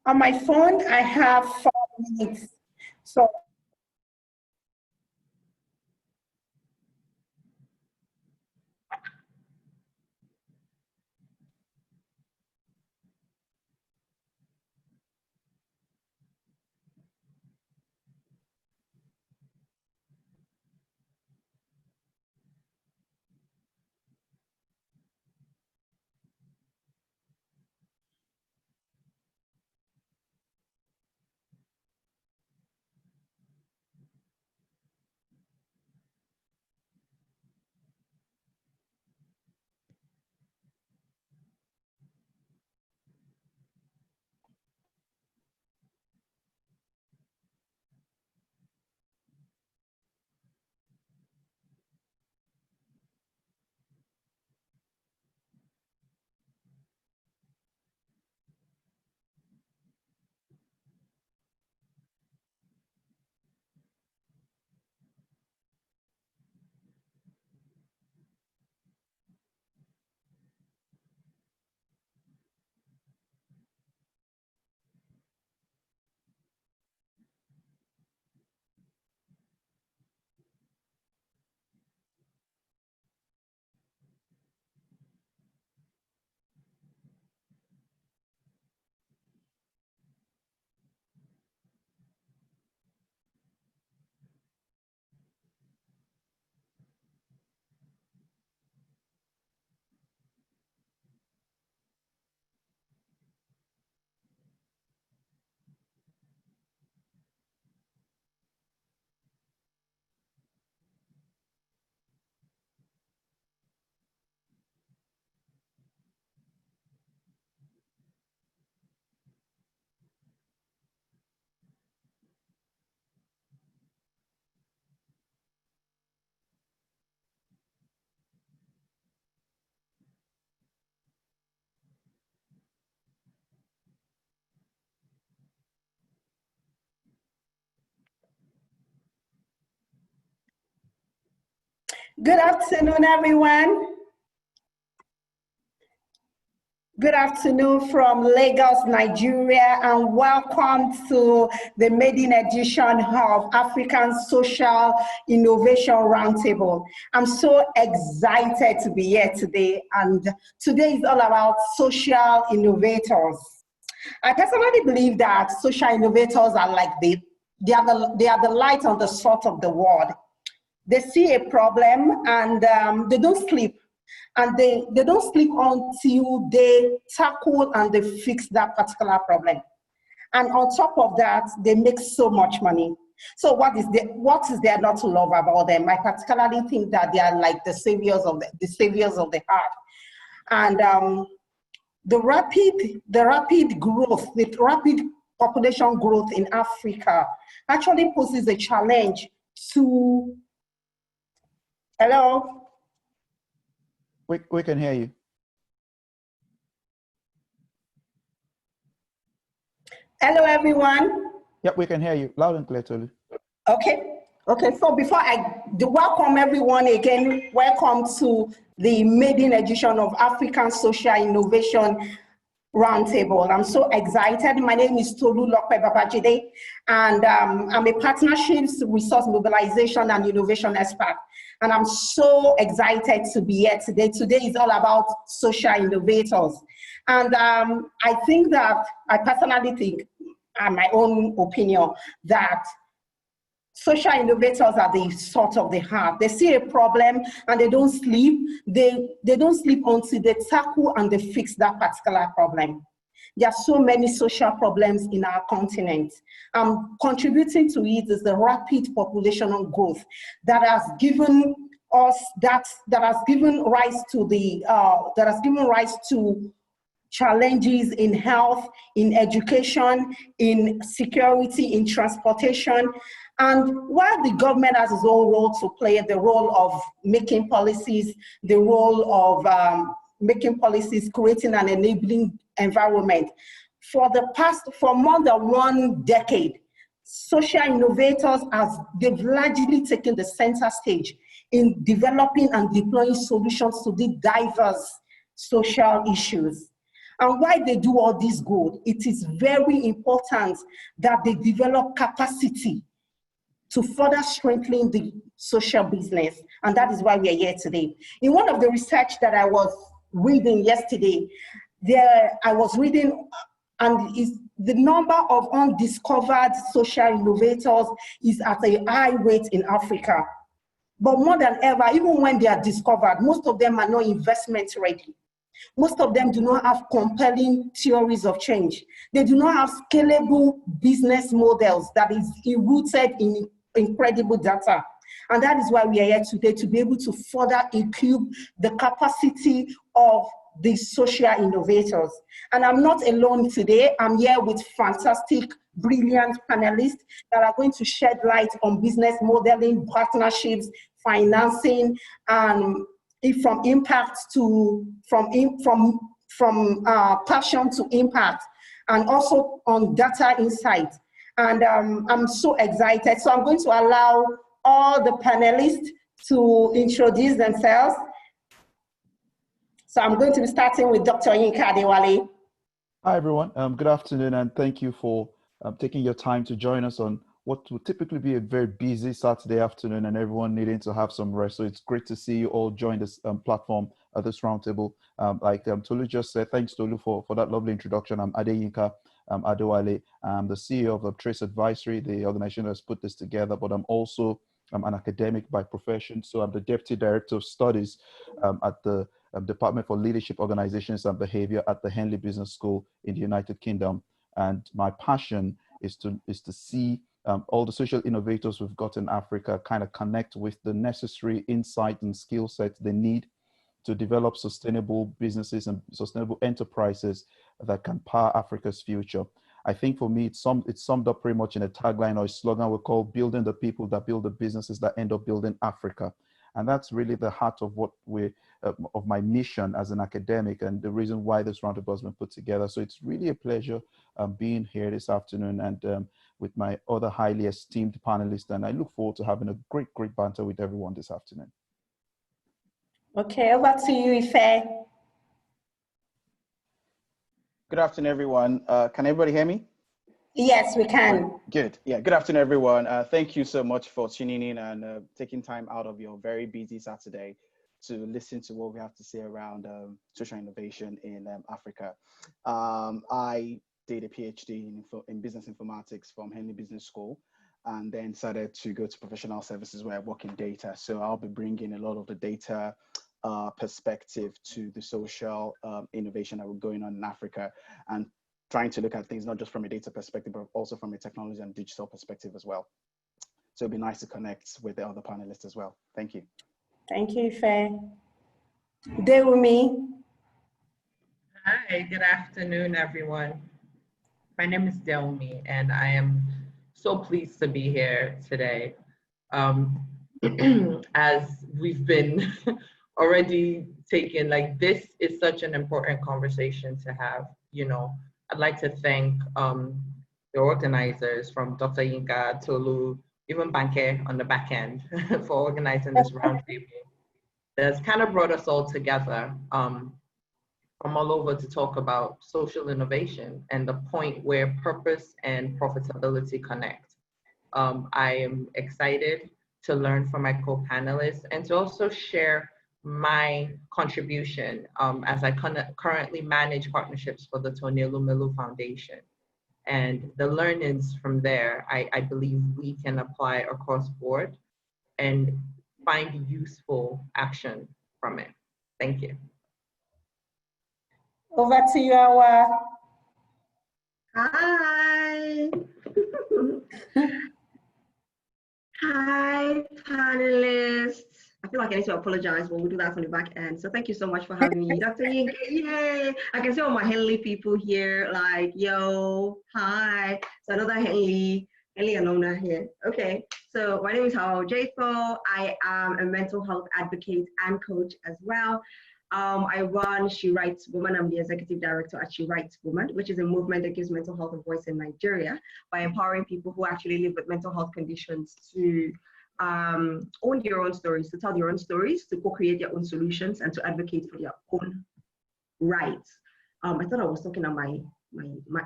On my phone, I have 4 minutes. So good afternoon, everyone. Good afternoon from Lagos, Nigeria, and welcome to the maiden edition of African Social Innovation Roundtable. I'm so excited to be here today, and today is all about social innovators. I personally believe that social innovators are like they are the light on the sort of the world. They see a problem and they don't sleep. And they don't sleep until they tackle and they fix that particular problem. And on top of that, they make so much money. So what is there not to love about them? I particularly think that they are like the saviors of the heart. And the rapid population growth in Africa actually poses a challenge to. Hello. We can hear you. Hello, everyone. Yep, we can hear you loud and clear, Tolu. Okay. So before I welcome everyone again, welcome to the maiden edition of African Social Innovation Roundtable. I'm so excited. My name is Tolu Lokpe Babajide, and I'm a partnerships, resource mobilization, and innovation expert. And I'm so excited to be here today. Today is all about social innovators. And I personally think, my own opinion, that social innovators are the sort of the heart. They see a problem and they don't sleep. They don't sleep until they tackle and they fix that particular problem. There are so many social problems in our continent. Contributing to it is the rapid population growth that has given rise to challenges in health, in education, in security, in transportation. And while the government has its own role to play, the role of making policies, the role of creating an enabling environment, for more than 1 decade, social innovators they've largely taken the center stage in developing and deploying solutions to the diverse social issues. And why they do all this good, it is very important that they develop capacity to further strengthen the social business. And that is why we are here today. In one of the research that I was reading yesterday, I was reading, and the number of undiscovered social innovators is at a high rate in Africa. But more than ever, even when they are discovered, most of them are not investment ready. Most of them do not have compelling theories of change. They do not have scalable business models that is rooted in incredible data. And that is why we are here today, to be able to further equip the capacity of the social innovators. And I'm not alone today. I'm here with fantastic, brilliant panelists that are going to shed light on business modeling, partnerships, financing, and from impact to from passion to impact, and also on data insight. And I'm so excited. So I'm going to allow all the panelists to introduce themselves. So I'm going to be starting with Dr. Yinka Adewale. Hi, everyone. Good afternoon, and thank you for taking your time to join us on what would typically be a very busy Saturday afternoon and everyone needing to have some rest. So it's great to see you all join this platform at this roundtable. Like Tolu just said, thanks, Tolu, for that lovely introduction. I'm Adeyinka Adewale. I'm the CEO of Trace Advisory, the organization that's put this together, but I'm also an academic by profession. So I'm the Deputy Director of Studies at the Department for Leadership, Organizations and Behavior at the Henley Business School in the United Kingdom. And my passion is to see all the social innovators we've got in Africa kind of connect with the necessary insight and skill sets they need to develop sustainable businesses and sustainable enterprises that can power Africa's future. I think for me, it's summed up pretty much in a tagline or a slogan we call building the people that build the businesses that end up building Africa. And that's really the heart of what of my mission as an academic and the reason why this roundtable has been put together. So it's really a pleasure being here this afternoon and with my other highly esteemed panelists. And I look forward to having a great banter with everyone this afternoon. Okay, over to you, Ife. Good afternoon, everyone. Can everybody hear me? Yes, we can. Good. Yeah, good afternoon, everyone. Thank you so much for tuning in and taking time out of your very busy Saturday to listen to what we have to say around social innovation in Africa. I did a PhD in business informatics from Henley Business School, and then decided to go to professional services where I work in data. So I'll be bringing a lot of the data perspective to the social innovation that we're going on in Africa, and trying to look at things not just from a data perspective, but also from a technology and digital perspective as well. So it'd be nice to connect with the other panelists as well. Thank you. Thank you, Ife. Deumi. Hi, good afternoon, everyone. My name is Deumi, and I am so pleased to be here today. As we've been already taken, like, this is such an important conversation to have. You know, I'd like to thank the organizers, from Dr. Yinka, Tolu, even Banke on the back end for organizing this roundtable. That's kind of brought us all together from all over to talk about social innovation and the point where purpose and profitability connect. I am excited to learn from my co-panelists and to also share my contribution as I currently manage partnerships for the Tonelu Melu Foundation. And the learnings from there, I believe we can apply across board and find useful action from it. Thank you. Over to you, Awa. Hi. Hi, panelists. I feel like I need to apologize when we do that from the back end. So thank you so much for having me. Dr. Yinka, yay. I can see all my Henley people here, like, yo, hi. So another Henley alumna here. Okay, so my name is Hao Jatho. I am a mental health advocate and coach as well. I run She Writes Woman. I'm the executive director at She Writes Woman, which is a movement that gives mental health a voice in Nigeria by empowering people who actually live with mental health conditions to own their own stories, to tell their own stories, to co-create their own solutions, and to advocate for their own rights. I thought I was talking on my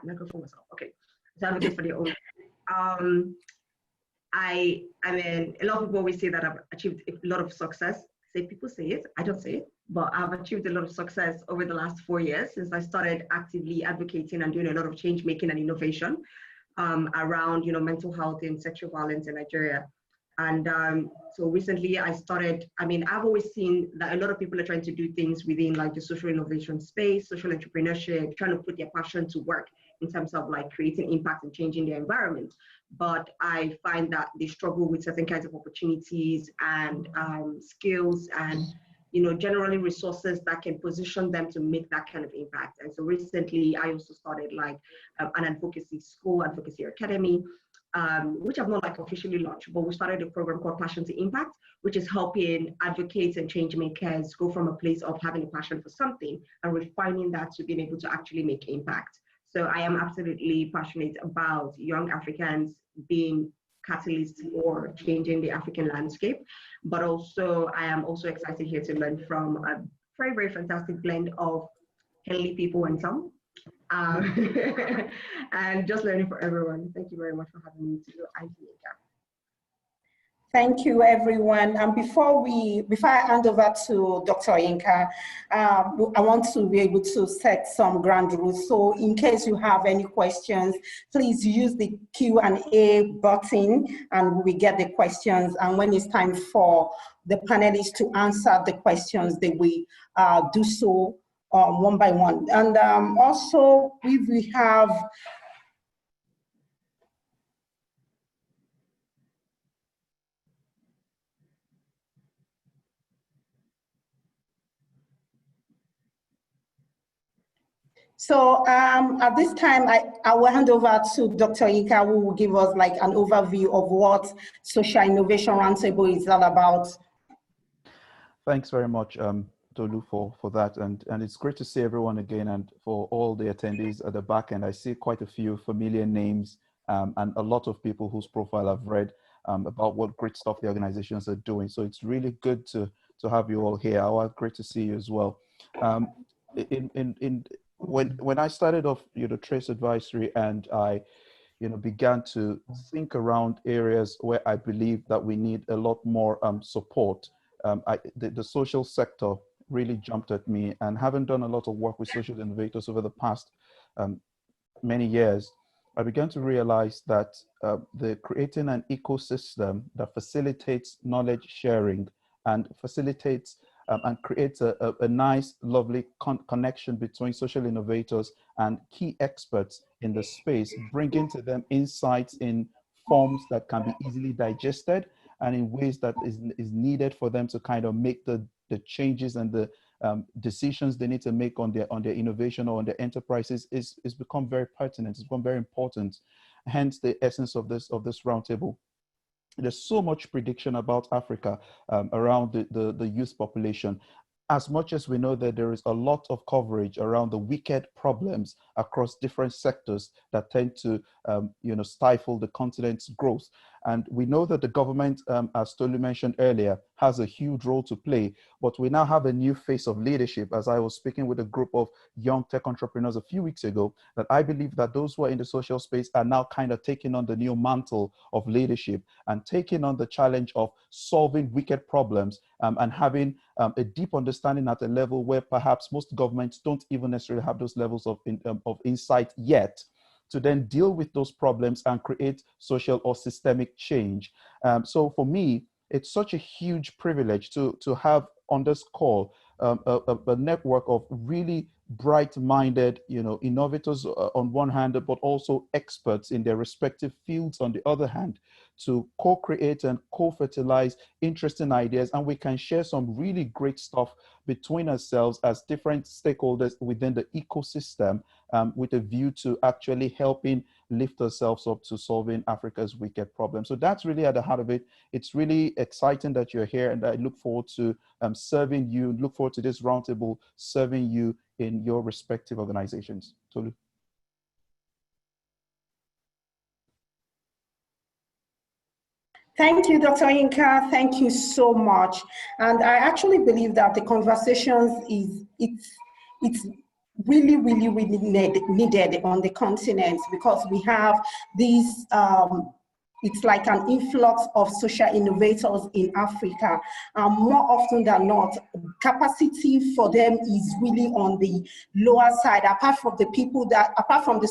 microphone was off. Okay, so advocate for their own. I mean, a lot of people always say that I've achieved a lot of success. People say it, I don't say it, but I've achieved a lot of success over the last 4 years since I started actively advocating and doing a lot of change making and innovation around, mental health and sexual violence in Nigeria. And so recently I started, I've always seen that a lot of people are trying to do things within like the social innovation space, social entrepreneurship, trying to put their passion to work in terms of like creating impact and changing their environment. But I find that they struggle with certain kinds of opportunities and skills and, generally resources that can position them to make that kind of impact. And so recently I also started like an advocacy school, advocacy academy, which I've not like officially launched, but we started a program called Passion to Impact, which is helping advocates and change makers go from a place of having a passion for something and refining that to being able to actually make impact. So I am absolutely passionate about young Africans being catalysts for changing the African landscape, but also I am also excited here to learn from a very, very fantastic blend of Henley people and some. And just learning for everyone. Thank you very much for having me to IPA. Thank you, everyone. And before I hand over to Dr. Yinka, I want to be able to set some ground rules. So in case you have any questions, please use the Q&A button and we get the questions. And when it's time for the panelists to answer the questions, they will do so one by one. And also, we have So at this time, I will hand over to Dr. Yinka, who will give us like an overview of what Social Innovation Roundtable is all about. Thanks very much, Tolu, for that. And it's great to see everyone again, and for all the attendees at the back end. I see quite a few familiar names and a lot of people whose profile I've read about what great stuff the organizations are doing. So it's really good to have you all here. Great to see you as well. When I started off, Trace Advisory, and I, began to think around areas where I believe that we need a lot more support. The social sector really jumped at me, and having done a lot of work with social innovators over the past many years, I began to realize that creating an ecosystem that facilitates knowledge sharing and facilitates and creates a nice, lovely connection between social innovators and key experts in the space, bringing to them insights in forms that can be easily digested and in ways that is needed for them to kind of make the changes and the decisions they need to make on their innovation or on their enterprises is become very pertinent. It's become very important. Hence the essence of this roundtable. There's so much prediction about Africa around the youth population. As much as we know that there is a lot of coverage around the wicked problems across different sectors that tend to, stifle the continent's growth. And we know that the government, as Tolu mentioned earlier, has a huge role to play, but we now have a new face of leadership. As I was speaking with a group of young tech entrepreneurs a few weeks ago, that I believe that those who are in the social space are now kind of taking on the new mantle of leadership and taking on the challenge of solving wicked problems and having a deep understanding at a level where perhaps most governments don't even necessarily have those levels of insight yet, to then deal with those problems and create social or systemic change. So for me, it's such a huge privilege to have on this call a network of really bright-minded, innovators on one hand, but also experts in their respective fields on the other hand, to co-create and co-fertilize interesting ideas. And we can share some really great stuff between ourselves as different stakeholders within the ecosystem with a view to actually helping lift ourselves up to solving Africa's wicked problems. So that's really at the heart of it. It's really exciting that you're here, and I look forward to serving you, look forward to this roundtable serving you in your respective organizations. Tolu. Thank you, Dr. Yinka. Thank you so much. And I actually believe that the conversations it's really, really, really needed on the continent, because we have these, it's like an influx of social innovators in Africa. More often than not, capacity for them is really on the lower side, apart from the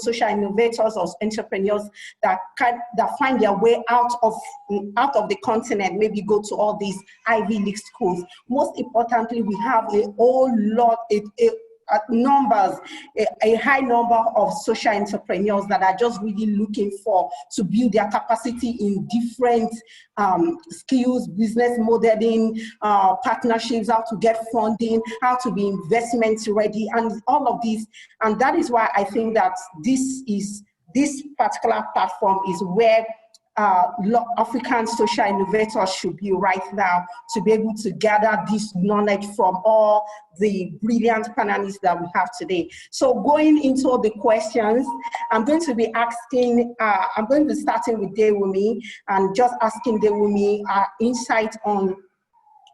social innovators or entrepreneurs that find their way out of the continent, maybe go to all these Ivy League schools. Most importantly, we have a whole lot, a high number of social entrepreneurs that are just really looking to build their capacity in different skills, business modeling, partnerships, how to get funding, how to be investment ready, and all of this. And that is why I think that this particular platform is where African social innovators should be right now, to be able to gather this knowledge from all the brilliant panelists that we have today. So going into the questions, I'm going to be starting with Dewumi, and just asking Dewumi insight on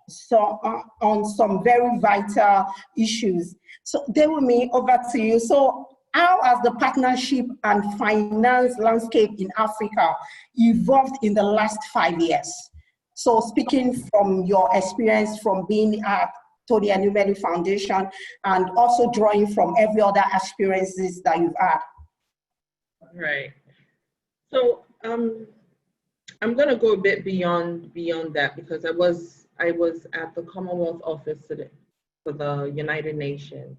some very vital issues. So Dewumi, over to you. So how has the partnership and finance landscape in Africa evolved in the last 5 years? So speaking from your experience from being at Tony Anumeli Foundation, and also drawing from every other experiences that you've had. Right. So I'm going to go a bit beyond that, because I was at the Commonwealth Office today for the United Nations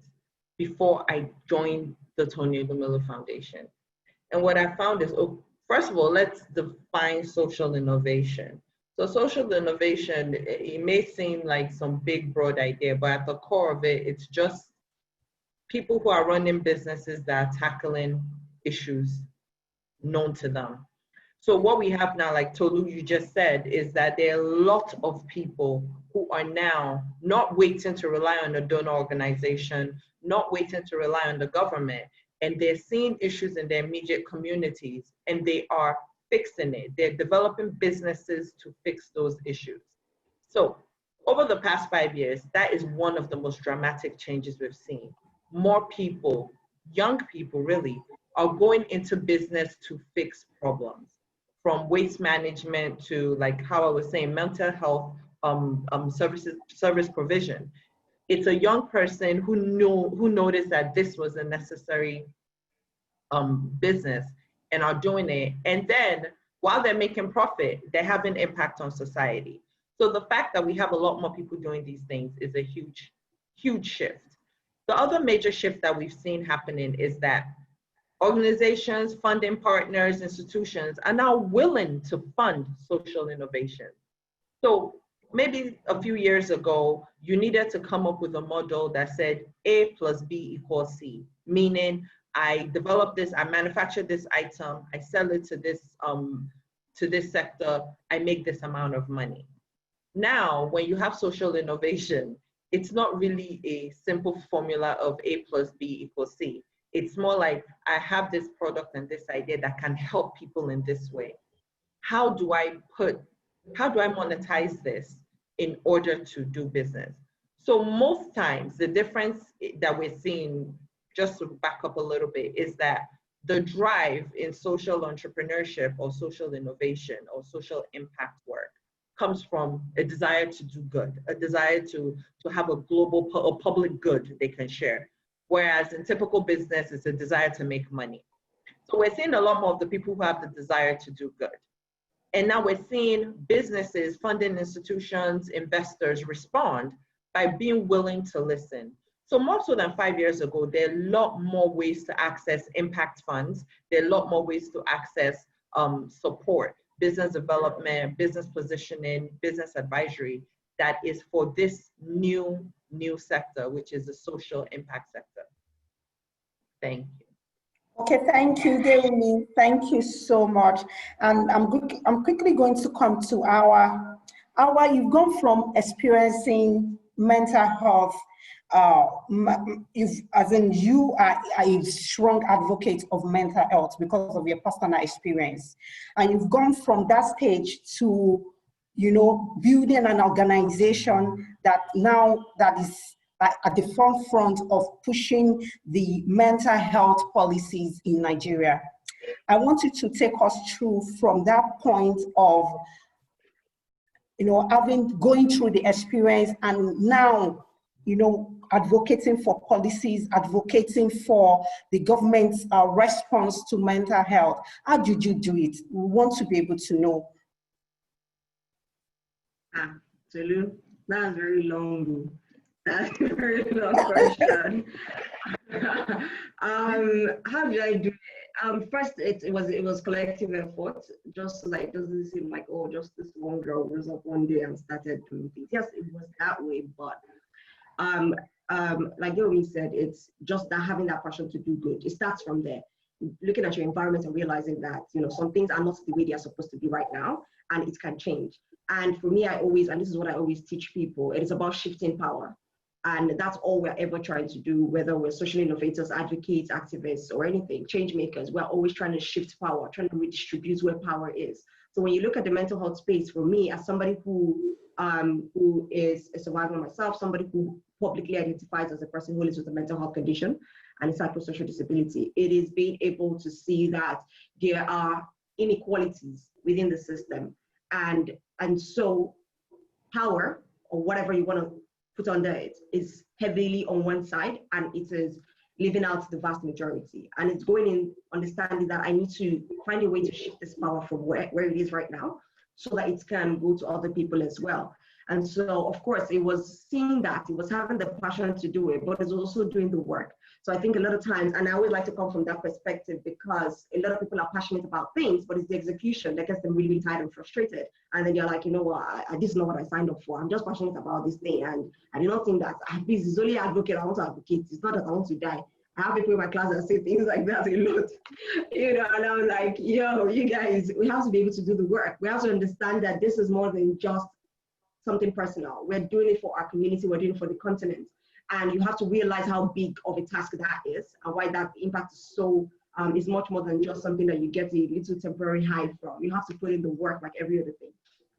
before I joined the Tony Anumeli Foundation. And what I found is, first of all, let's define social innovation. So social innovation, it may seem like some big, broad idea, but at the core of it, it's just people who are running businesses that are tackling issues known to them. So what we have now, like Tolu, you just said, is that there are a lot of people who are now not waiting to rely on a donor organization, not waiting to rely on the government, and they're seeing issues in their immediate communities, and they are fixing it. They're developing businesses to fix those issues. So over the past 5 years, that is one of the most dramatic changes we've seen. More people, young people really, are going into business to fix problems, from waste management to, like how I was saying, mental health service provision. It's a young person who noticed that this was a necessary business and are doing it. And then while they're making profit, they have an impact on society. So the fact that we have a lot more people doing these things is a huge, huge shift. The other major shift that we've seen happening is that organizations, funding partners, institutions are now willing to fund social innovation. So maybe a few years ago, you needed to come up with a model that said A plus B equals C, meaning I develop this, I manufacture this item, I sell it to this sector, I make this amount of money. Now, when you have social innovation, it's not really a simple formula of A plus B equals C. It's more like, I have this product and this idea that can help people in this way. How do I monetize this in order to do business? So most times, the difference that we're seeing, just to back up a little bit, is that the drive in social entrepreneurship or social innovation or social impact work comes from a desire to do good, a desire to have a global or public good they can share. Whereas in typical business, it's a desire to make money. So we're seeing a lot more of the people who have the desire to do good. And now we're seeing businesses, funding institutions, investors respond by being willing to listen. So more so than 5 years ago, there are a lot more ways to access impact funds. There are a lot more ways to access support, business development, business positioning, business advisory, that is for this new sector, which is the social impact sector. Thank you. Okay, thank you, Dewumi. Thank you so much. And I'm quickly going to come to our you've gone from experiencing mental health, as in you are a strong advocate of mental health because of your personal experience. And you've gone from that stage to, building an organization that is at the forefront of pushing the mental health policies in Nigeria. I want you to take us through from that point of, going through the experience and now, advocating for policies, advocating for the government's response to mental health. How did you do it? We want to be able to know. Tolu, that's very long. That's a very long question. How did I do it? First, it was collective effort. Just like, it doesn't seem like, oh, just this one girl rose up one day and started doing things. Yes, it was that way, but like Yomi said, it's just that having that passion to do good. It starts from there. Looking at your environment and realizing that, some things are not the way they are supposed to be right now, and it can change. And for me, and this is what I always teach people, it is about shifting power. And that's all we're ever trying to do, whether we're social innovators, advocates, activists, or anything, change makers. We're always trying to shift power, trying to redistribute where power is. So when you look at the mental health space, for me, as somebody who is a survivor myself, somebody who publicly identifies as a person who lives with a mental health condition and a psychosocial disability, it is being able to see that there are inequalities within the system. And so power, or whatever you want to put under it, is heavily on one side, and it is living out the vast majority. And it's going in understanding that I need to find a way to shift this power from where it is right now, so that it can go to other people as well. And so, of course, it was seeing that, it was having the passion to do it, but it's also doing the work. So I think a lot of times, and I always like to come from that perspective, because a lot of people are passionate about things, but it's the execution that gets them really, really tired and frustrated. And then you're like, you know what, this is not what I signed up for. I'm just passionate about this thing. And I do not think that this is only advocate, I want to advocate. It's not that I want to die. I have people in my class that say things like that a lot, and I'm like, yo, you guys, we have to be able to do the work. We have to understand that this is more than just something personal. We're doing it for our community, we're doing it for the continent. And you have to realize how big of a task that is, and why that impact is so, is much more than just something that you get a little temporary high from. You have to put in the work like every other thing.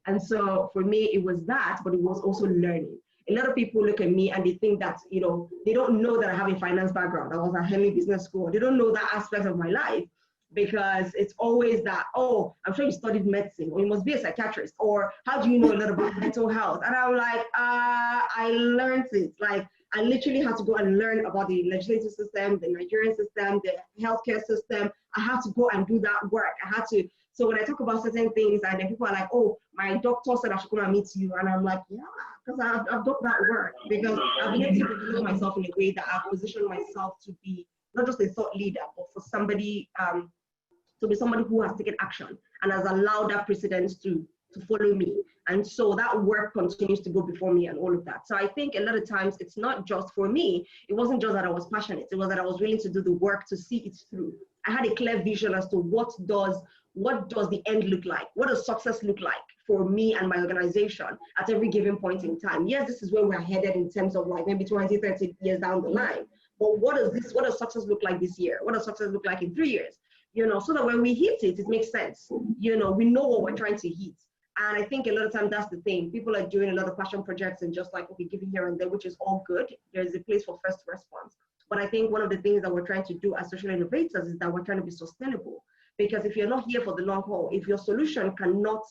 And so for me, it was that, but it was also learning. A lot of people look at me and they think that, they don't know that I have a finance background. I was at Henley Business School. They don't know that aspect of my life, because it's always that, oh, I'm sure you studied medicine, or you must be a psychiatrist, or how do you know a lot about mental health? And I'm like, I learned it. Like, I literally had to go and learn about the legislative system, the Nigerian system, the healthcare system. I had to go and do that work. So when I talk about certain things, and then people are like, oh, my doctor said I should come and meet you. And I'm like, yeah, because I've done that work, because I've been able to develop myself in a way that I've positioned myself to be not just a thought leader, but for somebody, to be somebody who has taken action and has allowed that precedence to follow me. And so that work continues to go before me and all of that. So I think a lot of times it's not just for me. It wasn't just that I was passionate. It was that I was willing to do the work to see it through. I had a clear vision as to what does the end look like? What does success look like for me and my organization at every given point in time? Yes, this is where we're headed in terms of like maybe 20, 30 years down the line. But what does success look like this year? What does success look like in 3 years? So that when we hit it, it makes sense. We know what we're trying to hit. And I think a lot of times that's the thing. People are doing a lot of passion projects and just like, okay, giving here and there, which is all good. There's a place for first response. But I think one of the things that we're trying to do as social innovators is that we're trying to be sustainable. Because if you're not here for the long haul, if your solution cannot,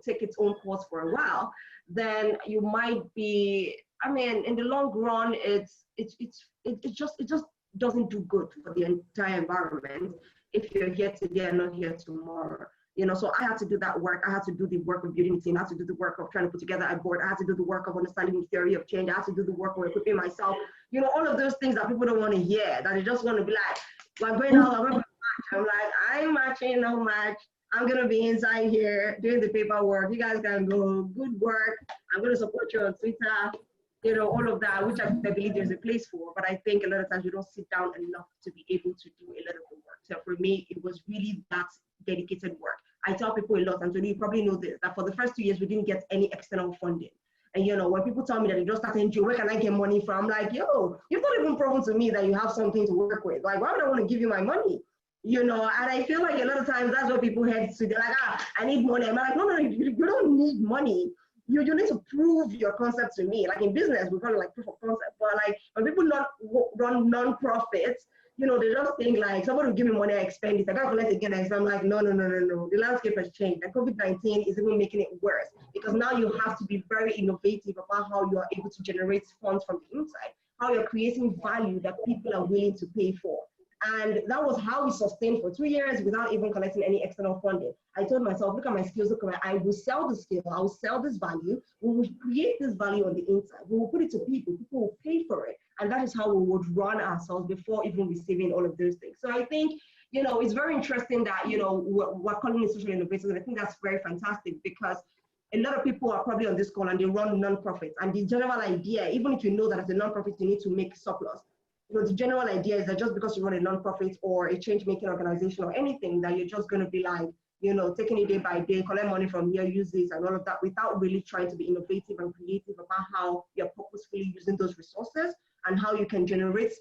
take its own course for a while, then you might be, in the long run, it just doesn't do good for the entire environment if you're here today and not here tomorrow. So I had to do that work. I had to do the work of building a team. I had to do the work of trying to put together a board. I had to do the work of understanding the theory of change. I had to do the work of equipping myself. All of those things that people don't want to hear, that they just want to be like, we're going out, we're going to match. I'm like, I'm matching, no match. I'm going to be inside here doing the paperwork. You guys can go, good work. I'm going to support you on Twitter, all of that, which I believe there's a place for. But I think a lot of times we don't sit down enough to be able to do a lot of the work. So for me, it was really that dedicated work. I tell people a lot, and so you probably know this, that for the first 2 years, we didn't get any external funding. And when people tell me that they just start NGO, where can I get money from? I'm like, yo, you've not even proven to me that you have something to work with. Like, why would I want to give you my money? And I feel like a lot of times that's what people head to. They're like, I need money. I'm like, no, you don't need money. you need to prove your concept to me. Like in business, we call it like proof of concept. But like when people not run non-profits, you know, they just think like somebody will give me money, I expend it, I can't collect again. And I'm like, no. The landscape has changed. And COVID-19 is even making it worse because now you have to be very innovative about how you are able to generate funds from the inside, how you're creating value that people are willing to pay for. And that was how we sustained for 2 years without even collecting any external funding. I told myself, look at my skills, look at my, I will sell the skill, I will sell this value, we will create this value on the inside, we will put it to people, people will pay for it. And that is how we would run ourselves before even receiving all of those things. So I think, you know, it's very interesting that, you know, we're calling it social innovators. And I think that's very fantastic because a lot of people are probably on this call and they run non-profits. And the general idea, even if you know that as a non-profit, you need to make surplus. You know, the general idea is that just because you run a non-profit or a change-making organization or anything, that you're just going to be like, you know, taking it day by day, collect money from here, use this and all of that without really trying to be innovative and creative about how you're purposefully using those resources and how you can generate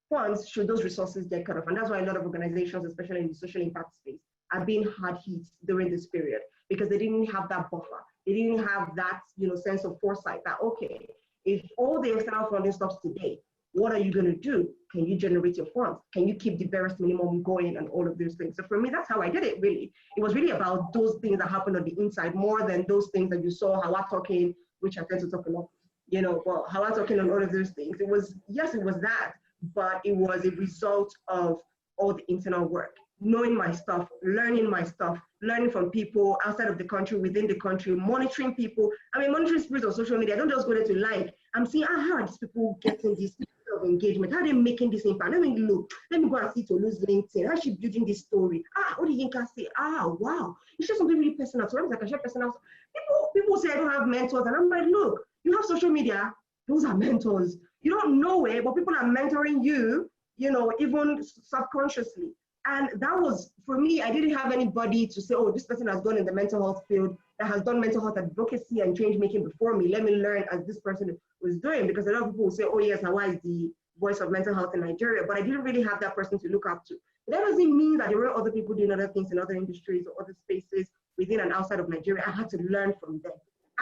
funds should those resources get cut off. And that's why a lot of organizations, especially in the social impact space, are being hard hit during this period because they didn't have that buffer. They didn't have that, you know, sense of foresight that, okay, if all the external funding stops today, what are you going to do? Can you generate your funds? Can you keep the barest minimum going and all of those things? So for me, that's how I did it, really. It was really about those things that happened on the inside more than those things that you saw, Hawa talking, which I tend to talk a lot, you know, well, Hawa talking on all of those things. It was, yes, it was that, but it was a result of all the internal work, knowing my stuff, learning from people outside of the country, within the country, monitoring people. I mean, monitoring spirits on social media. I don't just go there to like, I'm seeing, how are these people getting this of engagement? How are they making this impact? Let me look. Let me go and see Tolu's LinkedIn. How is she building this story? What did Yinka say? Wow. You share something really personal. So I can share personal. People say I don't have mentors. And I'm like, look, you have social media. Those are mentors. You don't know it, but people are mentoring you, you know, even subconsciously. And that was, for me, I didn't have anybody to say, oh, this person has gone in the mental health field, that has done mental health advocacy and change making before me. Let me learn as this person was doing, because a lot of people will say, oh yes, Hawa is the voice of mental health in Nigeria, but I didn't really have that person to look up to. But that doesn't mean that there were other people doing other things in other industries or other spaces within and outside of Nigeria. I had to learn from them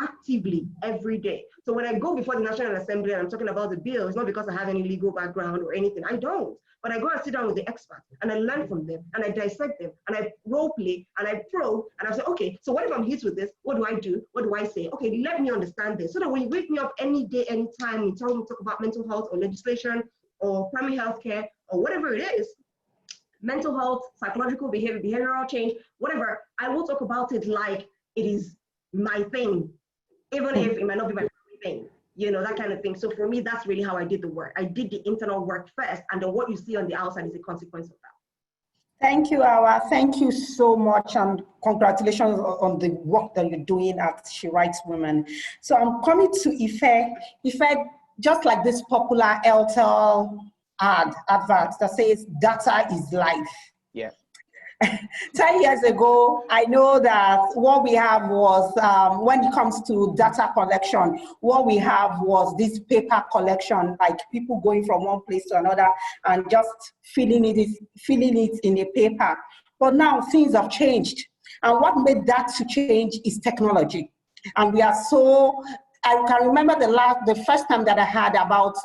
actively every day. So when I go before the National Assembly and I'm talking about the bill, it's not because I have any legal background or anything. I don't. But I go and sit down with the experts and I learn from them and I dissect them and I role play and I probe and I say, okay, so what if I'm hit with this? What do I do? What do I say? Okay, let me understand this. So that when you wake me up any day, anytime, you tell me to talk about mental health or legislation or primary health care or whatever it is, mental health, psychological behavior, behavioral change, whatever, I will talk about it like it is my thing, even if it might not be my thing. You know, that kind of thing. So for me, that's really how I did the work. I did the internal work first, and then what you see on the outside is a consequence of that. Thank you, Hawa. Thank you so much, and congratulations on the work that you're doing at She Writes Women. So I'm coming to Ife. Ife, just like this popular Airtel advert that says data is life. Yeah. 10 years ago, I know that what we have was, when it comes to data collection, what we have was this paper collection, like people going from one place to another and just filling it in a paper. But now things have changed. And what made that to change is technology. And we are so, I can remember the first time that I heard about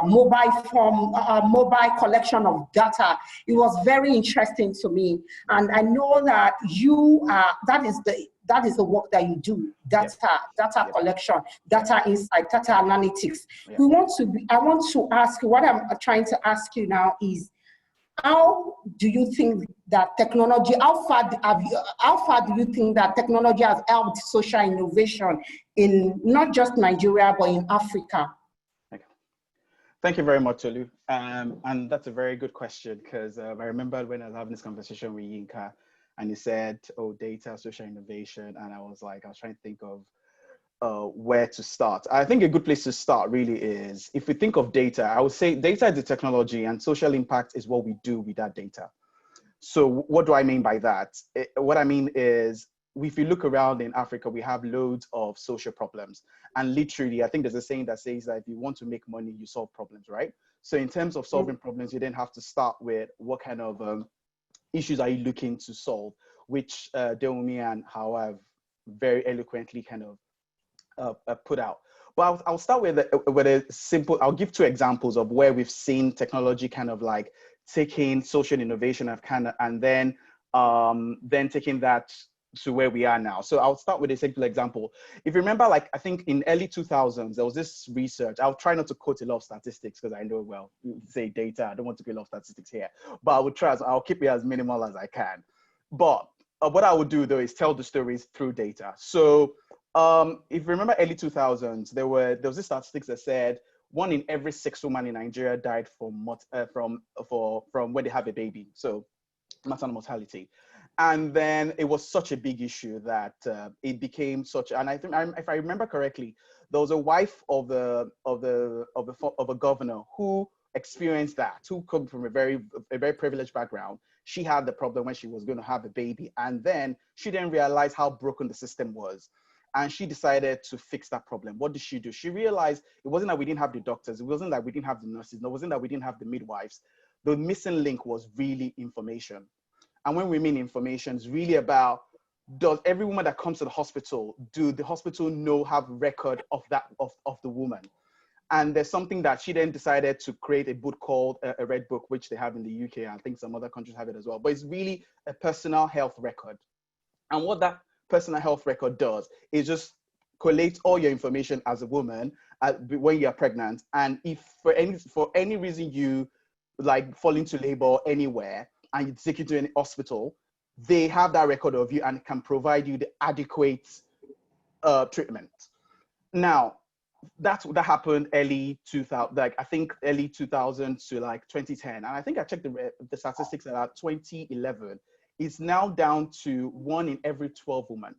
mobile collection of data. It was very interesting to me, and I know that that is the work that you do: data collection, data insight, data analytics. Yep. I want to ask you, what I'm trying to ask you now is, how do you think that technology, how far do you think that technology has helped social innovation in not just Nigeria, but in Africa? Okay. Thank you very much, Tolu. And that's a very good question, because I remember when I was having this conversation with Yinka, and he said, oh, data, social innovation. And I was trying to think of where to start. I think a good place to start really is, if we think of data, I would say data is the technology and social impact is what we do with that data. So what do I mean by that? What I mean is, if you look around in Africa, we have loads of social problems. And literally, I think there's a saying that says that if you want to make money, you solve problems, right? So in terms of solving problems, you then have to start with what kind of issues are you looking to solve, which Deomi and Hawa have very eloquently kind of put out. But I'll start with a simple, I'll give two examples of where we've seen technology kind of like taking social innovation and then taking that to where we are now. So I'll start with a simple example. If you remember, like, I think in early 2000s, there was this research. I'll try not to quote a lot of statistics because I know, well, you say data. I don't want to quote a lot of statistics here, but I would try, I'll keep it as minimal as I can. But what I would do though is tell the stories through data. So if you remember early 2000s, there was this statistics that said 1 in every 6 women in Nigeria died from when they have a baby. So maternal mortality. And then it was such a big issue that it became such. And I think, if I remember correctly, there was a wife of a governor who experienced that, who come from a very privileged background. She had the problem when she was going to have a baby, and then she didn't realize how broken the system was. And she decided to fix that problem. What did she do? She realized it wasn't that we didn't have the doctors. It wasn't that we didn't have the nurses. It wasn't that we didn't have the midwives. The missing link was really information. And when we mean information, it's really about, does every woman that comes to the hospital, do the hospital have record of that, of the woman? And there's something that she then decided to create a book called a Red Book, which they have in the UK. I think some other countries have it as well. But it's really a personal health record. And what that personal health record does is just collate all your information as a woman when you're pregnant. And if for any reason you like fall into labor anywhere and you take you to any hospital, they have that record of you and can provide you the adequate treatment. Now, that happened early 2000, like I think early 2000 to like 2010. And I think I checked the statistics at 2011. It's now down to 1 in every 12 women,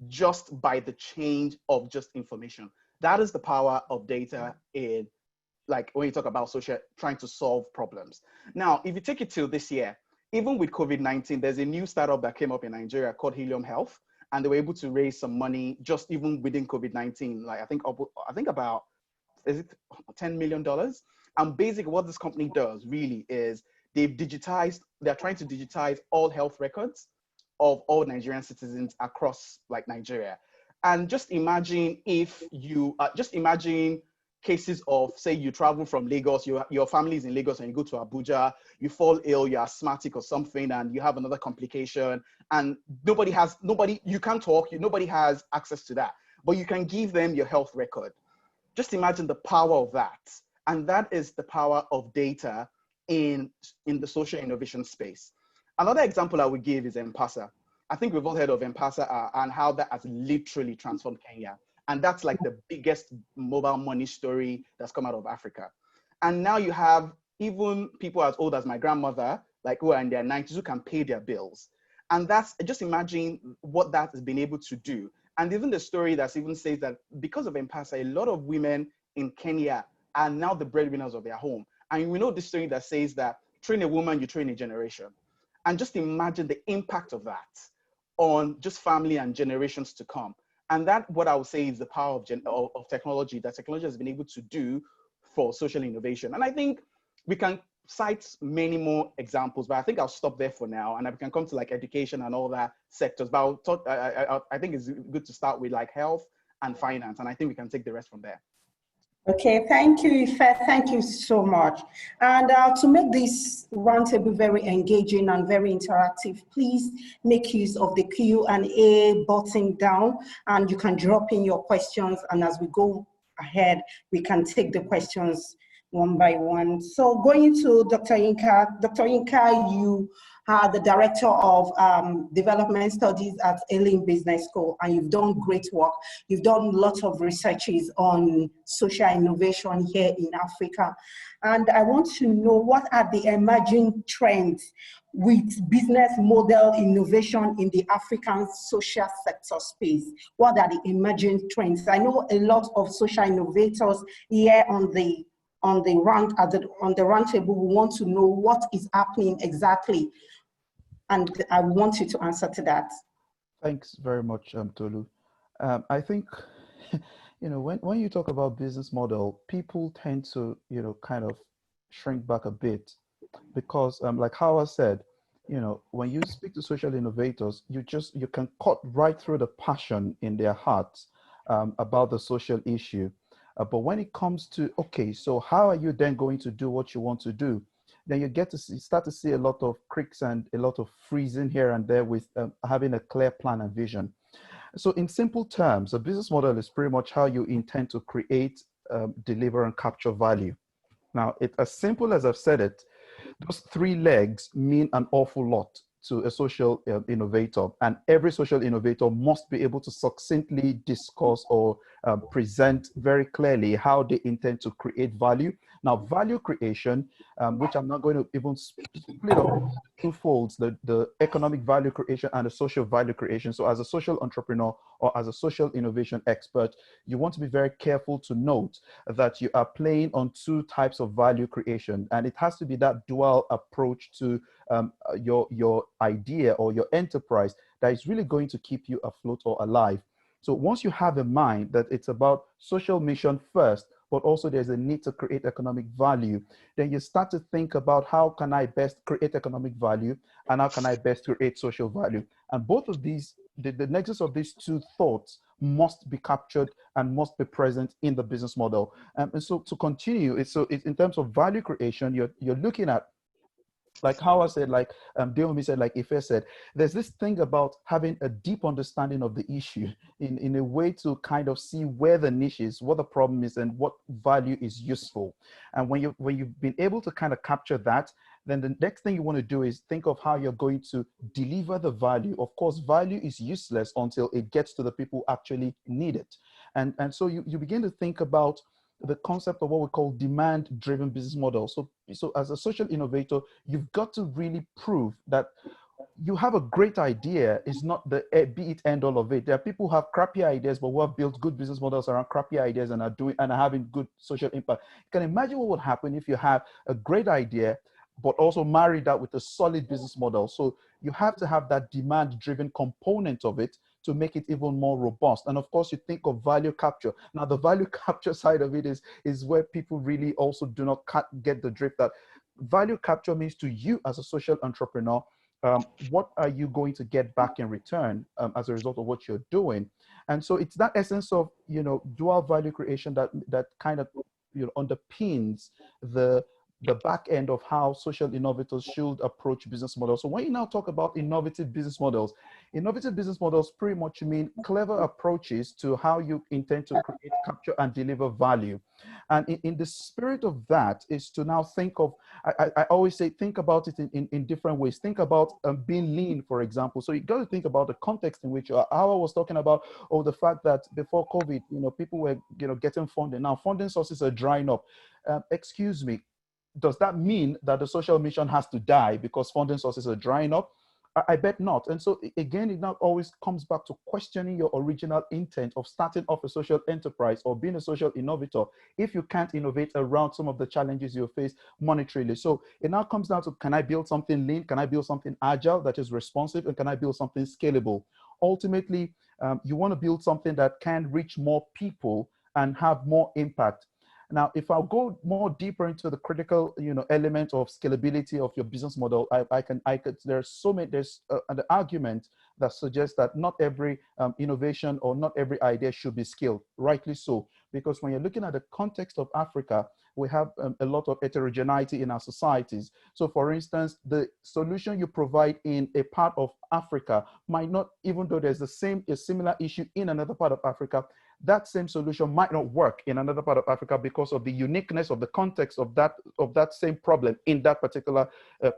just by the change of just information. That is the power of data in, like, when you talk about trying to solve problems. Now, if you take it till this year, even with COVID-19, there's a new startup that came up in Nigeria called Helium Health, and they were able to raise some money just even within COVID-19. Like I think about, is it $10 million? And basically what this company does really is they're trying to digitize all health records of all Nigerian citizens across like Nigeria. And just imagine if you, imagine cases of, say you travel from Lagos, your family is in Lagos and you go to Abuja, you fall ill, you're asthmatic or something, and you have another complication, and you can't talk, nobody has access to that, but you can give them your health record. Just imagine the power of that. And that is the power of data in the social innovation space. Another example I would give is M-Pesa. I think we've all heard of M-Pesa and how that has literally transformed Kenya. And that's like the biggest mobile money story that's come out of Africa. And now you have even people as old as my grandmother, like who are in their 90s, who can pay their bills. And that's, just imagine what that has been able to do. And even the story that even says that because of M-Pesa, a lot of women in Kenya are now the breadwinners of their home. And we know this story that says that train a woman, you train a generation. And just imagine the impact of that on just family and generations to come. And that, what I would say, is the power of technology, that technology has been able to do for social innovation. And I think we can cite many more examples, but I think I'll stop there for now, and I can come to like education and all that sectors. But I think it's good to start with like health and finance, and I think we can take the rest from there. Okay, thank you, Ife. Thank you so much. And to make this roundtable very engaging and very interactive, please make use of the Q&A button down, and you can drop in your questions. And as we go ahead, we can take the questions one by one. So going to Dr. Yinka. Dr. Yinka, you are the Director of Development Studies at Alien Business School, and you've done great work. You've done lots of researches on social innovation here in Africa. And I want to know, what are the emerging trends with business model innovation in the African social sector space? What are the emerging trends? I know a lot of social innovators here on the roundtable. We want to know what is happening exactly, and I want you to answer to that. Thanks very much, Tolu. I think, when you talk about business model, people tend to, kind of shrink back a bit, because like Howard said, when you speak to social innovators, you can cut right through the passion in their hearts about the social issue. But when it comes to, okay, so how are you then going to do what you want to do? Then you start to see a lot of creaks and a lot of freezing here and there with having a clear plan and vision. So in simple terms, a business model is pretty much how you intend to create, deliver, and capture value. Now, it's as simple as I've said it. Those three legs mean an awful lot to a social innovator, and every social innovator must be able to succinctly discuss or present very clearly how they intend to create value. Now, value creation, which I'm not going to even split up two folds, the economic value creation and the social value creation. So as a social entrepreneur or as a social innovation expert, you want to be very careful to note that you are playing on two types of value creation, and it has to be that dual approach to your idea or your enterprise that is really going to keep you afloat or alive. So once you have in mind that it's about social mission first, but also there's a need to create economic value, then you start to think about how can I best create economic value and how can I best create social value. And both of these, the nexus of these two thoughts must be captured and must be present in the business model. And so to continue, it's in terms of value creation, you're looking at, like how I said, like Deomi said, like Ife said, there's this thing about having a deep understanding of the issue in a way to kind of see where the niche is, what the problem is, and what value is useful. And when you've been able to kind of capture that, then the next thing you want to do is think of how you're going to deliver the value. Of course, value is useless until it gets to the people who actually need it. And so you begin to think about the concept of what we call demand-driven business model. So as a social innovator, you've got to really prove that you have a great idea. It's not the be it end all of it. There are people who have crappy ideas, but who have built good business models around crappy ideas and are having good social impact. You can imagine what would happen if you have a great idea, but also marry that with a solid business model. So you have to have that demand-driven component of it to make it even more robust. And of course, you think of value capture. Now, the value capture side of it is where people really also do not get the drift that value capture means to you as a social entrepreneur, what are you going to get back in return as a result of what you're doing? And so it's that essence of, dual value creation that kind of, underpins the back end of how social innovators should approach business models. So when you now talk about innovative business models pretty much mean clever approaches to how you intend to create, capture, and deliver value. And in the spirit of that is to now think of, I always say, think about it in different ways. Think about being lean, for example. So you got to think about the context in which how I was talking about, the fact that before COVID, people were, getting funding. Now funding sources are drying up. Excuse me. Does that mean that the social mission has to die because funding sources are drying up? I bet not. And so again, it now always comes back to questioning your original intent of starting off a social enterprise or being a social innovator if you can't innovate around some of the challenges you face monetarily. So it now comes down to, can I build something lean? Can I build something agile that is responsive? And can I build something scalable? Ultimately, you want to build something that can reach more people and have more impact. Now, if I'll go more deeper into the critical, element of scalability of your business model, there's an argument that suggests that not every innovation or not every idea should be scaled, rightly so, because when you're looking at the context of Africa, we have a lot of heterogeneity in our societies. So for instance, the solution you provide in a part of Africa might not, even though there's a similar issue in another part of Africa, that same solution might not work in another part of Africa because of the uniqueness of the context of that same problem in that particular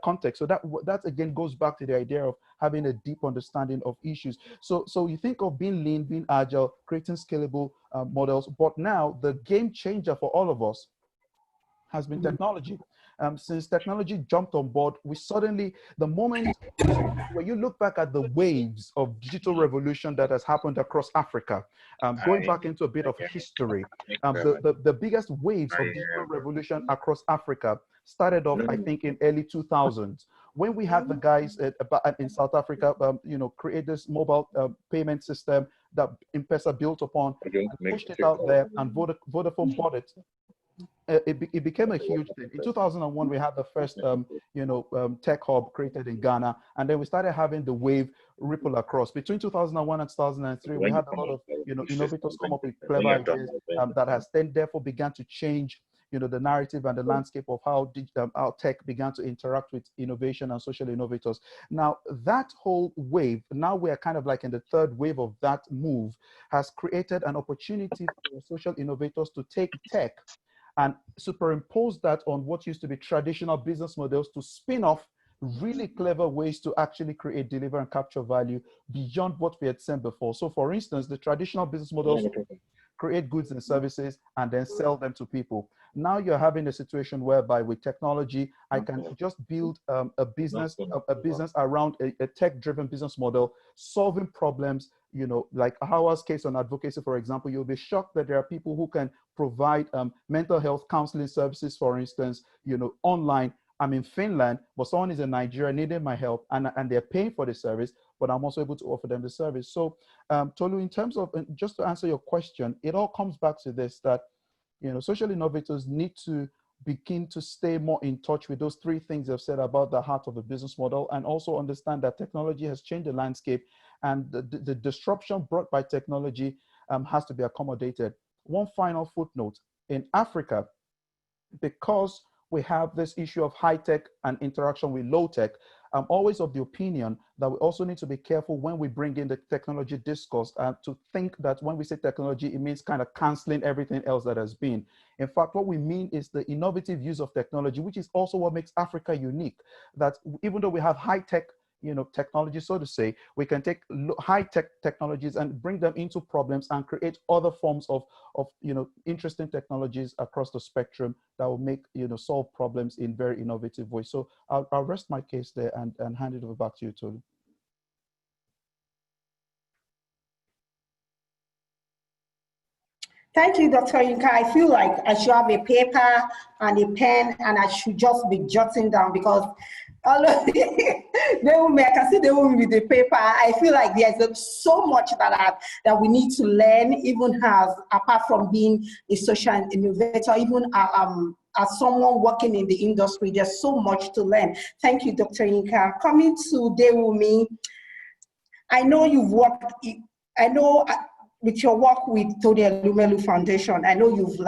context. So that again goes back to the idea of having a deep understanding of issues. So you think of being lean, being agile, creating scalable models, but now the game changer for all of us has been technology. Since technology jumped on board, we suddenly, the moment when you look back at the waves of digital revolution that has happened across Africa, going back into a bit of history, the biggest waves of digital revolution across Africa started off, I think, in early 2000s, when we had the guys in South Africa, create this mobile payment system that M-Pesa built upon, and pushed it out there, and Vodafone bought it. it became a huge thing. In 2001, we had the first, tech hub created in Ghana, and then we started having the wave ripple across. Between 2001 and 2003, we had a lot of, innovators come up with clever ideas that has then therefore began to change, the narrative and the landscape of how tech began to interact with innovation and social innovators. Now, that whole wave, now we're kind of like in the third wave of that move, has created an opportunity for social innovators to take tech and superimpose that on what used to be traditional business models to spin off really clever ways to actually create, deliver, and capture value beyond what we had seen before. So for instance, the traditional business models create goods and services and then sell them to people. Now you're having a situation whereby with technology, I can just build a business around a tech-driven business model, solving problems, like Howard's case on advocacy, for example. You'll be shocked that there are people who can provide mental health counseling services, for instance, online. I'm in Finland, but someone is in Nigeria needing my help, and they're paying for the service, but I'm also able to offer them the service. So Tolu, in terms of, just to answer your question, it all comes back to this, that social innovators need to begin to stay more in touch with those three things I've said about the heart of a business model, and also understand that technology has changed the landscape, and the disruption brought by technology has to be accommodated. One final footnote: in Africa, because we have this issue of high tech and interaction with low tech, I'm always of the opinion that we also need to be careful when we bring in the technology discourse, and to think that when we say technology, it means kind of canceling everything else that has been. In fact, what we mean is the innovative use of technology, which is also what makes Africa unique. That even though we have high tech, technology, so to say, we can take high tech technologies and bring them into problems and create other forms of interesting technologies across the spectrum that will make, solve problems in very innovative ways. So I'll rest my case there and hand it over back to you, Tolu. Thank you, Dr. Yinka. I feel like I should have a paper and a pen, and I should just be jotting down, because all of I can see the woman with the paper. I feel like there's so much that we need to learn, even apart from being a social innovator, even as someone working in the industry, there's so much to learn. Thank you, Dr. Yinka. Coming to Dewumi, I know you've worked, with your work with Tony Elumelu Foundation, I know you've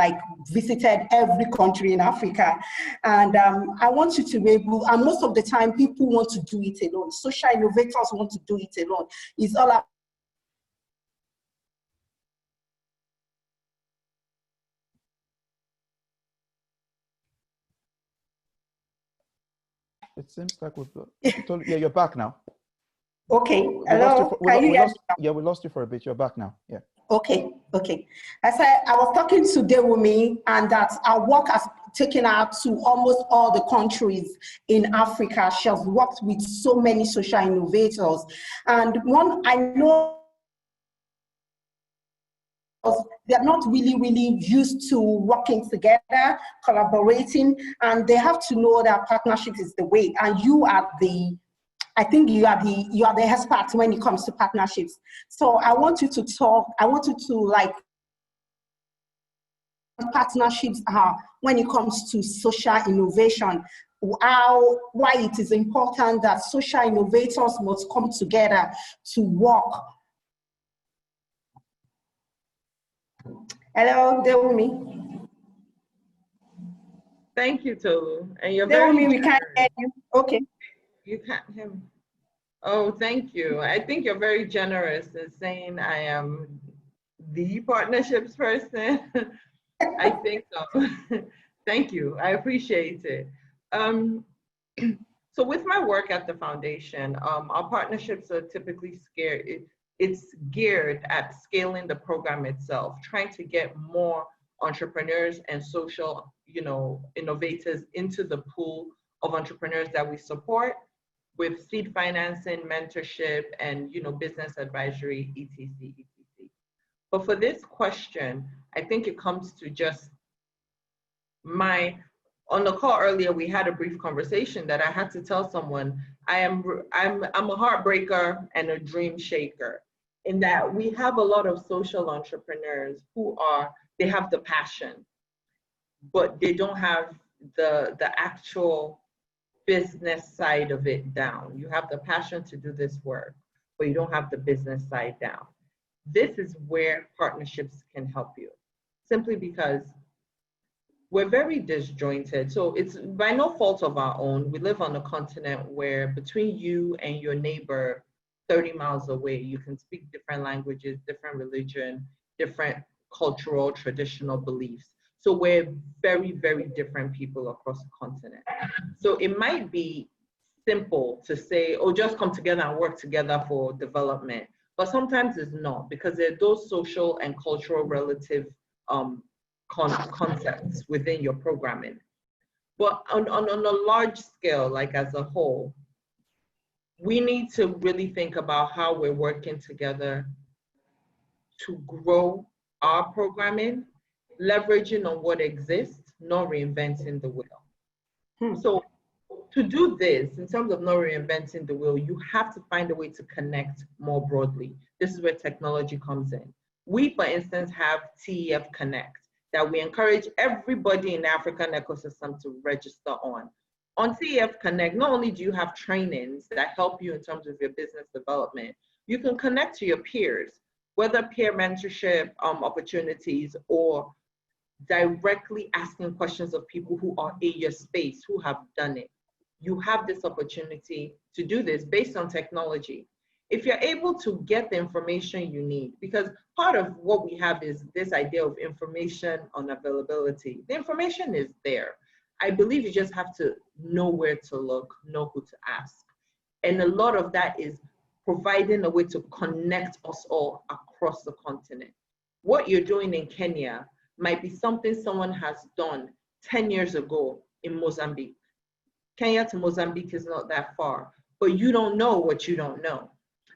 visited every country in Africa, and I want you to be able, and most of the time people want to do it alone. Social innovators want to do it alone. It's all about It seems like yeah, you're back now. Okay, hello, we lost you for a bit. You're back now, yeah. Okay. I said I was talking to Dewumi, and that our work has taken her to almost all the countries in Africa. She has worked with so many social innovators, and one I know they're not really used to working together, collaborating, and they have to know that partnership is the way. And I think you are the expert when it comes to partnerships. So I want you to talk. I want you to partnerships are when it comes to social innovation. Why it is important that social innovators must come together to work. Hello, Dewumi. Thank you, Tolu. And you're Dewumi, we can't hear you. Okay. You can't hear me. Oh, thank you. I think you're very generous in saying I am the partnerships person. I think so. Thank you. I appreciate it. So with my work at the foundation, our partnerships are typically it's geared at scaling the program itself, trying to get more entrepreneurs and social, innovators into the pool of entrepreneurs that we support, with seed financing, mentorship, and business advisory, etc. But for this question, I think it comes to just on the call earlier, we had a brief conversation that I had to tell someone I'm a heartbreaker and a dream shaker, in that we have a lot of social entrepreneurs who they have the passion. but they don't have the actual business side of it down. You have the passion to do this work, but you don't have the business side down. This is where partnerships can help you, simply because we're very disjointed. So it's by no fault of our own. We live on a continent where between you and your neighbor 30 miles away, you can speak different languages, different religion, different cultural, traditional beliefs. So we're very, very different people across the continent. So it might be simple to say, oh, just come together and work together for development. But sometimes it's not, because there are those social and cultural relative concepts within your programming. But on a large scale, like as a whole, we need to really think about how we're working together to grow our programming, leveraging on what exists, not reinventing the wheel. So to do this, in terms of not reinventing the wheel, you have to find a way to connect more broadly. This is where technology comes in. We, for instance, have TEF Connect that we encourage everybody in the African ecosystem to register on. On TEF Connect, not only do you have trainings that help you in terms of your business development, you can connect to your peers, whether peer mentorship opportunities or directly asking questions of people who are in your space, who have done it. You have this opportunity to do this based on technology. If you're able to get the information you need, because part of what we have is this idea of information unavailability. The information is there. I believe you just have to know where to look, know who to ask. And a lot of that is providing a way to connect us all across the continent. What you're doing in Kenya might be something someone has done 10 years ago in Mozambique. Kenya to Mozambique is not that far, but you don't know what you don't know.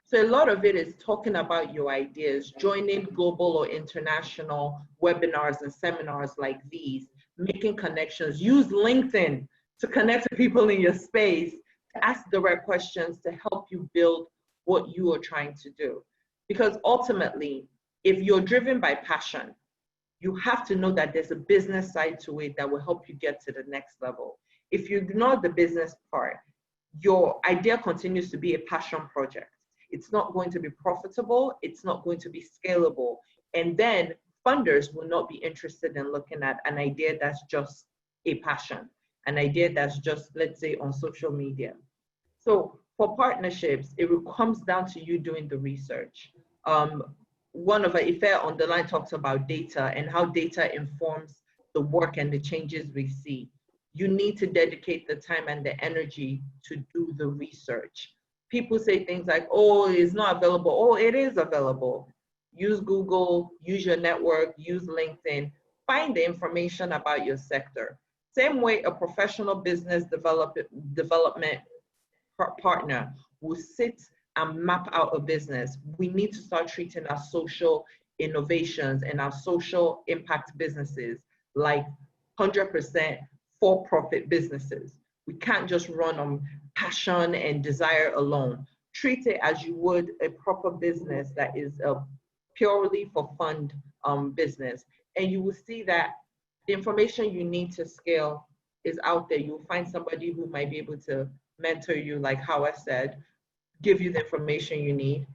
So a lot of it is talking about your ideas, joining global or international webinars and seminars like these, making connections. Use LinkedIn to connect to people in your space, to ask the right questions to help you build what you are trying to do. Because ultimately, if you're driven by passion, you have to know that there's a business side to it that will help you get to the next level. If you ignore the business part, your idea continues to be a passion project. It's not going to be profitable, it's not going to be scalable. And then funders will not be interested in looking at an idea that's just a passion, an idea that's just, let's say, on social media. So for partnerships, it comes down to you doing the research. One of Ife on the line talks about data and how data informs the work and the changes we see. You need to dedicate the time and the energy to do the research. People say things like, oh, it's not available. Oh, it is available. Use Google, use your network, use LinkedIn, find the information about your sector. Same way a professional business development partner will sit and map out a business. We need to start treating our social innovations and our social impact businesses like 100% for-profit businesses. We can't just run on passion and desire alone. Treat it as you would a proper business that is a purely for fund business. And you will see that the information you need to scale is out there. You'll find somebody who might be able to mentor you, like how I said, give you the information you need.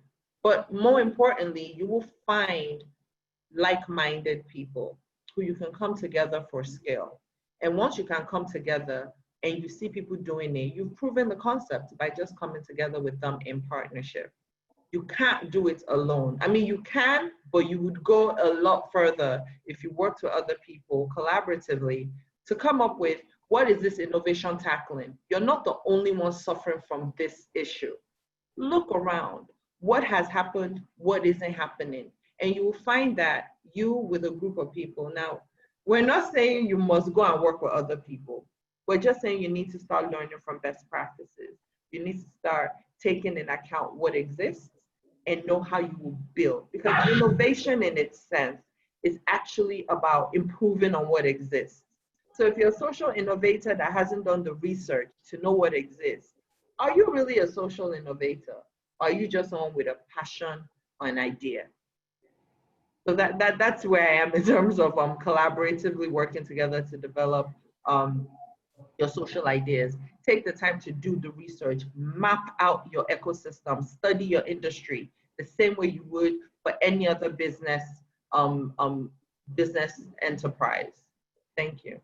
But more importantly, you will find like-minded people who you can come together for scale. And once you can come together and you see people doing it, you've proven the concept by just coming together with them in partnership. You can't do it alone. I mean, you can, but you would go a lot further if you work with other people collaboratively to come up with what is this innovation tackling. You're not the only one suffering from this issue. Look around. What has happened? What isn't happening? And you will find that you with a group of people. Now, we're not saying you must go and work with other people. We're just saying you need to start learning from best practices. You need to start taking into account what exists and know how you will build. Because innovation in its sense is actually about improving on what exists. So if you're a social innovator that hasn't done the research to know what exists, are you really a social innovator? Or are you just someone with a passion or an idea? So that's where I am in terms of collaboratively working together to develop your social ideas. Take the time to do the research, map out your ecosystem, study your industry the same way you would for any other business enterprise. Thank you.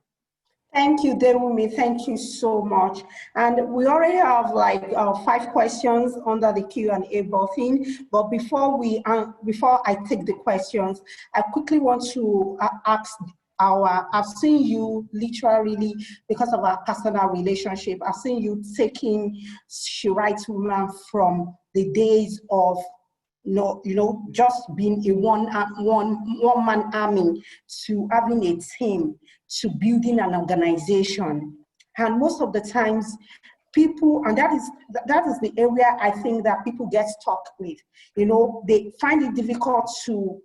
Thank you, Derumi. Thank you so much. And we already have like 5 questions under the Q&A button. But before I take the questions, I quickly want to ask I've seen you literally, because of our personal relationship, I've seen you taking She Writes Woman from the days of just being a one-man army to having a team, to building an organization. And most of the times people, and that is the area I think that people get stuck with. They find it difficult to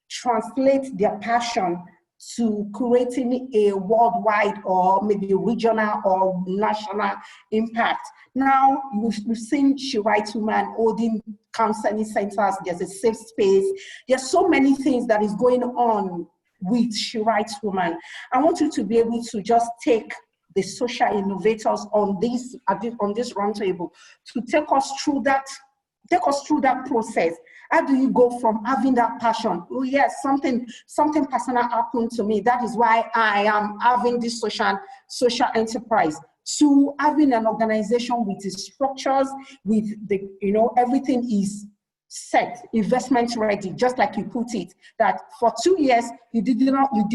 translate their passion to creating a worldwide or maybe regional or national impact. Now, we've seen She Writes Woman holding counseling centers, there's a safe space. There's so many things that is going on with She Writes Woman. I want you to be able to just take the social innovators on this roundtable to take us through that process. How do you go from having that passion? Oh yes, something personal happened to me. That is why I am having this social enterprise, to having an organization with its structures, with the, everything is set, investment ready, just like you put it, that for 2 years, you did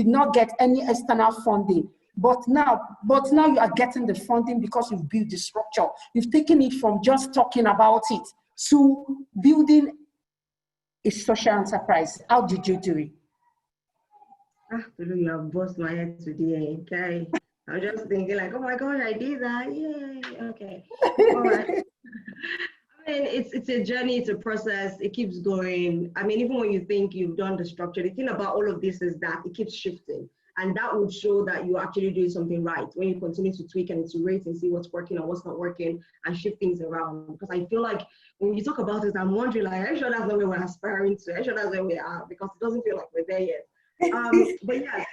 not get any external funding. But now you are getting the funding because you've built the structure. You've taken it from just talking about it to building a social enterprise. How did you do it? You have bossed my head today, okay? I'm just thinking like, oh my God, I did that, yay, okay. All right. I mean, it's a journey, it's a process, it keeps going. I mean, even when you think you've done the structure, the thing about all of this is that it keeps shifting. And that would show that you're actually doing something right when you continue to tweak and iterate and see what's working and what's not working and shift things around. Because I feel like when you talk about it, I'm wondering, like, I'm sure that's the way we're aspiring to, I'm sure that's where we are, because it doesn't feel like we're there yet. But yes,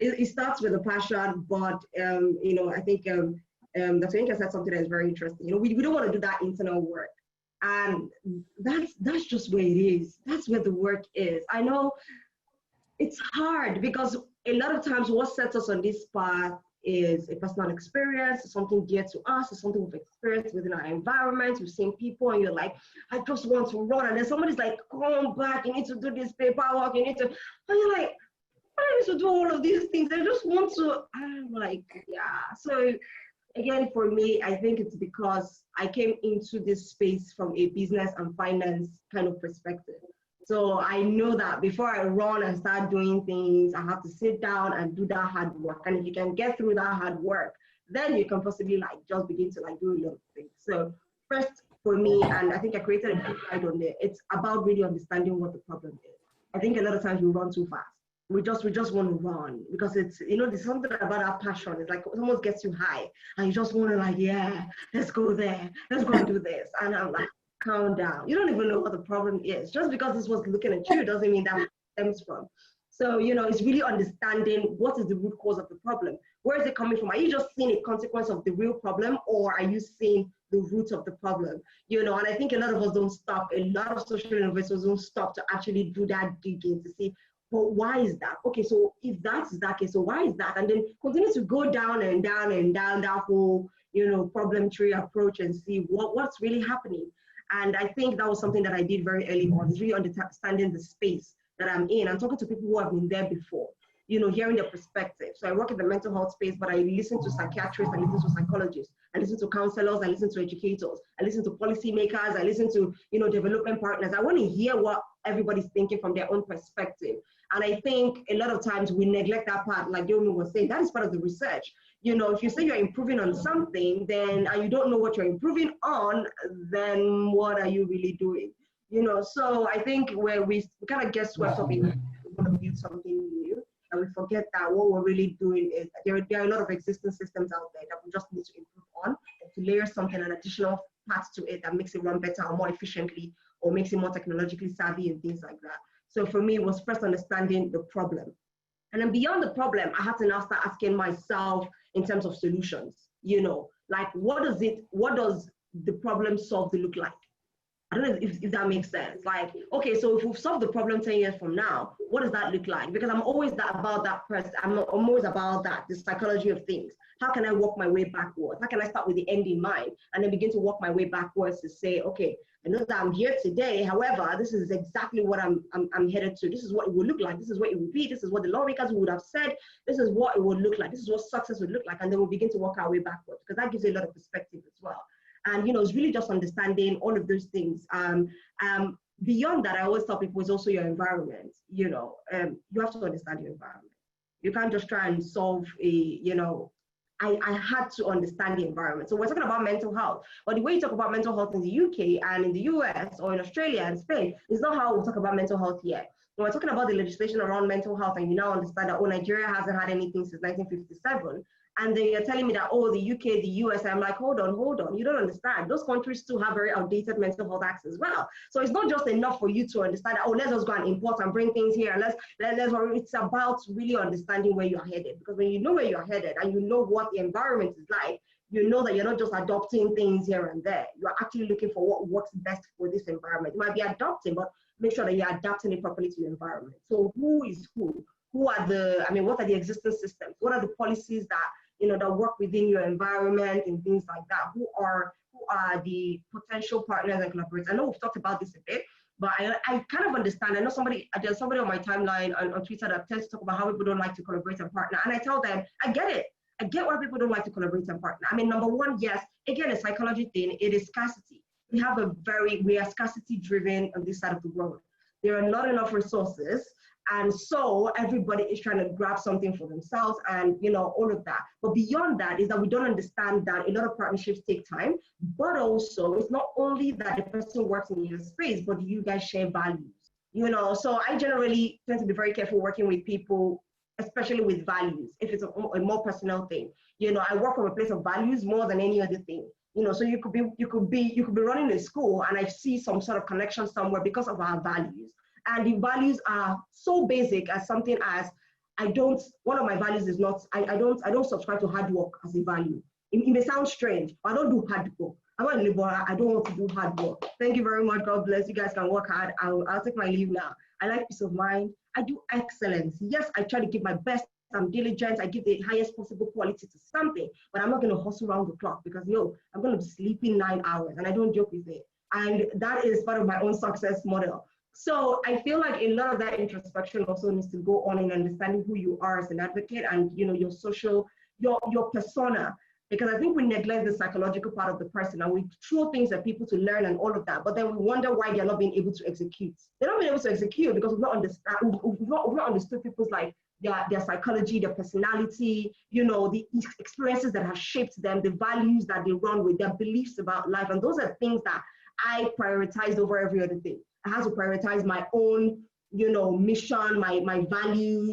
it starts with a passion, but I think Dr. Inka said something that's very interesting. We don't want to do that internal work. And that's just where it is. That's where the work is. I know it's hard because a lot of times what sets us on this path is a personal experience, something dear to us, it's something we've experienced within our environment, we've seen people, and you're like, I just want to run. And then somebody's like, come back, you need to do this paperwork, and you're like, I need to do all of these things. I just want to, I'm like, yeah. So again, for me, I think it's because I came into this space from a business and finance kind of perspective. So I know that before I run and start doing things, I have to sit down and do that hard work. And if you can get through that hard work, then you can possibly just begin to do a lot of things. So first for me, and I think I created a big slide on there, it's about really understanding what the problem is. I think a lot of times we run too fast. We just want to run because it's, there's something about our passion. It's like it almost gets you high and you just want to yeah, let's go there. Let's go and do this. And I'm like, calm down. You don't even know what the problem is. Just because this was looking at you doesn't mean that stems from. So, it's really understanding what is the root cause of the problem. Where is it coming from? Are you just seeing a consequence of the real problem, or are you seeing the root of the problem? And I think a lot of us don't stop. A lot of social innovators don't stop to actually do that digging to see, but why is that? Okay, so if that's that case, so why is that? And then continue to go down and down and down that whole, problem tree approach and see what's really happening. And I think that was something that I did very early on, is really understanding the space that I'm in. I'm talking to people who have been there before, hearing their perspective. So I work in the mental health space, but I listen to psychiatrists, I listen to psychologists, I listen to counselors, I listen to educators, I listen to policymakers, I listen to, development partners. I want to hear what everybody's thinking from their own perspective. And I think a lot of times we neglect that part, like Yomi was saying, that is part of the research. If you say you're improving on something, then and you don't know what you're improving on, then what are you really doing? So I think where we kind of get swept up in we want to build something new, and we forget that what we're really doing is there are a lot of existing systems out there that we just need to improve on, and to layer something, an additional part to it that makes it run better or more efficiently, or makes it more technologically savvy and things like that. So for me, it was first understanding the problem. And then beyond the problem, I had to now start asking myself in terms of solutions, like what does the problem solved look like? I don't know if that makes sense. Like, okay, so if we've solved the problem 10 years from now, what does that look like? Because I'm always about that person. I'm always about that, the psychology of things. How can I walk my way backwards? How can I start with the end in mind and then begin to walk my way backwards to say, okay, I know that I'm here today. However, this is exactly what I'm headed to. This is what it would look like. This is what it would be. This is what the lawmakers would have said. This is what it would look like. This is what success would look like. And then we'll begin to walk our way backwards because that gives you a lot of perspective as well. And, it's really just understanding all of those things. Beyond that, I always tell people it's also your environment. You have to understand your environment. You can't just try and solve I had to understand the environment. So we're talking about mental health, but the way you talk about mental health in the UK and in the US or in Australia and Spain is not how we talk about mental health here. When we're talking about the legislation around mental health and you now understand that, Nigeria hasn't had anything since 1957, and then you're telling me that, the UK, the US, I'm like, hold on, you don't understand. Those countries still have very outdated mental health acts as well. So it's not just enough for you to understand that, let's just go and import and bring things here. It's about really understanding where you're headed. Because when you know where you're headed and you know what the environment is like, you know that you're not just adopting things here and there. You're actually looking for what works best for this environment. You might be adopting, but make sure that you're adapting it properly to your environment. So who is who? What are the existing systems? What are the policies that that work within your environment and things like that? Who are the potential partners and collaborators? I know we've talked about this a bit, but I kind of understand. I know there's somebody on my timeline on Twitter that tends to talk about how people don't like to collaborate and partner. And I tell them, I get it. I get why people don't like to collaborate and partner. Number one, yes, again, a psychology thing, it is scarcity. We are scarcity driven on this side of the world. There are not enough resources. And so everybody is trying to grab something for themselves and, all of that. But beyond that is that we don't understand that a lot of partnerships take time, but also it's not only that the person works in your space, but you guys share values, So I generally tend to be very careful working with people, especially with values, if it's a more personal thing. I work from a place of values more than any other thing. So you could be running a school and I see some sort of connection somewhere because of our values. And the values are so basic as something as one of my values is not, I don't subscribe to hard work as a value. It may sound strange, but I don't do hard work. I'm not a laborer, I don't want to do hard work. Thank you very much, God bless, you guys can work hard. I'll take my leave now. I like peace of mind. I do excellence. Yes, I try to give my best. I'm diligent. I give the highest possible quality to something, but I'm not going to hustle around the clock because, I'm going to be sleeping 9 hours and I don't joke with it. And that is part of my own success model. So I feel like a lot of that introspection also needs to go on in understanding who you are as an advocate and, your social, your persona, because I think we neglect the psychological part of the person and we throw things at people to learn and all of that, but then we wonder why they're not being able to execute. They're not being able to execute because we've not understood people's their psychology, their personality, the experiences that have shaped them, the values that they run with, their beliefs about life. And those are things that I prioritize over every other thing. I have to prioritize my own, mission, my value,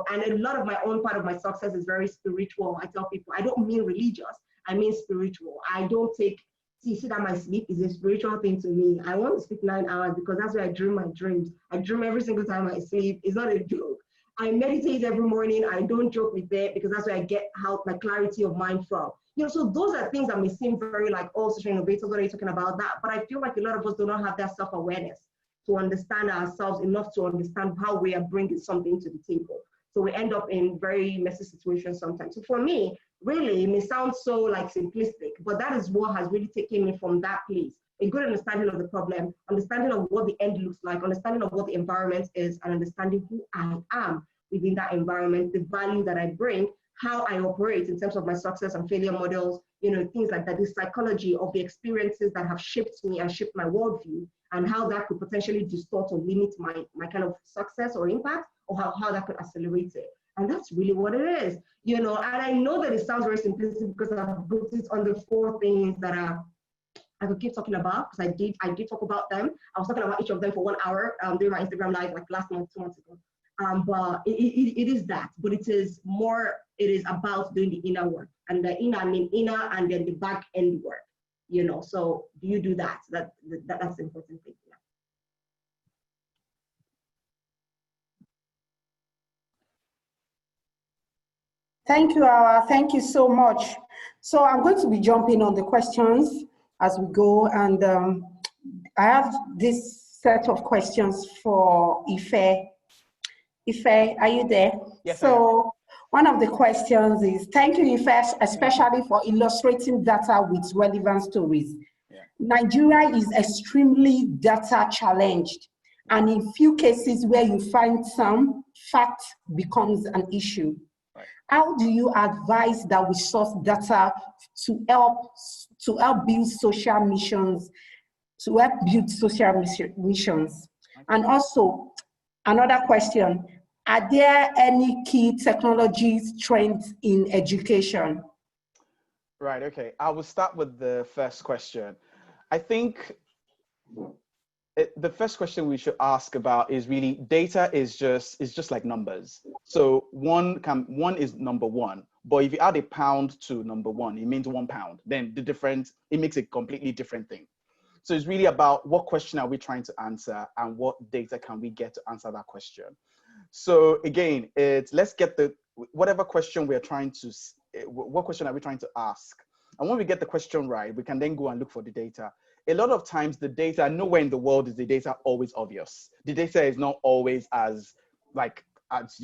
and a lot of my own part of my success is very spiritual. I tell people, I don't mean religious, I mean spiritual. I don't see that my sleep is a spiritual thing to me. I want to sleep 9 hours because that's where I dream my dreams. I dream every single time I sleep. It's not a joke. I meditate every morning. I don't joke with it because that's where I get my clarity of mind from. So those are things that may seem very like, social innovators, what are you talking about that? But I feel like a lot of us do not have that self-awareness to understand ourselves enough to understand how we are bringing something to the table. So we end up in very messy situations sometimes. So for me, really, it may sound so like simplistic, but that is what has really taken me from that place. A good understanding of the problem, understanding of what the end looks like, understanding of what the environment is, and understanding who I am within that environment, the value that I bring, how I operate in terms of my success and failure models, things like that, the psychology of the experiences that have shaped me and shaped my worldview, and how that could potentially distort or limit my kind of success or impact, or how that could accelerate it. And that's really what it is, and I know that it sounds very simplistic because I've put it on the 4 things that I could keep talking about, because I did talk about them. I was talking about each of them for 1 hour during my Instagram live like last month, 2 months ago. But it is that, but it is about doing the inner work, and the inner, and then the back end work, so do you do that? That's the important thing. Thank you, Awa. Thank you so much. So I'm going to be jumping on the questions as we go, and I have this set of questions for Ife. Ife, are you there? Yes, so one of the questions is, thank you, Ife, especially for illustrating data with relevant stories. Yeah. Nigeria is extremely data challenged, and in few cases where you find some, fact becomes an issue. Right. How do you advise that we source data to help build social missions, missions? Okay. And also, another question, are there any key technologies trends in education? Right, okay. I will start with the first question. I think the first question we should ask about is really data is just like numbers. So one is number one, but if you add a pound to number one, it means 1 pound. Then it makes a completely different thing. So it's really about what question are we trying to answer and what data can we get to answer that question. So again, let's get whatever question we're trying to, what question are we trying to ask? And when we get the question right, we can then go and look for the data. A lot of times the data, nowhere in the world is the data always obvious. The data is not always as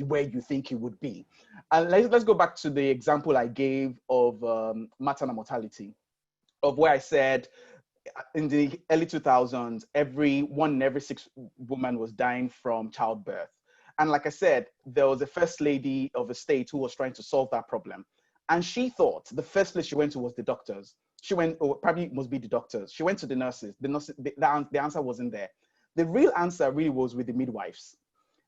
where you think it would be. And let's go back to the example I gave of maternal mortality, of where I said in the early 2000s, one in every 6 women was dying from childbirth. And like I said, there was a first lady of a state who was trying to solve that problem. And she thought the first place she went to was the doctors. She went, or probably must be the doctors. She went to the nurses. The answer wasn't there. The real answer really was with the midwives.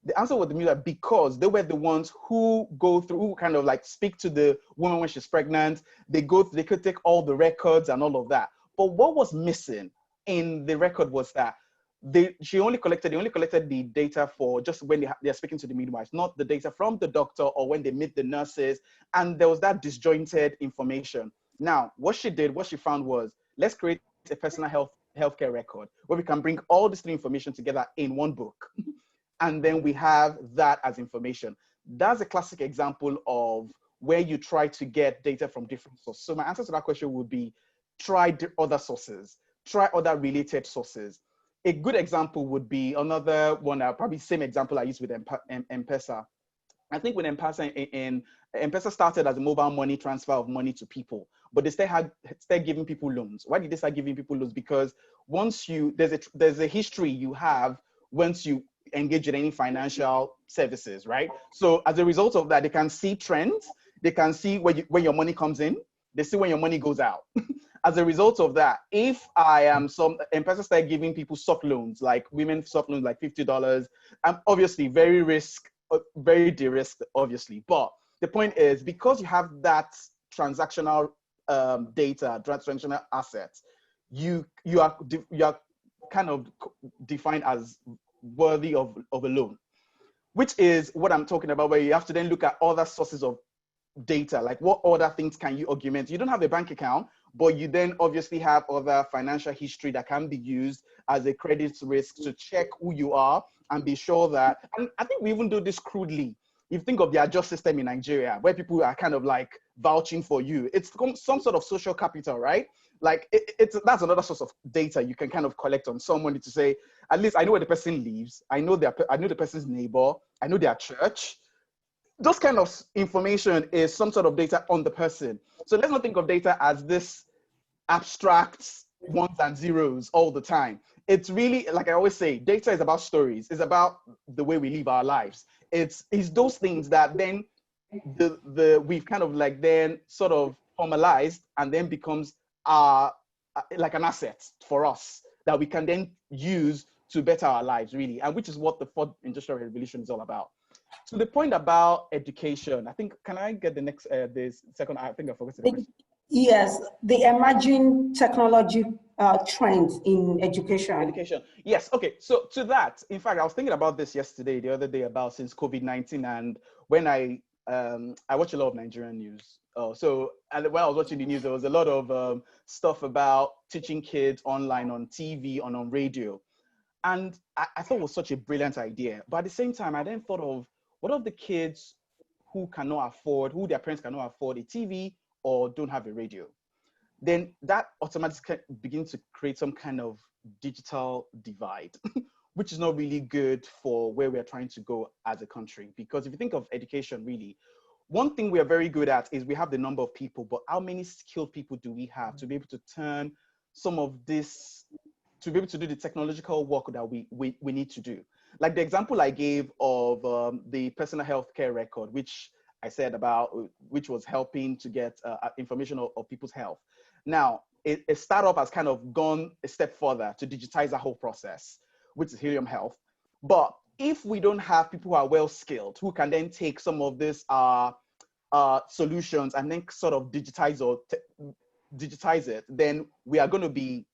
The answer was the midwives because they were the ones who who kind of like speak to the woman when she's pregnant. They could take all the records and all of that. But what was missing in the record was that they only collected the data for just when they're speaking to the midwives, not the data from the doctor or when they meet the nurses. And there was that disjointed information. Now, what she found was, let's create a personal healthcare record where we can bring all this information together in one book. And then we have that as information. That's a classic example of where you try to get data from different sources. So my answer to that question would be, try other sources, try other related sources. A good example would be another one, probably same example I used with M-Pesa. I think with M-Pesa started as a mobile money transfer of money to people, but they started giving people loans. Why did they start giving people loans? Because once there's a history you have once you engage in any financial services, right? So as a result of that, they can see trends. They can see when your money comes in. They see when your money goes out. As a result of that, if I am M-Pesa started giving people soft loans, like women soft loans, like $50, I'm obviously very de-risked, obviously. But the point is, because you have that transactional data, transactional assets, you are kind of defined as worthy of a loan, which is what I'm talking about, where you have to then look at other sources of data, like what other things can you augment? You don't have a bank account, but you then obviously have other financial history that can be used as a credit risk to check who you are and be sure that, and I think we even do this crudely. If you think of the adjust system in Nigeria, where people are kind of like vouching for you, it's some sort of social capital, right? Like that's another source of data you can kind of collect on someone to say, at least I know where the person lives, I know the person's neighbor, I know their church. Those kind of information is some sort of data on the person. So let's not think of data as this abstract ones and zeros all the time. It's really, like I always say, data is about stories. It's about the way we live our lives. It's those things that then we've kind of like then sort of formalized and then becomes like an asset for us that we can then use to better our lives, really, and which is what the 4th Industrial Revolution is all about. To the point about education, I think, can I get the next, this second, I think I forgot the question. Yes, the emerging technology trends in education. Education, yes, okay, so to that, in fact, I was thinking about this the other day, about since COVID-19, and when I watch a lot of Nigerian news. And when I was watching the news, there was a lot of stuff about teaching kids online, on TV, on radio. And I thought it was such a brilliant idea. But at the same time, I then thought of, what of the kids who cannot afford, who their parents cannot afford a TV or don't have a radio, then that automatically begins to create some kind of digital divide, which is not really good for where we're trying to go as a country. Because if you think of education, really, one thing we are very good at is we have the number of people, but how many skilled people do we have to be able to turn some of this, to be able to do the technological work that we need to do? Like the example I gave of the personal health care record, which I said about, which was helping to get information of people's health. Now, a startup has kind of gone a step further to digitize the whole process, which is Helium Health. But if we don't have people who are well skilled, who can then take some of these solutions and then sort of digitize it, then we are going to be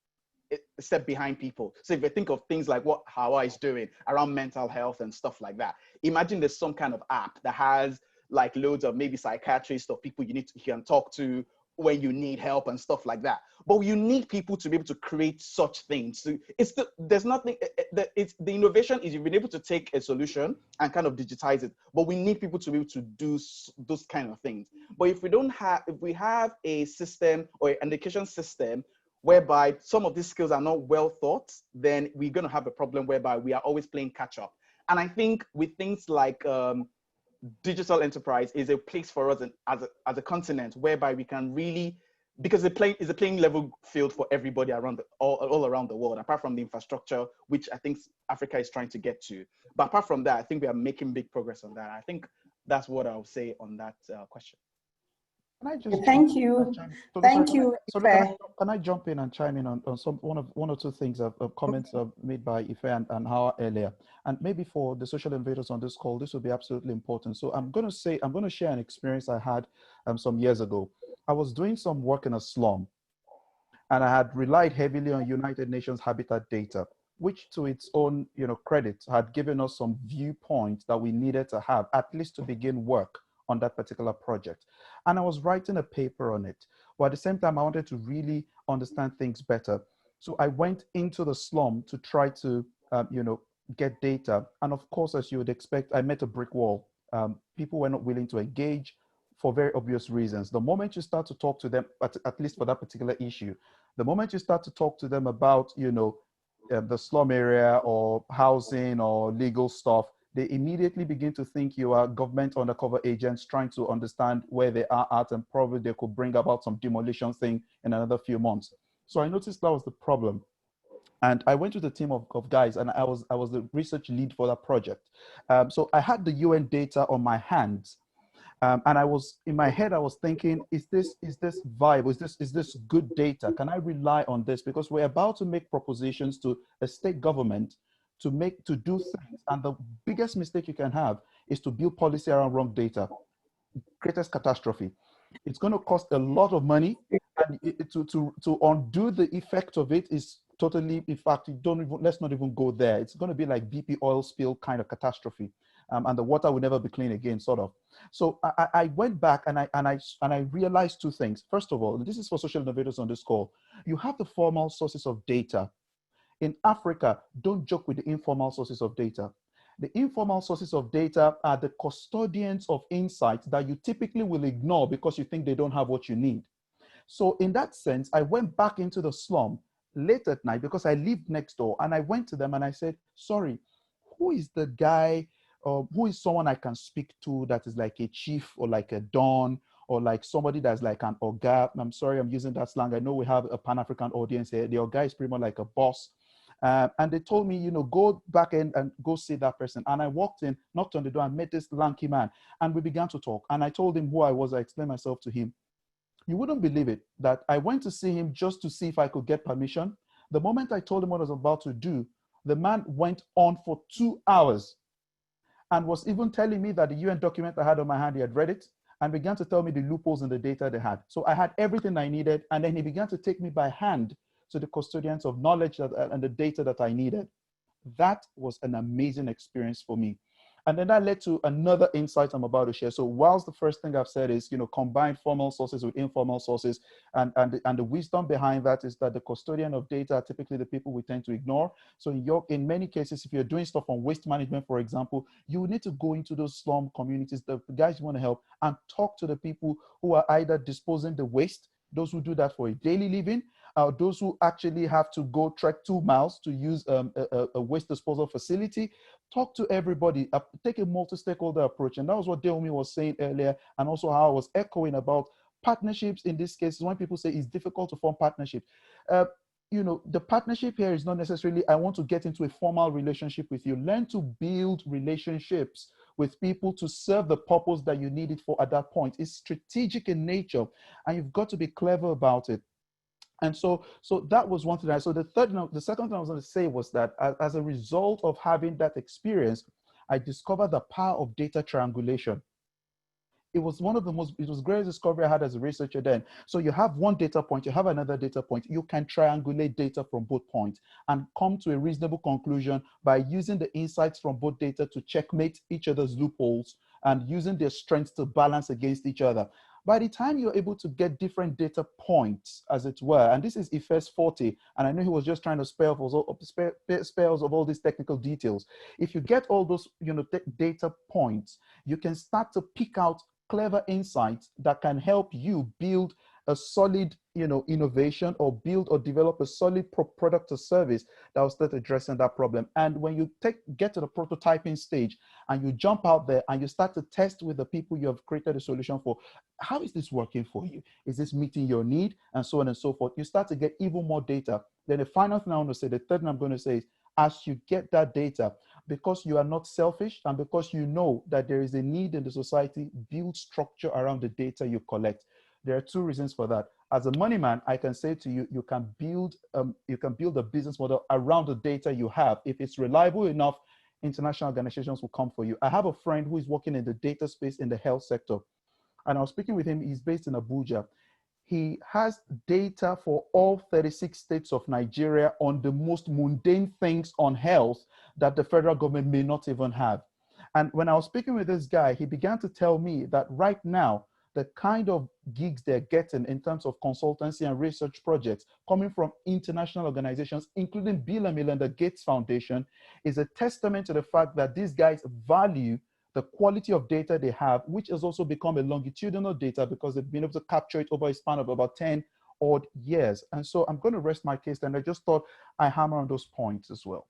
a step behind people. So if you think of things like what Hawa is doing around mental health and stuff like that, imagine there's some kind of app that has like loads of maybe psychiatrists or people you can talk to when you need help and stuff like that. But you need people to be able to create such things. So there's nothing, the innovation is you've been able to take a solution and kind of digitize it, but we need people to be able to do those kind of things. But if we have a system or an education system whereby some of these skills are not well thought, then we're going to have a problem whereby we are always playing catch up. And I think with things like digital enterprise is a place for us as a continent whereby we can really, because it's a playing level field for everybody all around the world, apart from the infrastructure, which I think Africa is trying to get to. But apart from that, I think we are making big progress on that. I think that's what I'll say on that question. Can I just Thank you. Thank you. Can I jump in and chime in on one or two things comments made by Ife and Hawa earlier, and maybe for the social innovators on this call, this will be absolutely important. So I'm going to share an experience I had some years ago. I was doing some work in a slum, and I had relied heavily on United Nations Habitat data, which to its own credit had given us some viewpoints that we needed to have, at least to begin work on that particular project. And I was writing a paper on it. But at the same time, I wanted to really understand things better. So I went into the slum to try to, get data. And of course, as you would expect, I met a brick wall. People were not willing to engage for very obvious reasons. The moment you start to talk to them, at least for that particular issue, the moment you start to talk to them about, the slum area or housing or legal stuff, they immediately begin to think you are government undercover agents trying to understand where they are at, and probably they could bring about some demolition thing in another few months. So I noticed that was the problem. And I went to the team of guys, and I was the research lead for that project. So I had the UN data on my hands. And I was in my head, I was thinking, is this viable? Is this good data? Can I rely on this? Because we're about to make propositions to a state government to do things. And the biggest mistake you can have is to build policy around wrong data. Greatest catastrophe. It's going to cost a lot of money, and to undo the effect of it is totally, in fact, let's not even go there. It's going to be like BP oil spill kind of catastrophe. And the water will never be clean again, sort of. So I went back and I realized two things. First of all, this is for social innovators on this call. You have the formal sources of data. In Africa, don't joke with the informal sources of data. The informal sources of data are the custodians of insights that you typically will ignore because you think they don't have what you need. So in that sense, I went back into the slum late at night because I lived next door, and I went to them and I said, sorry, who is the guy, who is someone I can speak to that is like a chief or like a don or like somebody that's like an oga? I'm sorry, I'm using that slang. I know we have a Pan-African audience here. The oga is pretty much like a boss. And they told me, go back in and go see that person. And I walked in, knocked on the door, and met this lanky man. And we began to talk. And I told him who I was. I explained myself to him. You wouldn't believe it, that I went to see him just to see if I could get permission. The moment I told him what I was about to do, the man went on for 2 hours and was even telling me that the UN document I had on my hand, he had read it, and began to tell me the loopholes in the data they had. So I had everything I needed. And then he began to take me by hand to the custodians of knowledge and the data that I needed. That was an amazing experience for me. And then that led to another insight I'm about to share. So whilst the first thing I've said is, combine formal sources with informal sources, and the wisdom behind that is that the custodian of data are typically the people we tend to ignore. So in many cases, if you're doing stuff on waste management, for example, you need to go into those slum communities, the guys you want to help, and talk to the people who are either disposing the waste, those who do that for a daily living, those who actually have to go trek 2 miles to use a waste disposal facility. Talk to everybody, take a multi-stakeholder approach. And that was what Deomi was saying earlier, and also how I was echoing about partnerships in this case. When people say it's difficult to form partnerships, the partnership here is not necessarily, I want to get into a formal relationship with you. Learn to build relationships with people to serve the purpose that you need it for at that point. It's strategic in nature, and you've got to be clever about it. And so that was one thing. So the second thing I was going to say was that as a result of having that experience, I discovered the power of data triangulation. It was the greatest discovery I had as a researcher then. So you have one data point, you have another data point, you can triangulate data from both points and come to a reasonable conclusion by using the insights from both data to checkmate each other's loopholes and using their strengths to balance against each other. By the time you're able to get different data points, as it were, and this is IFES 40, and I know he was just trying to spare us of all these technical details. If you get all those data points, you can start to pick out clever insights that can help you build a solid innovation, or build or develop a solid product or service that will start addressing that problem. And when you get to the prototyping stage and you jump out there and you start to test with the people you have created a solution for, how is this working for you? Is this meeting your need? And so on and so forth. You start to get even more data. Then the final thing I want to say, the third thing I'm going to say is, as you get that data, because you are not selfish and because you know that there is a need in the society, build structure around the data you collect. There are 2 reasons for that. As a money man, I can say to you, you can build a business model around the data you have. If it's reliable enough, international organizations will come for you. I have a friend who is working in the data space in the health sector, and I was speaking with him. He's based in Abuja. He has data for all 36 states of Nigeria on the most mundane things on health that the federal government may not even have. And when I was speaking with this guy, he began to tell me that right now, the kind of gigs they're getting in terms of consultancy and research projects coming from international organizations, including Bill and Melinda Gates Foundation, is a testament to the fact that these guys value the quality of data they have, which has also become a longitudinal data because they've been able to capture it over a span of about 10 odd years. And so I'm going to rest my case, and I just thought I hammer on those points as well.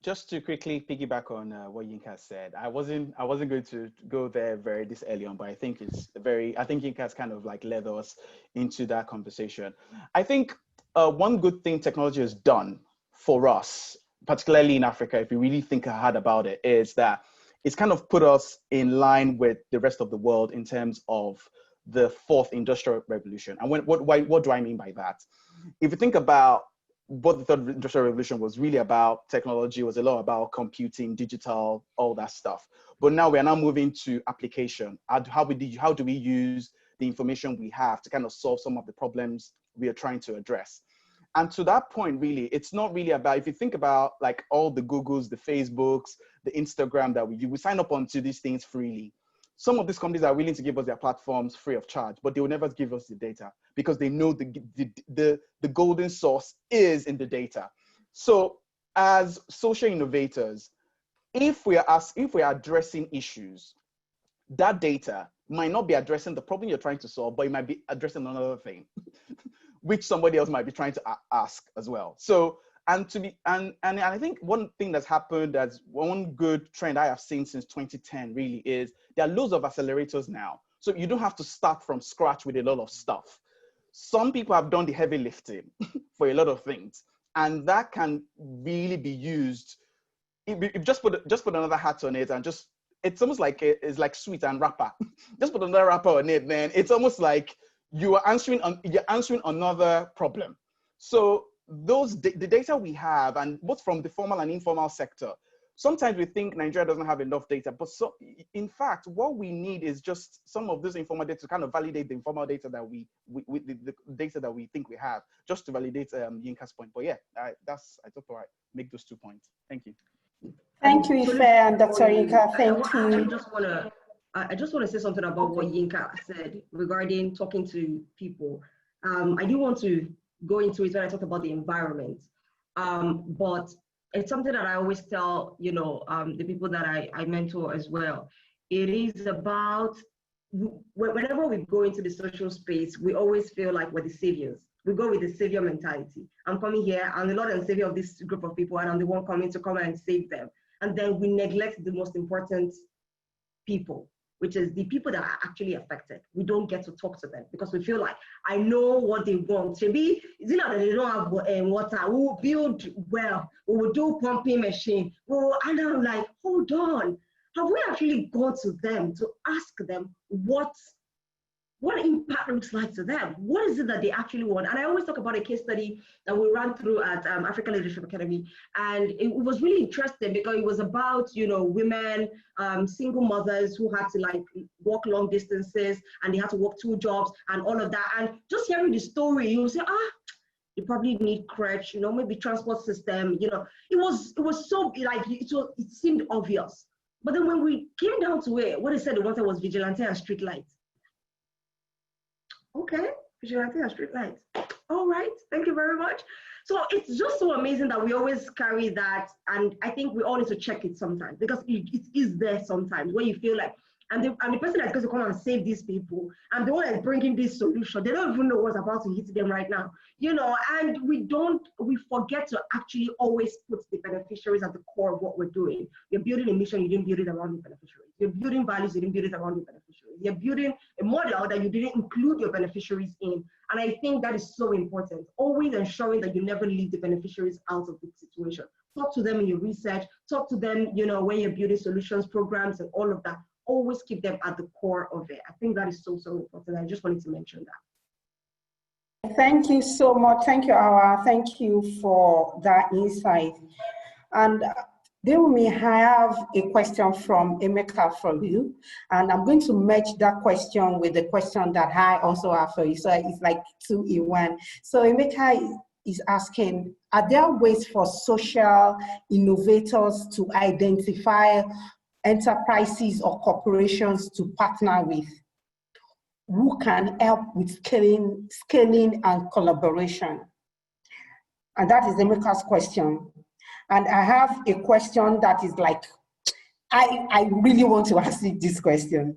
Just to quickly piggyback on what Yinka said, I wasn't going to go there this early on, but I think Yinka's kind of like led us into that conversation. I think one good thing technology has done for us, particularly in Africa, if you really think hard about it, is that it's kind of put us in line with the rest of the world in terms of the 4th industrial revolution. And what do I mean by that? If you think about what the 3rd industrial revolution was really about, technology was a lot about computing, digital, all that stuff. But now we are now moving to application. How do we use the information we have to kind of solve some of the problems we are trying to address? And to that point, really, it's not really about, if you think about like all the Googles, the Facebooks, the Instagram that we sign up onto these things freely. Some of these companies are willing to give us their platforms free of charge, but they will never give us the data because they know the golden source is in the data. So as social innovators, if we are addressing issues, that data might not be addressing the problem you're trying to solve, but it might be addressing another thing, which somebody else might be trying to ask as well. So, and I think one thing that's happened, as one good trend I have seen since 2010 really is there are loads of accelerators now. So you don't have to start from scratch with a lot of stuff. Some people have done the heavy lifting for a lot of things, and that can really be used. If just put another hat on it, and it's almost like it's like sweet and wrapper. Just put another wrapper on it, man. It's almost like you're answering another problem. So the data we have, and both from the formal and informal sector, sometimes we think Nigeria doesn't have enough data, but in fact, what we need is just some of this informal data to kind of validate the informal data that the data that we think we have, just to validate Yinka's point. But yeah, I thought I make those 2 points. Thank you. Thank you, Ife and Dr. Yinka. Thank you. I just want to say something about what Yinka said regarding talking to people. I do want to go into it when I talk about the environment, but it's something that I always tell, the people that I mentor as well. It is about, whenever we go into the social space, we always feel like we're the saviors. We go with the savior mentality. I'm coming here, I'm the Lord and Savior of this group of people, and I'm the one coming to come and save them. And then we neglect the most important people, which is the people that are actually affected. We don't get to talk to them because we feel like, I know what they want. Maybe it's not that they don't have water. We will build well. We will do pumping machine. And I'm like, hold on. Have we actually gone to them to ask them what impact looks like to them? What is it that they actually want? And I always talk about a case study that we ran through at African Leadership Academy. And it was really interesting because it was about, women, single mothers who had to like walk long distances and they had to work 2 jobs and all of that. And just hearing the story, you say, you probably need crutch, maybe transport system, it was so like, it seemed obvious. But then when we came down to it, what they said they wanted was vigilante and street lights. Okay, vigilante and street lights. All right, thank you very much. So it's just so amazing that we always carry that, and I think we all need to check it sometimes because it is there sometimes where you feel like, and the person that's going to come and save these people, and the one that's bringing this solution, they don't even know what's about to hit them right now, and we forget to actually always put the beneficiaries at the core of what we're doing. You're building a mission, you didn't build it around the beneficiaries. You're building values, you didn't build it around the beneficiaries. You're building a model that you didn't include your beneficiaries in. And I think that is so important. Always ensuring that you never leave the beneficiaries out of the situation. Talk to them in your research, talk to them, when you're building solutions, programs, and all of that. Always keep them at the core of it. I think that is so, so important. I just wanted to mention that. Thank you so much. Thank you, Awa. Thank you for that insight. And Deumi, I have a question from Emeka from you, and I'm going to merge that question with the question that I also have for you. So it's like 2 in 1. So Emeka is asking, are there ways for social innovators to identify enterprises or corporations to partner with who can help with scaling and collaboration? And that is Emeka's question. And I have a question that is like, I really want to ask you this question.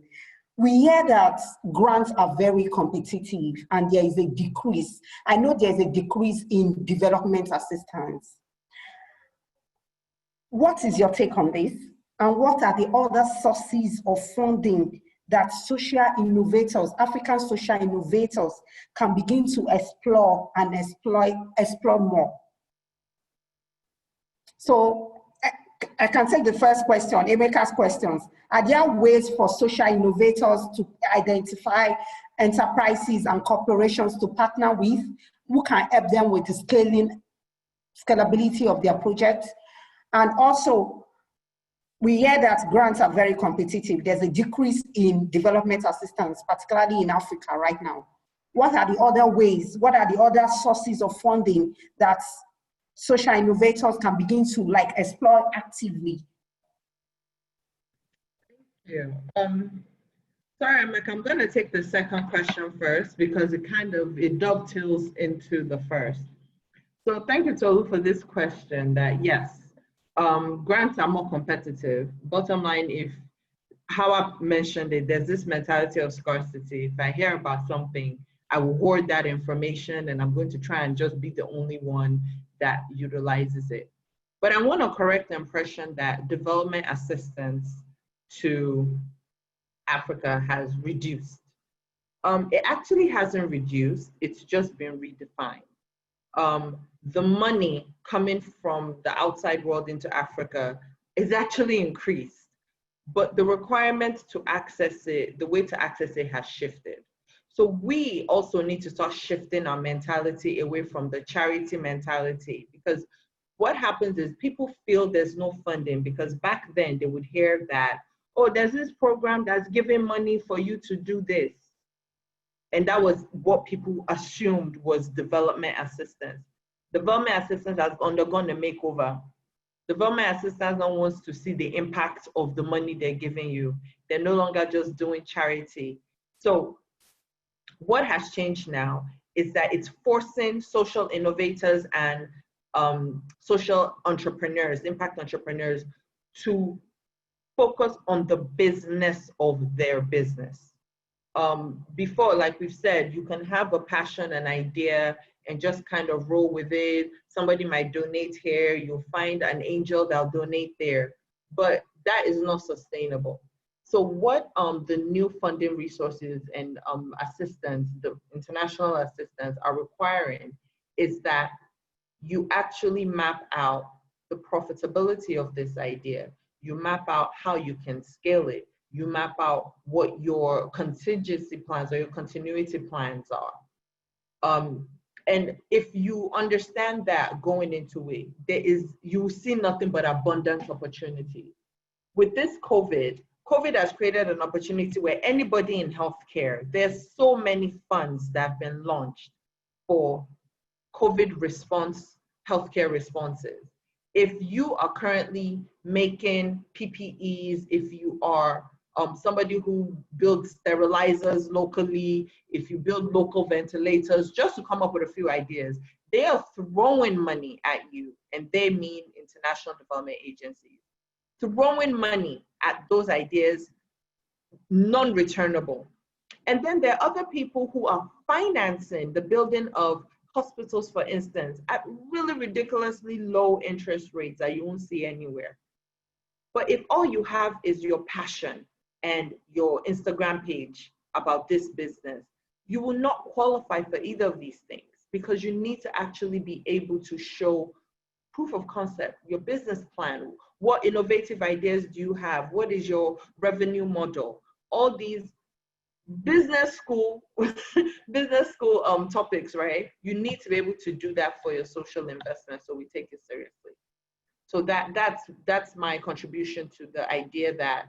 We hear that grants are very competitive and there is a decrease. I know there's a decrease in development assistance. What is your take on this? And what are the other sources of funding that social innovators, African social innovators, can begin to explore and explore more? So I can take the first question, Emeka's questions. Are there ways for social innovators to identify enterprises and corporations to partner with who can help them with the scalability of their projects? And also, we hear that grants are very competitive. There's a decrease in development assistance, particularly in Africa right now. What are the other ways? What are the other sources of funding that social innovators can begin to explore actively? Yeah. Sorry, Mike, I'm going to take the second question first because it dovetails into the first. So thank you, Tolu, for this question that yes, grants are more competitive. Bottom line, if how I mentioned it, there's this mentality of scarcity. If I hear about something, I will hoard that information and I'm going to try and just be the only one that utilizes it. But I want to correct the impression that development assistance to Africa has reduced. It actually hasn't reduced, it's just been redefined. The money coming from the outside world into Africa is actually increased, but the requirement to access it, the way to access it has shifted. So we also need to start shifting our mentality away from the charity mentality, because what happens is people feel there's no funding because back then they would hear that, oh, there's this program that's giving money for you to do this. And that was what people assumed was development assistance. Development assistance has undergone a makeover. Development assistance now wants to see the impact of the money they're giving you. They're no longer just doing charity. So what has changed now is that it's forcing social innovators and social entrepreneurs, impact entrepreneurs, to focus on the business of their business. Before, like we've said, you can have a passion, an idea, and just kind of roll with it. Somebody might donate here, you'll find an angel that'll donate there, but that is not sustainable. So what the new funding resources and assistance, the international assistance, are requiring is that you actually map out the profitability of this idea. You map out how you can scale it. You map out what your contingency plans or your continuity plans are. And if you understand that going into it, you see nothing but abundant opportunity. With this COVID has created an opportunity where anybody in healthcare, there's so many funds that have been launched for COVID response, healthcare responses. If you are currently making PPEs, if you are somebody who builds sterilizers locally, if you build local ventilators, just to come up with a few ideas, they are throwing money at you, and they mean international development agencies. Throwing money at those ideas, non-returnable. And then there are other people who are financing the building of hospitals, for instance, at really ridiculously low interest rates that you won't see anywhere. But if all you have is your passion and your Instagram page about this business, you will not qualify for either of these things, because you need to actually be able to show proof of concept, your business plan. What innovative ideas do you have? What is your revenue model? All these business school topics, right? You need to be able to do that for your social investment, so we take it seriously. So that's my contribution to the idea that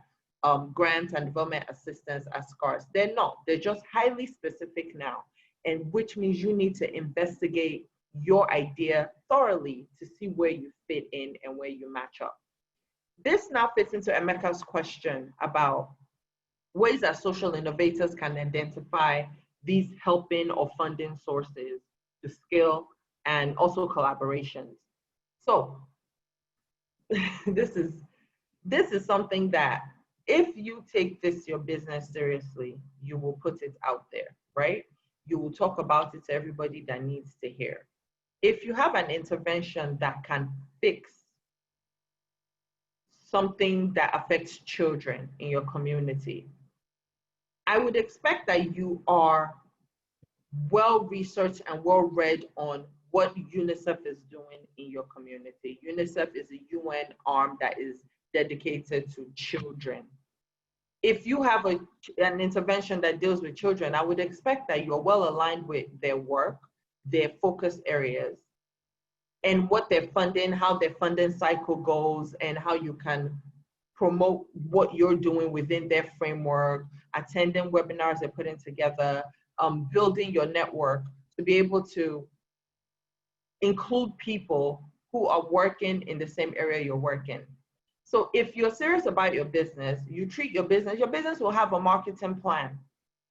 grants and development assistance are scarce. They're not. They're just highly specific now, and which means you need to investigate your idea thoroughly to see where you fit in and where you match up. This now fits into Emeka's question about ways that social innovators can identify these helping or funding sources to scale, and also collaborations. So this is something that if you take your business seriously, you will put it out there, right? You will talk about it to everybody that needs to hear. If you have an intervention that can fix something that affects children in your community, I would expect that you are well-researched and well-read on what UNICEF is doing in your community. UNICEF is a UN arm that is dedicated to children. If you have an intervention that deals with children, I would expect that you're well aligned with their work, their focus areas, and what they're funding, how their funding cycle goes, and how you can promote what you're doing within their framework, attending webinars they're putting together, building your network to be able to include people who are working in the same area you're working. So if you're serious about your business, you treat your business will have a marketing plan.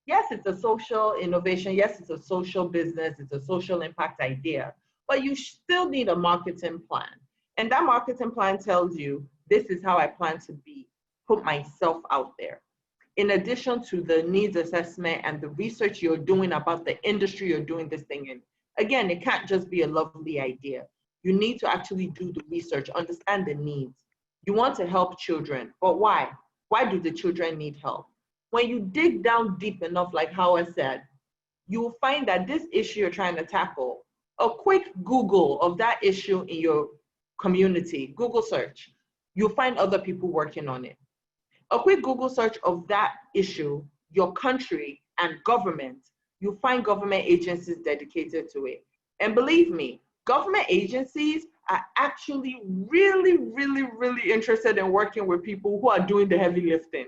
Yes, it's a social innovation. Yes, it's a social business. It's a social impact idea, but you still need a marketing plan. And that marketing plan tells you, this is how I plan to put myself out there. In addition to the needs assessment and the research you're doing about the industry you're doing this thing in. Again, it can't just be a lovely idea. You need to actually do the research, understand the needs. You want to help children, but why? Why do the children need help? When you dig down deep enough, like Howard said, you will find that this issue you're trying to tackle, a quick Google of that issue in your community, Google search, you'll find other people working on it. A quick Google search of that issue, your country and government, you'll find government agencies dedicated to it. And believe me, government agencies are actually really, really, really interested in working with people who are doing the heavy lifting.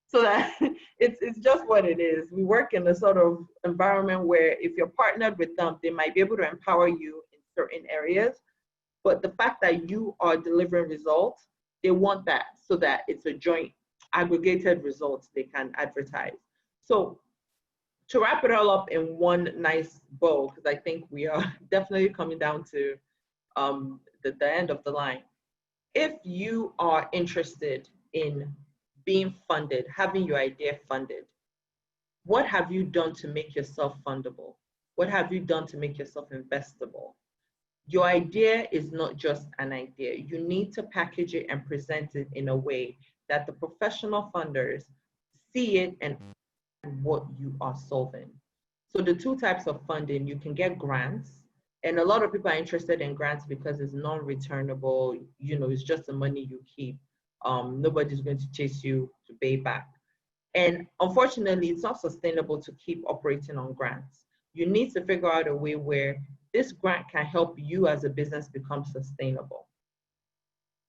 So that it's just what it is. We work in a sort of environment where if you're partnered with them, they might be able to empower you in certain areas. but the fact that you are delivering results, they want that so that it's a joint aggregated results they can advertise. So to wrap it all up in one nice bow, because I think we are definitely coming down to the end of the line. If you are interested in being funded, having your idea funded, what have you done to make yourself fundable? What have you done to make yourself investable? Your idea is not just an idea. You need to package it and present it in a way that the professional funders see it and what you are solving. So the two types of funding, you can get grants, and a lot of people are interested in grants because it's non-returnable, you know, it's just the money you keep. Nobody's going to chase you to pay back. And unfortunately, it's not sustainable to keep operating on grants. You need to figure out a way where this grant can help you as a business become sustainable.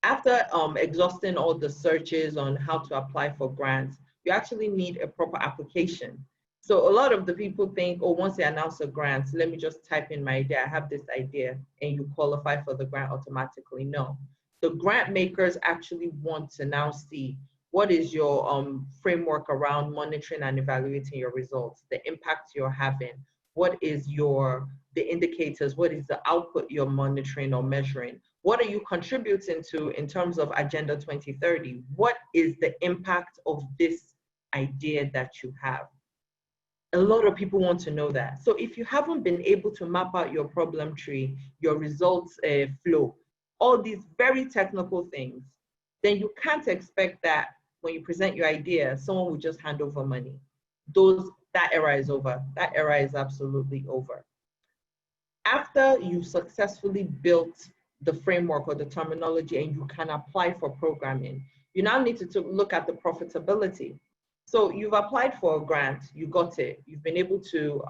After exhausting all the searches on how to apply for grants, you actually need a proper application. So a lot of the people think, oh, once they announce a grant, let me just type in my idea, I have this idea, and you qualify for the grant automatically. No, the grant makers actually want to now see what is your framework around monitoring and evaluating your results, the impact you're having, what is the indicators, what is the output you're monitoring or measuring, what are you contributing to in terms of Agenda 2030, what is the impact of this idea that you have. A lot of people want to know that. So if you haven't been able to map out your problem tree, your results flow, all these very technical things, then you can't expect that when you present your idea, someone will just hand over money. That era is over. That era is absolutely over. After you've successfully built the framework or the terminology and you can apply for programming, you now need to look at the profitability. So you've applied for a grant, you got it, you've been able to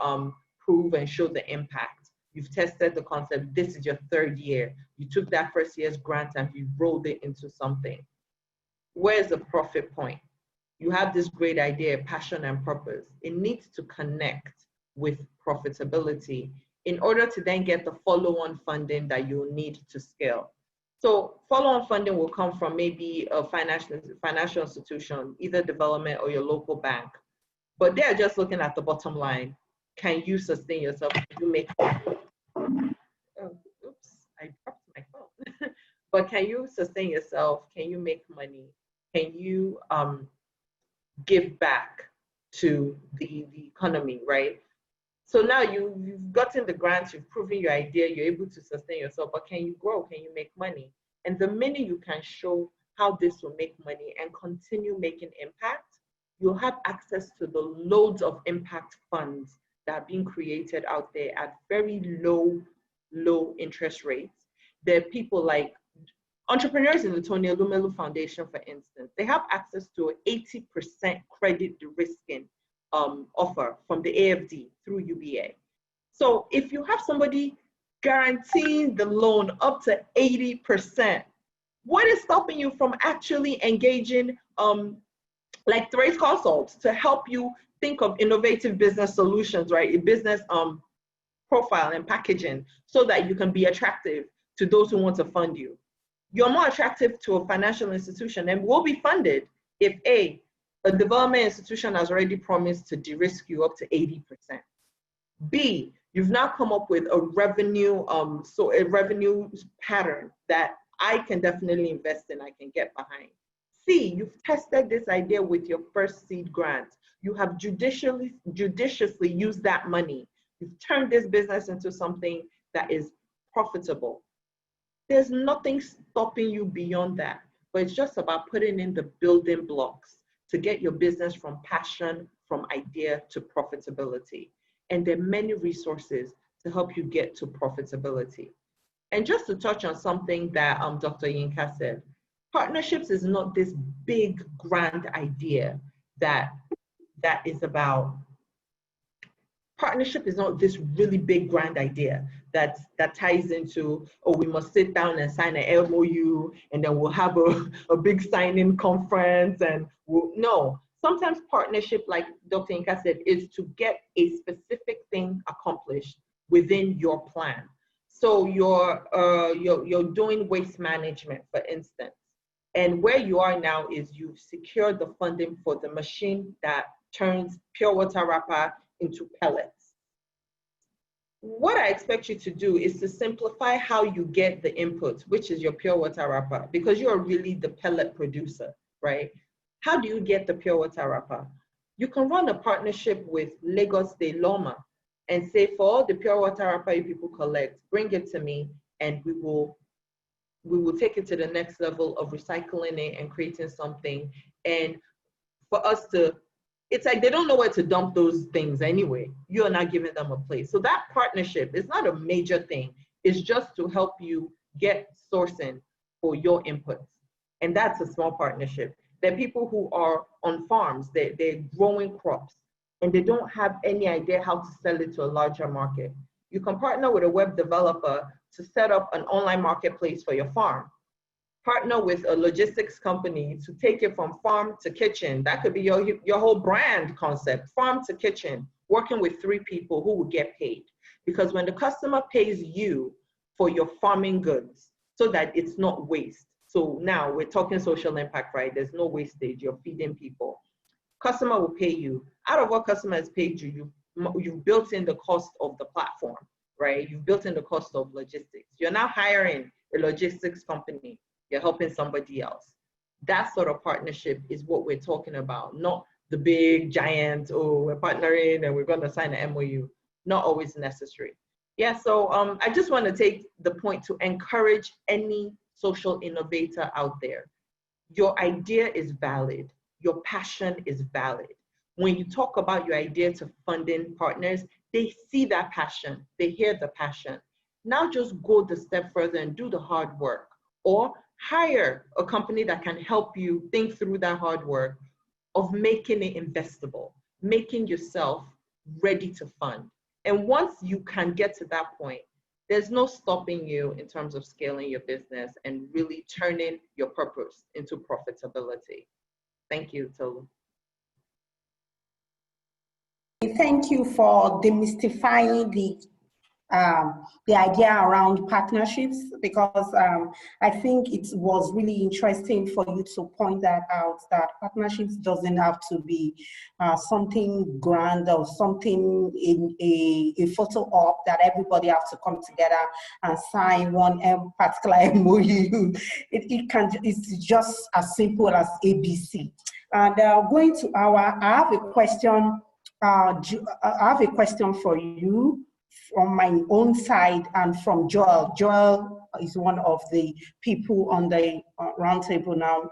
prove and show the impact. You've tested the concept, this is your third year. You took that first year's grant and you rolled it into something. Where's the profit point? You have this great idea, passion and purpose. It needs to connect with profitability in order to then get the follow-on funding that you'll need to scale. So follow-on funding will come from maybe a financial institution, either development or your local bank. But they're just looking at the bottom line. Can you sustain yourself? Can you make oops, I dropped my phone. But can you sustain yourself? Can you make money? Can you give back to the economy, right? So now you've gotten the grants, you've proven your idea, you're able to sustain yourself, but can you grow? Can you make money? And the minute you can show how this will make money and continue making impact, you'll have access to the loads of impact funds that are being created out there at very low interest rates. There are people like entrepreneurs in the Tony Elumelu Foundation, for instance, they have access to an 80% credit de-risking offer from the AFD through UBA. So if you have somebody guaranteeing the loan up to 80%, what is stopping you from actually engaging like Thrace Consults to help you think of innovative business solutions, right? A business profile and packaging so that you can be attractive to those who want to fund you. You're more attractive to a financial institution and will be funded if A development institution has already promised to de-risk you up to 80%. B, you've now come up with a revenue, revenue pattern that I can definitely invest in, I can get behind. C, you've tested this idea with your first seed grant. You have judiciously used that money. You've turned this business into something that is profitable. There's nothing stopping you beyond that, but it's just about putting in the building blocks to get your business from passion, from idea to profitability. And there are many resources to help you get to profitability. And just to touch on something that Dr. Yinka said, partnerships is not this big grand idea that is about, partnership is not this really big grand idea that ties into, oh, we must sit down and sign an MOU and then we'll have a big signing conference and no. Sometimes partnership, like Dr. Yinka said, is to get a specific thing accomplished within your plan. So you're doing waste management, for instance. And where you are now is you've secured the funding for the machine that turns pure water wrapper into pellets. What I expect you to do is to simplify how you get the input, which is your pure water wrapper, because you're really the pellet producer, right? How do you get the pure water wrapper? You can run a partnership with Lagos State Loma and say, for all the pure water wrapper you people collect, bring it to me, and we will take it to the next level of recycling it and creating something. And for us to, it's like they don't know where to dump those things anyway. You're not giving them a place. So that partnership is not a major thing. It's just to help you get sourcing for your inputs. And that's a small partnership. There are people who are on farms, they're growing crops, and they don't have any idea how to sell it to a larger market. You can partner with a web developer to set up an online marketplace for your farm. Partner with a logistics company to take it from farm to kitchen. That could be your whole brand concept, farm to kitchen, working with 3 people who will get paid. Because when the customer pays you for your farming goods, so that it's not waste. So now we're talking social impact, right? There's no wastage, you're feeding people. Customer will pay you. Out of what customer has paid you, you've built in the cost of the platform, right? You've built in the cost of logistics. You're now hiring a logistics company. You're helping somebody else. That sort of partnership is what we're talking about, not the big giant, oh, we're partnering and we're going to sign an MOU. Not always necessary. Yeah, so I just want to take the point to encourage any social innovator out there. Your idea is valid. Your passion is valid. When you talk about your idea to funding partners, they see that passion, they hear the passion. Now just go the step further and do the hard work, or hire a company that can help you think through that hard work of making it investable, making yourself ready to fund. And once you can get to that point, there's no stopping you in terms of scaling your business and really turning your purpose into profitability. Thank you, Tolu. Thank you for demystifying the idea around partnerships, because I think it was really interesting for you to point that out, that partnerships doesn't have to be something grand or something in a photo op that everybody has to come together and sign one particular MOU. It's just as simple as ABC. And going to I have a question. I have a question for you from my own side and from Joel. Joel is one of the people on the roundtable now.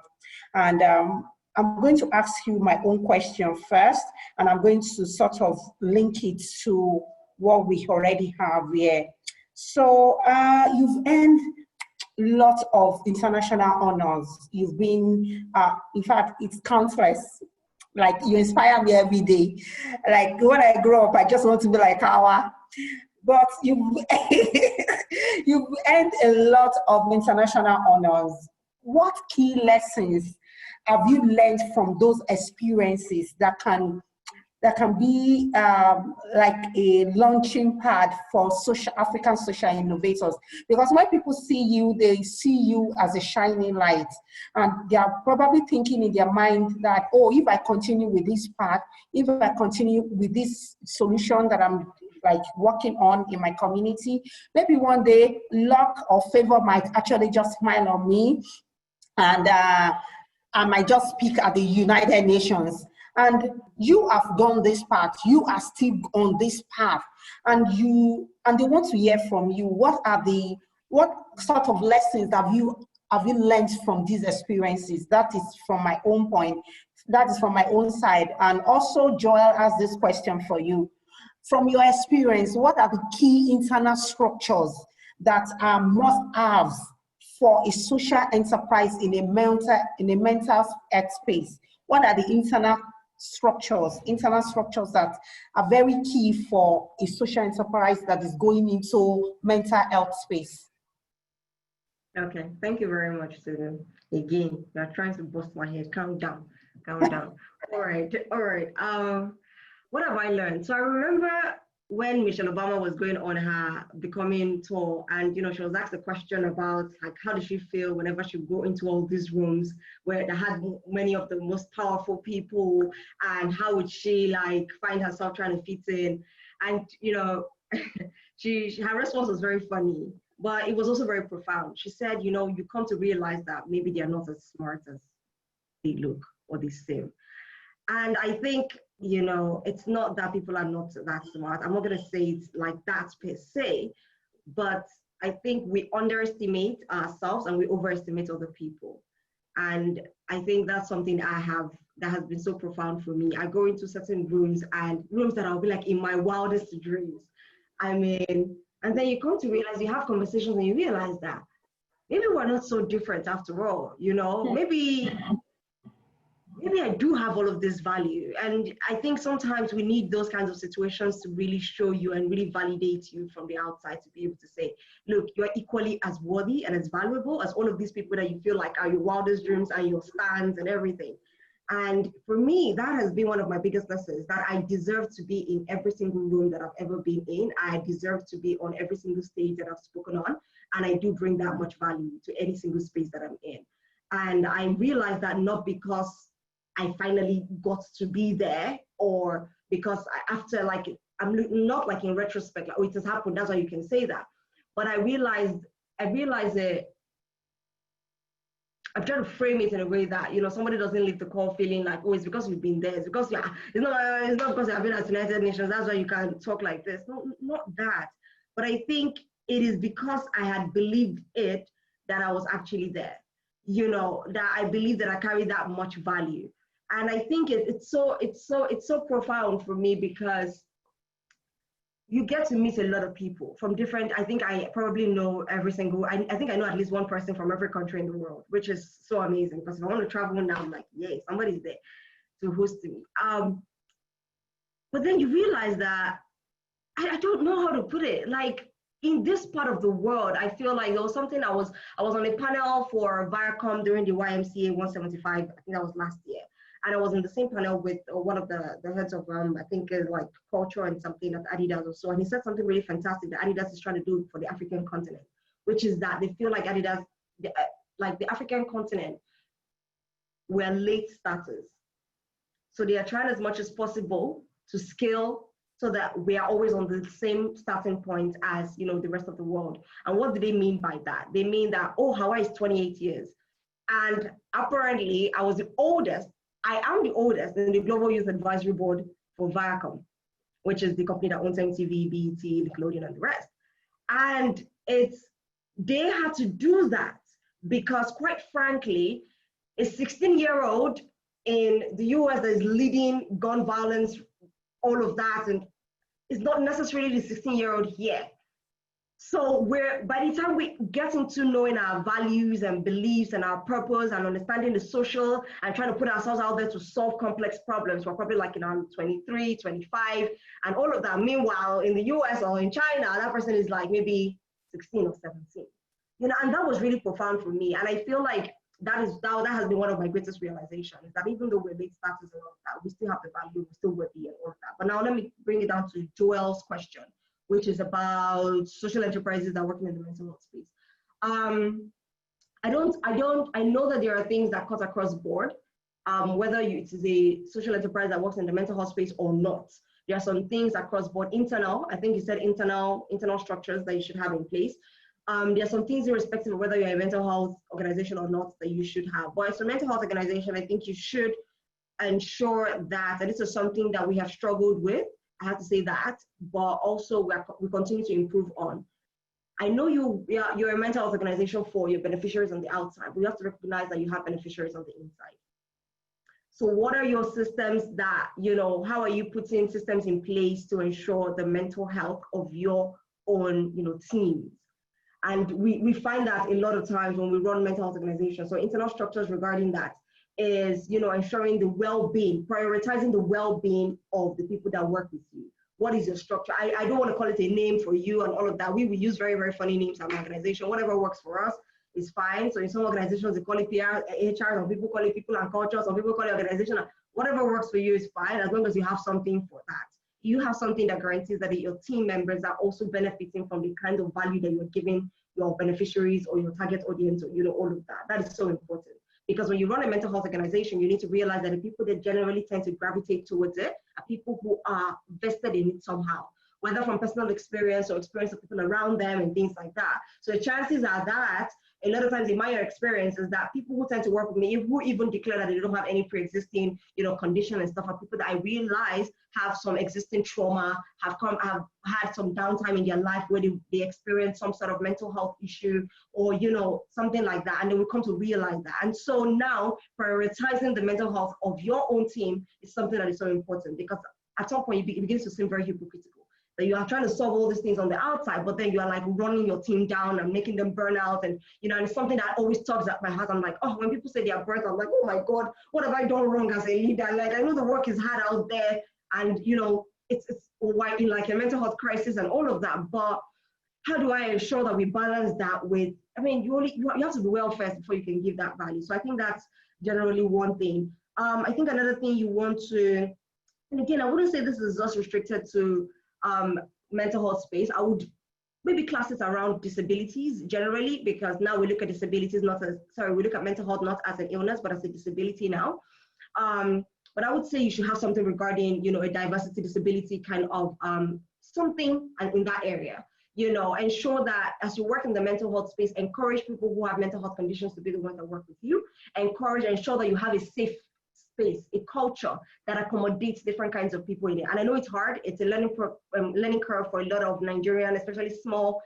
And I'm going to ask you my own question first, and I'm going to sort of link it to what we already have here. So you've earned lots of international honors. You've been, in fact, it's countless. Like, you inspire me every day. Like, when I grow up, I just want to be like Awa. But you've earned a lot of international honors. What key lessons have you learned from those experiences that can be like a launching pad for African social innovators? Because when people see you, they see you as a shining light, and they are probably thinking in their mind that, oh, if I continue with this path, if I continue with this solution that I'm like working on in my community, maybe one day luck or favor might actually just smile on me, and I might just speak at the United Nations. And you have gone this path, you are still on this path, and they want to hear from you. What sort of lessons have you learned from these experiences? That is from my own point, that is from my own side. And also Joel has this question for you. From your experience, what are the key internal structures that are must-haves for a social enterprise in a mental health space? What are the internal structures that are very key for a social enterprise that is going into mental health space? Okay, thank you very much, Susan. Again, you're trying to bust my head. Calm down, calm down. All right. What have I learned? So I remember when Michelle Obama was going on her becoming tour, and she was asked a question about like how did she feel whenever she go into all these rooms where they had many of the most powerful people, and how would she like find herself trying to fit in, and her response was very funny, but it was also very profound. She said, you come to realize that maybe they are not as smart as they look or they seem. And I think, it's not that people are not that smart. I'm not going to say it's like that per se, but I think we underestimate ourselves and we overestimate other people. And I think that's something that has been so profound for me. I go into certain rooms that I'll be like in my wildest dreams. I mean, and then you come to realize, you have conversations and you realize that maybe we're not so different after all, maybe I do have all of this value. And I think sometimes we need those kinds of situations to really show you and really validate you from the outside, to be able to say, look, you're equally as worthy and as valuable as all of these people that you feel like are your wildest dreams and your stands and everything. And for me, that has been one of my biggest lessons, that I deserve to be in every single room that I've ever been in. I deserve to be on every single stage that I've spoken on. And I do bring that much value to any single space that I'm in. And I realized that not because I finally got to be there, or because after, like, I'm not like in retrospect, like, oh, it has happened, that's why you can say that. But I realized that I'm trying to frame it in a way that, somebody doesn't leave the call feeling like, oh, it's because you've been there. It's because, it's not because you have been at United Nations, that's why you can talk like this. No, not that. But I think it is because I had believed it that I was actually there. That I believe that I carry that much value. And I think it's so profound for me, because you get to meet a lot of people from different, I think I probably know every single, I think I know at least one person from every country in the world, which is so amazing, because if I want to travel now, I'm like, yay, somebody's there to host me. But then you realize that, I don't know how to put it, like, in this part of the world, I feel like there was something, I was on a panel for Viacom during the YMCA 175, I think that was last year. And I was in the same panel with one of the heads of, I think, like culture and something at Adidas or so. And he said something really fantastic that Adidas is trying to do for the African continent, which is that they feel like Adidas, like the African continent, we're late starters. So they are trying as much as possible to scale so that we are always on the same starting point as, the rest of the world. And what do they mean by that? They mean that, oh, Hawaii is 28 years. And apparently I was the oldest. I am the oldest in the Global Youth Advisory Board for Viacom, which is the company that owns MTV, BET, Nickelodeon, and the rest. And they had to do that because, quite frankly, a 16-year-old in the US that is leading gun violence, all of that, and is not necessarily the 16-year-old here. So by the time we get into knowing our values and beliefs and our purpose and understanding the social and trying to put ourselves out there to solve complex problems, we're probably like 23, 25, and all of that. Meanwhile, in the US or in China, that person is like maybe 16 or 17. And that was really profound for me. And I feel like that has been one of my greatest realizations, that even though we're late starters and all of that, we still have the value, we're still worthy and all of that. But now let me bring it down to Joel's question, which is about social enterprises that are working in the mental health space. I know that there are things that cut across board, whether it is a social enterprise that works in the mental health space or not. There are some things across board, internal, I think you said internal structures that you should have in place. There are some things irrespective of whether you're a mental health organization or not that you should have. But as a mental health organization, I think you should ensure that, and this is something that we have struggled with, I have to say that, but also we continue to improve on. I know you're a mental health organization for your beneficiaries on the outside, but you have to recognize that you have beneficiaries on the inside. So what are your systems that, how are you putting systems in place to ensure the mental health of your own, teams? And we find that a lot of times when we run mental health organizations, so internal structures regarding that is, ensuring the well-being, prioritizing the well-being of the people that work with you. What is your structure? I don't want to call it a name for you and all of that. We use very, very funny names as an organization. Whatever works for us is fine. So in some organizations, they call it PR, HR, some people call it people and culture, some people call it organization. Whatever works for you is fine, as long as you have something for that. you have something that guarantees that your team members are also benefiting from the kind of value that you're giving your beneficiaries or your target audience, or all of that. That is so important. Because when you run a mental health organization, you need to realize that the people that generally tend to gravitate towards it are people who are vested in it somehow, whether from personal experience or experience of people around them and things like that. So the chances are that a lot of times in my experience is that people who tend to work with me, who even declare that they don't have any pre-existing, condition and stuff, are people that I realize have some existing trauma, have had some downtime in their life where they experience some sort of mental health issue or, something like that. And they will come to realize that. And so now prioritizing the mental health of your own team is something that is so important, because at some point it begins to seem very hypocritical. That you are trying to solve all these things on the outside, but then you are like running your team down and making them burn out. And, and it's something that always tugs at my heart. I'm like, oh, when people say they are burnt, I'm like, oh my God, what have I done wrong as a leader? Like, I know the work is hard out there and, it's why in like a mental health crisis and all of that. But how do I ensure that we balance that with, you have to be well first before you can give that value. So I think that's generally one thing. I think another thing you want to, and again, I wouldn't say this is just restricted to mental health space. I would maybe class it around disabilities generally, because now we look at disabilities we look at mental health not as an illness, but as a disability now. But I would say you should have something regarding, a diversity disability kind of something in that area. Ensure that as you work in the mental health space, encourage people who have mental health conditions to be the ones that work with you. Ensure that you have a safe space, a culture that accommodates different kinds of people in it. And I know it's hard. It's a learning curve for a lot of Nigerian, especially small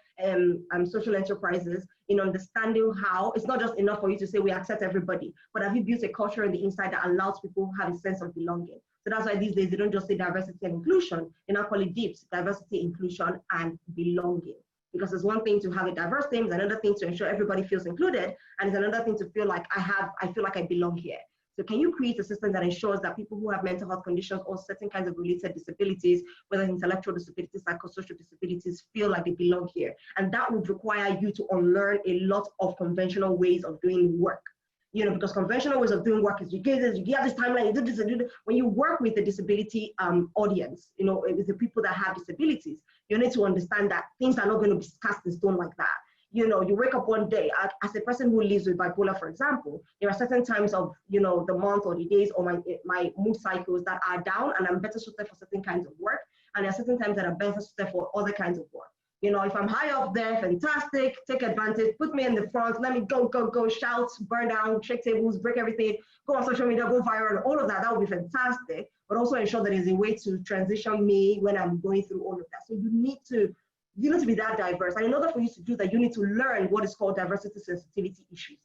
social enterprises, in understanding how it's not just enough for you to say we accept everybody, but have you built a culture on the inside that allows people who have a sense of belonging? So that's why these days they don't just say diversity and inclusion, they now call it DIPS, diversity, inclusion, and belonging. Because it's one thing to have a diverse team, it's another thing to ensure everybody feels included, and it's another thing to feel like I feel like I belong here. So can you create a system that ensures that people who have mental health conditions or certain kinds of related disabilities, whether intellectual disabilities, psychosocial disabilities, feel like they belong here? And that would require you to unlearn a lot of conventional ways of doing work. Because conventional ways of doing work is you have this timeline, you do this and do that. When you work with the disability audience, with the people that have disabilities, you need to understand that things are not going to be cast in stone like that. You wake up one day, as a person who lives with bipolar, for example, there are certain times of, the month or the days or my mood cycles that are down, and I'm better suited for certain kinds of work. And there are certain times that are better suited for other kinds of work. If I'm high up there, fantastic, take advantage, put me in the front, let me go, shout, burn down, shake tables, break everything, go on social media, go viral, all of that, that would be fantastic. But also ensure that there's a way to transition me when I'm going through all of that. So you need to be that diverse. And in order for you to do that, you need to learn what is called diversity sensitivity issues.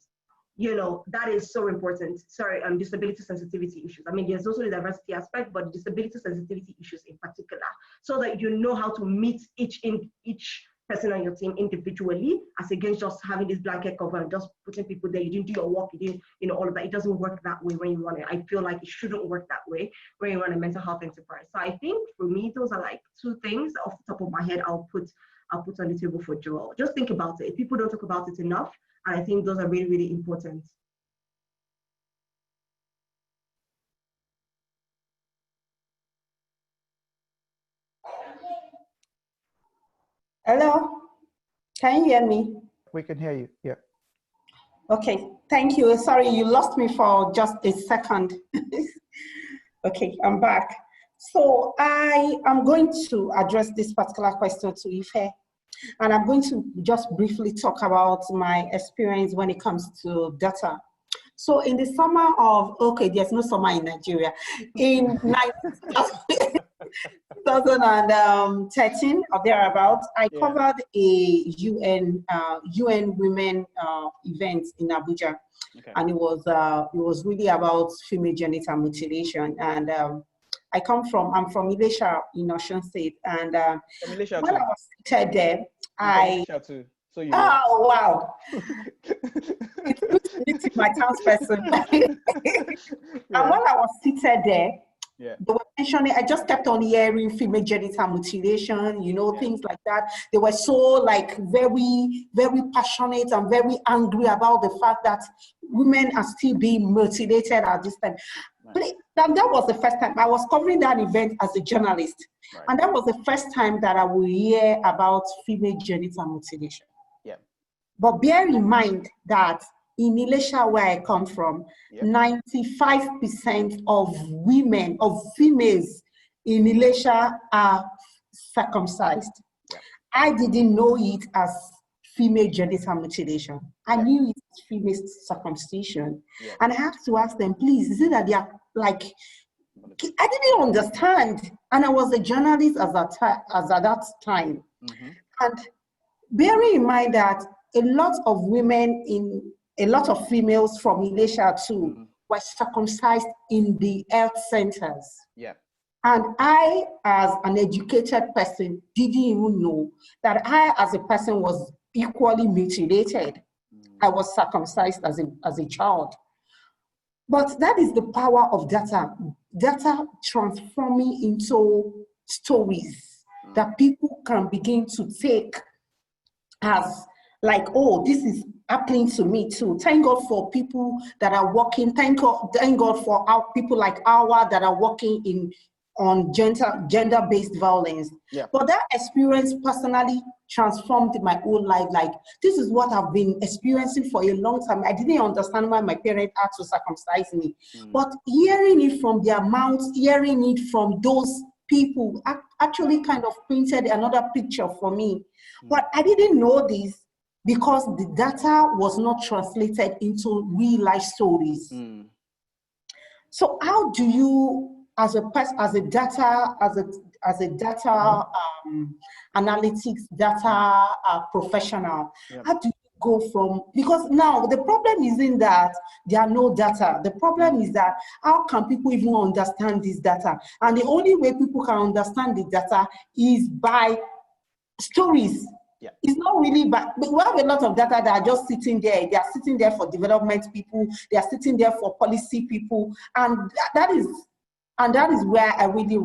That is so important. Disability sensitivity issues. There's also the diversity aspect, but disability sensitivity issues in particular, so that you know how to meet each person on your team individually, as against just having this blanket cover and just putting people there. You didn't do your work, you didn't, all of that. It doesn't work that way when you run it. I feel like it shouldn't work that way when you run a mental health enterprise. So I think for me, those are like two things off the top of my head I'll put on the table for Joel. Just think about it. If people don't talk about it enough, and I think those are really, really important. Hello, can you hear me? We can hear you, yeah. Okay, thank you. Sorry, you lost me for just a second. Okay, I'm back. So I am going to address this particular question to Ife, and I'm going to just briefly talk about my experience when it comes to data. So in the summer of, there's no summer in Nigeria. In 2013 or thereabouts, I covered a UN women event in Abuja, and it was really about female genital mutilation. And I'm from Ilesha in Osun State, and when I was seated there, So you oh wow, it's good to meet my townsperson. And when I was seated there, Yeah. They were mentioning, I just kept on hearing female genital mutilation, things like that. They were so like very, very passionate and very angry about the fact that women are still being mutilated at this time. Right. But that was the first time I was covering that event as a journalist. Right. And that was the first time that I would hear about female genital mutilation. Yeah. But bear in mind that in Elisha, where I come from, 95% of women, of females in Elisha are circumcised. Yeah. I didn't know it as female genital mutilation. I knew it as female circumcision. Yeah. And I have to ask them, please, is it that they are like, I didn't understand. And I was a journalist as at that time. Mm-hmm. And bearing in mind that a lot of females from Elisha too were circumcised in the health centers. Yeah. And I, as an educated person, didn't even know that I, as a person, was equally mutilated. I was circumcised as a child. But that is the power of data transforming into stories that people can begin to take as like, oh, this is happening to me too. Thank God for people that are working. Thank God for our people like Awa that are working on gender-based violence. Yeah. But that experience personally transformed my whole life. Like, this is what I've been experiencing for a long time. I didn't understand why my parents had to circumcise me. But hearing it from their mouths, hearing it from those people actually kind of painted another picture for me. But I didn't know this because the data was not translated into real life stories. So how do you, as a data analytics data professional, how do you go from, because now the problem isn't that there are no data. The problem is that how can people even understand this data? And the only way people can understand the data is by stories. Yeah. It's not really bad. We have a lot of data that are just sitting there. They are sitting there for development people. They are sitting there for policy people. And that is where I really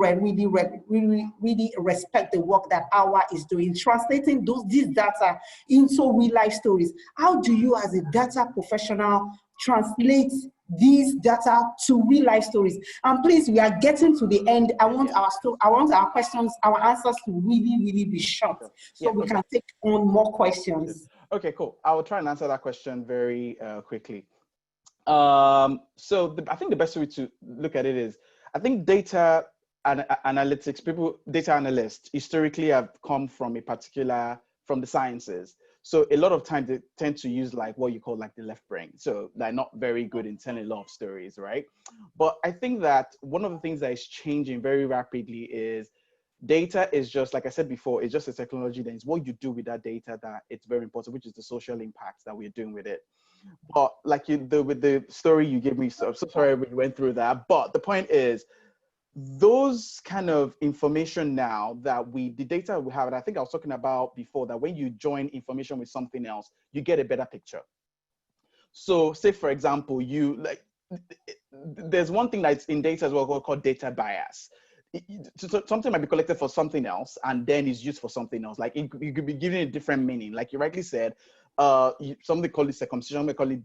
respect the work that Awa is doing, translating this data into real life stories. How do you, as a data professional, translate these data to real life stories? And please, we are getting to the end. I want our questions, our answers to really be short, so we can take on more questions. Okay, cool. I will try and answer that question very quickly. I think the best way to look at it is, I think data analytics, data analysts historically have come from from the sciences. So a lot of times they tend to use like what you call like the left brain. So they're not very good in telling a lot of stories, right? But I think that one of the things that is changing very rapidly is data is just, like I said before, it's just a technology. Then it's what you do with that data that it's very important, which is the social impact that we're doing with it. But like with the story you gave me, so sorry we went through that. But the point is, those kind of information now that the data we have, and I think I was talking about before, that when you join information with something else, you get a better picture. So say, for example, there's one thing that's in data as well called data bias. Something might be collected for something else and then is used for something else. Like you could be given a different meaning. Like you rightly said, somebody call it circumcision, somebody call it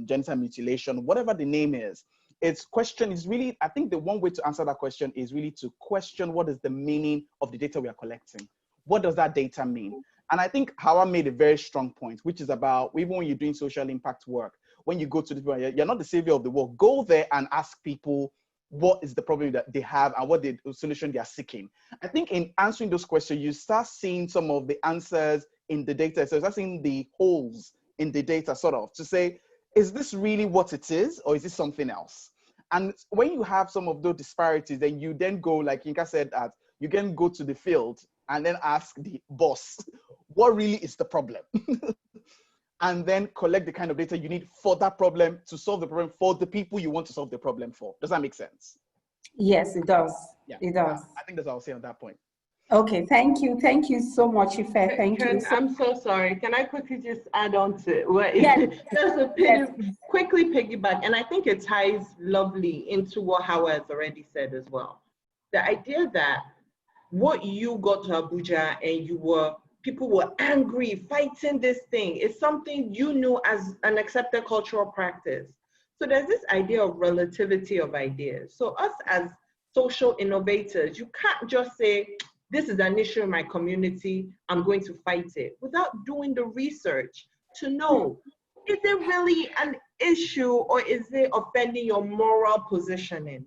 genital mutilation, whatever the name is. I think the one way to answer that question is really to question what is the meaning of the data we are collecting. What does that data mean? And I think Hawa made a very strong point, which is about, even when you're doing social impact work, when you go to the people, you're not the savior of the world. Go there and ask people what is the problem that they have and what the solution they are seeking. I think in answering those questions, you start seeing some of the answers in the data. So you start seeing the holes in the data, sort of, to say, is this really what it is, or is it something else? And when you have some of those disparities, then you then go, like Yinka said, that you can go to the field and then ask the boss, what really is the problem? And then collect the kind of data you need for that problem to solve the problem for the people you want to solve the problem for. Does that make sense? Yes, it does. Yeah, it does. I think that's what I'll say on that point. Okay, thank you. Thank you so much, Ife. Thank you. I'm so sorry. Can I quickly just add on to what Yes, just a yes. quickly piggyback, and I think it ties lovely into what Howard has already said as well. The idea that what you got to Abuja and people were angry, fighting this thing is something you knew as an accepted cultural practice. So there's this idea of relativity of ideas. So us as social innovators, you can't just say, this is an issue in my community, I'm going to fight it, without doing the research to know, is it really an issue or is it offending your moral positioning?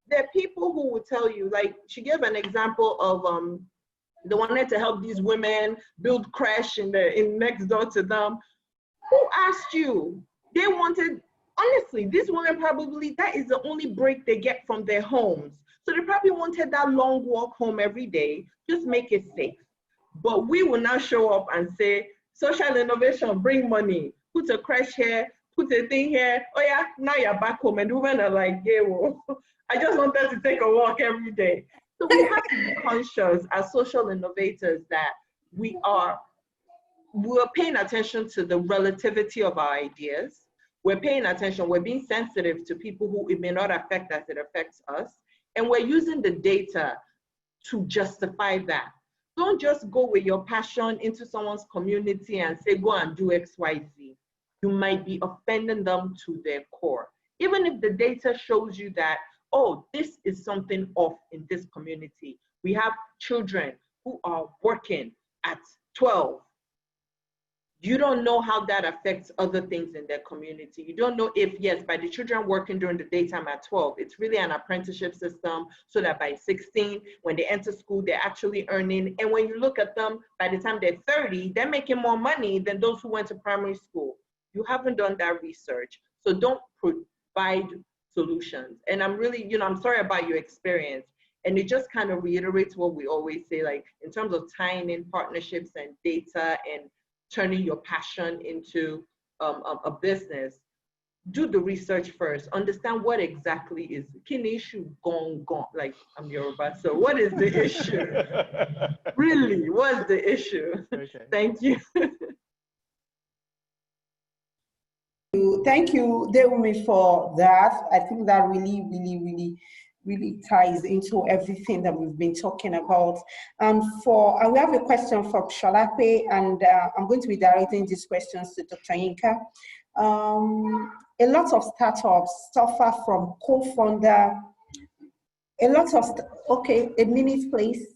There are people who will tell you, like she gave an example of they wanted to help these women build crash in next door to them. Who asked you? They wanted, honestly, these women probably, that is the only break they get from their homes. So they probably wanted that long walk home every day, just make it safe. But we will now show up and say, social innovation, bring money, put a crash here, put a thing here. Oh yeah, now you're back home. And the women are like, yeah, well, I just wanted to take a walk every day. So we have to be conscious as social innovators that we're paying attention to the relativity of our ideas. We're paying attention, we're being sensitive to people who it may not affect as it affects us. And we're using the data to justify that. Don't just go with your passion into someone's community and say, go and do X, Y, Z. You might be offending them to their core. Even if the data shows you that, oh, this is something off in this community. We have children who are working at 12. You don't know how that affects other things in their community. You don't know if, yes, by the children working during the daytime at 12, it's really an apprenticeship system so that by 16, when they enter school, they're actually earning. And when you look at them, by the time they're 30, they're making more money than those who went to primary school. You haven't done that research. So don't provide solutions. And I'm really, I'm sorry about your experience. And it just kind of reiterates what we always say, like in terms of tying in partnerships and data and turning your passion into a business, do the research first. Understand what exactly is kini issue gone. Like I'm Yoruba, so what is the issue? Really, what's the issue? Okay. Thank you. Thank you, Deumi, for that. I think that really ties into everything that we've been talking about. And we have a question from Shalape, and I'm going to be directing these questions to Dr. Yinka. A lot of startups suffer from co-founder. Okay, a minute, please.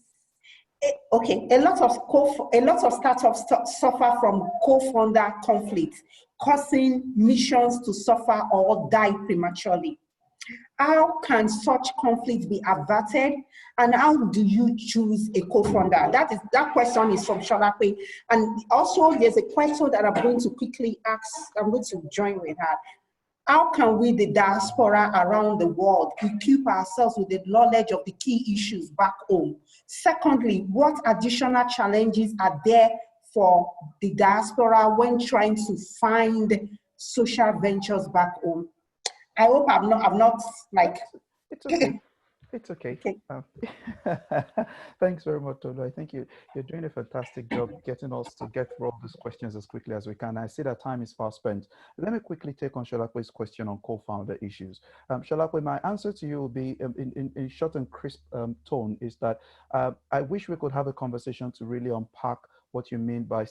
Okay, a lot of startups suffer from co-founder conflict, causing missions to suffer or die prematurely. How can such conflicts be averted, and how do you choose a co-founder? That question is from Shalape. And also there's a question that I'm going to quickly ask, I'm going to join with her. How can we, the diaspora around the world, equip ourselves with the knowledge of the key issues back home? Secondly, what additional challenges are there for the diaspora when trying to find social ventures back home? I hope I'm not like. It's okay. It's okay. Okay. Thanks very much, Tolu. I think you're doing a fantastic job getting us to get through all these questions as quickly as we can. I see that time is fast spent. Let me quickly take on Shalape's question on co-founder issues. Shalape, my answer to you will be in short and crisp tone is that I wish we could have a conversation to really unpack what you mean by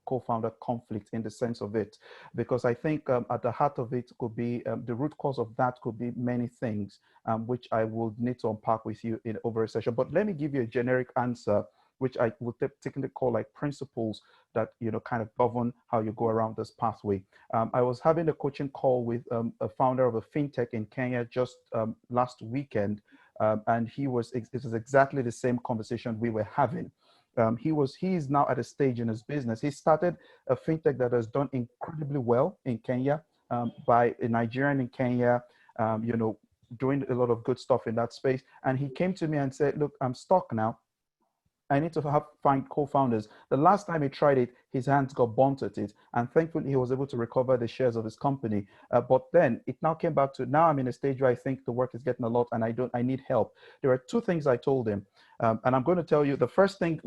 co-founder conflict in the sense of it, because I think at the heart of it could be the root cause of that could be many things, which I would need to unpack with you in over a session. But let me give you a generic answer, which I would technically call like principles that kind of govern how you go around this pathway. I was having a coaching call with a founder of a fintech in Kenya just last weekend, and it was exactly the same conversation we were having. He is now at a stage in his business. He started a fintech that has done incredibly well in Kenya by a Nigerian in Kenya, doing a lot of good stuff in that space. And he came to me and said, look, I'm stuck now. I need to find co-founders. The last time he tried it, his hands got burnt at it. And thankfully, he was able to recover the shares of his company. But then it now came back to, now I'm in a stage where I think the work is getting a lot and I need help. There are two things I told him. And I'm going to tell you the first thing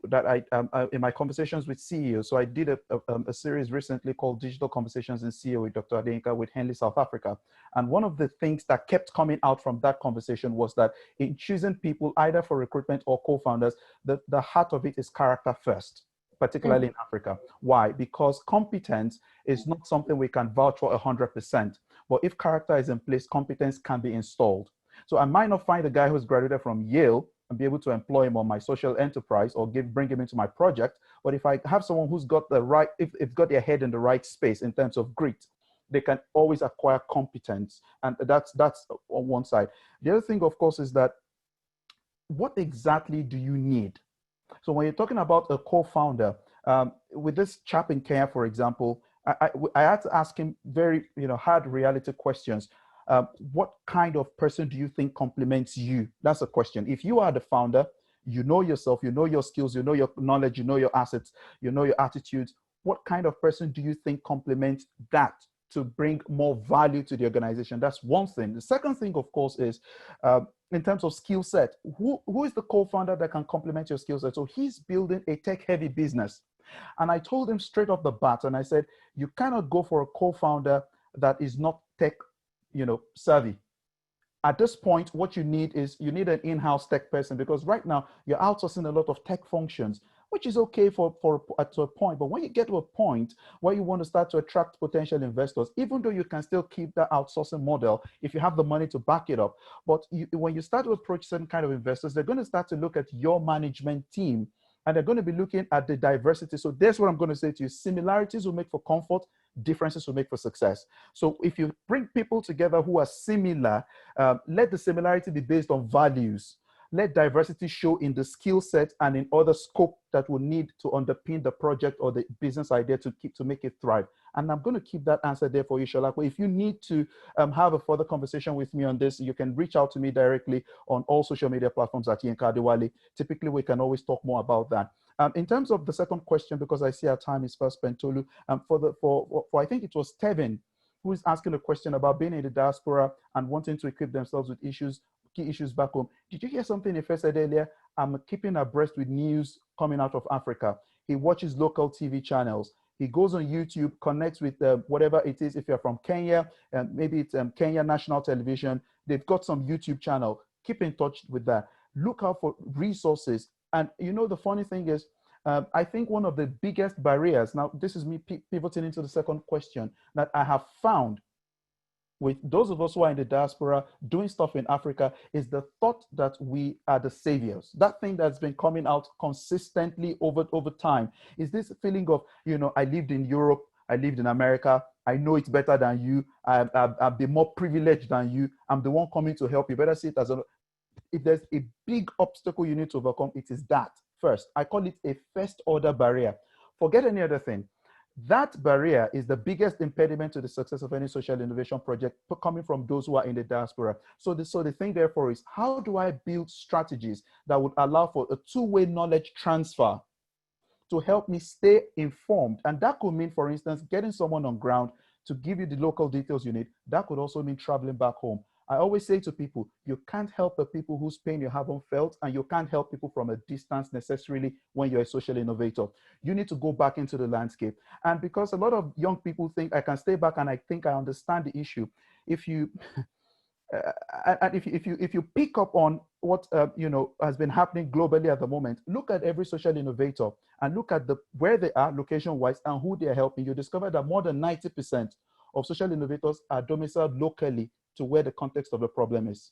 that in my conversations with CEOs. So I did a series recently called Digital Conversations in CEO with Dr. Adeyinka with Henley South Africa. And one of the things that kept coming out from that conversation was that in choosing people either for recruitment or co-founders, the heart of it is character first, particularly in Africa. Why? Because competence is not something we can vouch for 100%. But if character is in place, competence can be installed. So I might not find the guy who's graduated from Yale and be able to employ him on my social enterprise or bring him into my project. But if I have someone who's got the right, if got their head in the right space in terms of grit, they can always acquire competence. And that's on one side. The other thing, of course, is that what exactly do you need? So when you're talking about a co-founder, with this chap in Kenya, for example, I had to ask him very hard reality questions. What kind of person do you think complements you? That's a question. If you are the founder, you know yourself, you know your skills, you know your knowledge, you know your assets, you know your attitudes. What kind of person do you think complements that to bring more value to the organization? That's one thing. The second thing, of course, is in terms of skill set, who is the co-founder that can complement your skill set? So he's building a tech-heavy business. And I told him straight off the bat, and I said, you cannot go for a co-founder that is not tech savvy. At this point, what you need is you need an in-house tech person, because right now you're outsourcing a lot of tech functions, which is okay to a point. But when you get to a point where you want to start to attract potential investors, even though you can still keep that outsourcing model if you have the money to back it up, but when you start to approach certain kind of investors, they're going to start to look at your management team, and they're going to be looking at the diversity. So that's what I'm going to say to you. Similarities will make for comfort. Differences will make for success. So if you bring people together who are similar, let the similarity be based on values. Let diversity show in the skill set and in other scope that will need to underpin the project or the business idea to make it thrive. And I'm going to keep that answer there for you, Sholakwe. If you need to have a further conversation with me on this, you can reach out to me directly on all social media platforms at Yinka Adewale. Typically, we can always talk more about that. In terms of the second question, because I see our time is fast spent, Tolu, for I think it was Tevin who is asking a question about being in the diaspora and wanting to equip themselves with key issues back home. Did you hear something Ife said earlier? I'm keeping abreast with news coming out of Africa. He watches local TV channels. He goes on YouTube, connects with whatever it is. If you're from Kenya, maybe it's Kenya National Television. They've got some YouTube channel. Keep in touch with that. Look out for resources. And the funny thing is, I think one of the biggest barriers, now this is me pivoting into the second question, that I have found with those of us who are in the diaspora doing stuff in Africa is the thought that we are the saviors. That thing that's been coming out consistently over time is this feeling of, I lived in Europe, I lived in America, I know it's better than you, I've been more privileged than you, I'm the one coming to help you. Better see it as if there's a big obstacle you need to overcome, it is that first. I call it a first order barrier. Forget any other thing. That barrier is the biggest impediment to the success of any social innovation project coming from those who are in the diaspora. So the thing therefore is, how do I build strategies that would allow for a two-way knowledge transfer to help me stay informed? And that could mean, for instance, getting someone on ground to give you the local details you need. That could also mean traveling back home. I always say to people, you can't help the people whose pain you haven't felt, and you can't help people from a distance necessarily when you're a social innovator. You need to go back into the landscape. And because a lot of young people think I can stay back and I think I understand the issue, if you if you pick up on what has been happening globally at the moment, look at every social innovator and look at where they are location-wise and who they are helping. You discover that more than 90% of social innovators are domiciled locally to where the context of the problem is.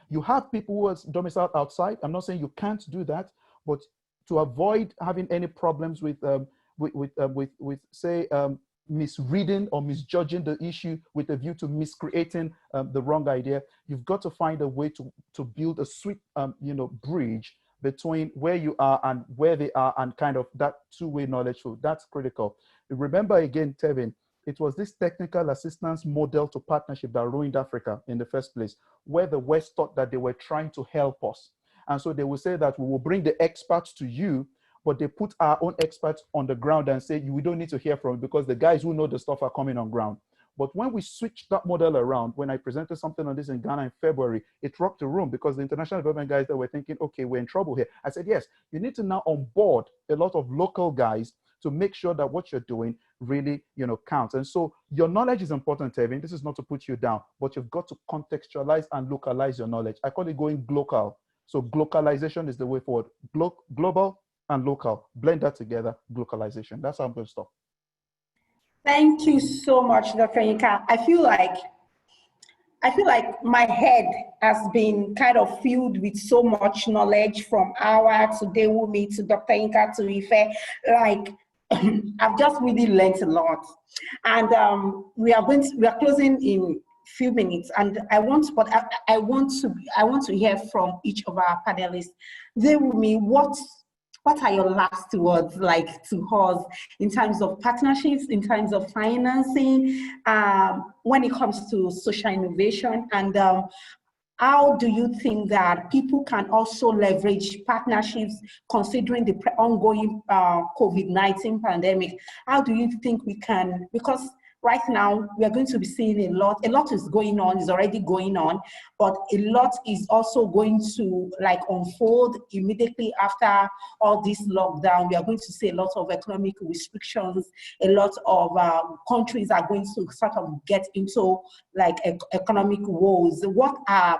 You have people who are domiciled outside. I'm not saying you can't do that, but to avoid having any problems with say misreading or misjudging the issue with a view to miscreating the wrong idea, you've got to find a way to build a sweet bridge between where you are and where they are, and kind of that two-way knowledge flow. That's critical. Remember again, Tevin, it was this technical assistance model to partnership that ruined Africa in the first place, where the West thought that they were trying to help us. And so they will say that we will bring the experts to you, but they put our own experts on the ground and say, we don't need to hear from you because the guys who know the stuff are coming on ground. But when we switched that model around, when I presented something on this in Ghana in February, it rocked the room because the international development guys that were thinking, okay, we're in trouble here. I said, yes, you need to now onboard a lot of local guys to make sure that what you're doing really, counts. And so your knowledge is important, Tevin. This is not to put you down, but you've got to contextualize and localize your knowledge. I call it going global. So globalization is the way forward. Global and local. Blend that together, globalization. That's how I'm going to stop. Thank you so much, Dr. Yinka. I feel like my head has been kind of filled with so much knowledge from Awa to Dewumi to Dr. Yinka to Ife. Like, I've just really learned a lot. And we are closing in few minutes, and I want to hear from each of our panelists. Dewumi, what are your last words like to us in terms of partnerships, in terms of financing, when it comes to social innovation, and how do you think that people can also leverage partnerships considering the ongoing COVID-19 pandemic? How do you think we can, because right now we are going to be seeing a lot is going on, is already going on, but a lot is also going to unfold immediately after all this lockdown. We are going to see a lot of economic restrictions. A lot of countries are going to sort of get into economic woes. What are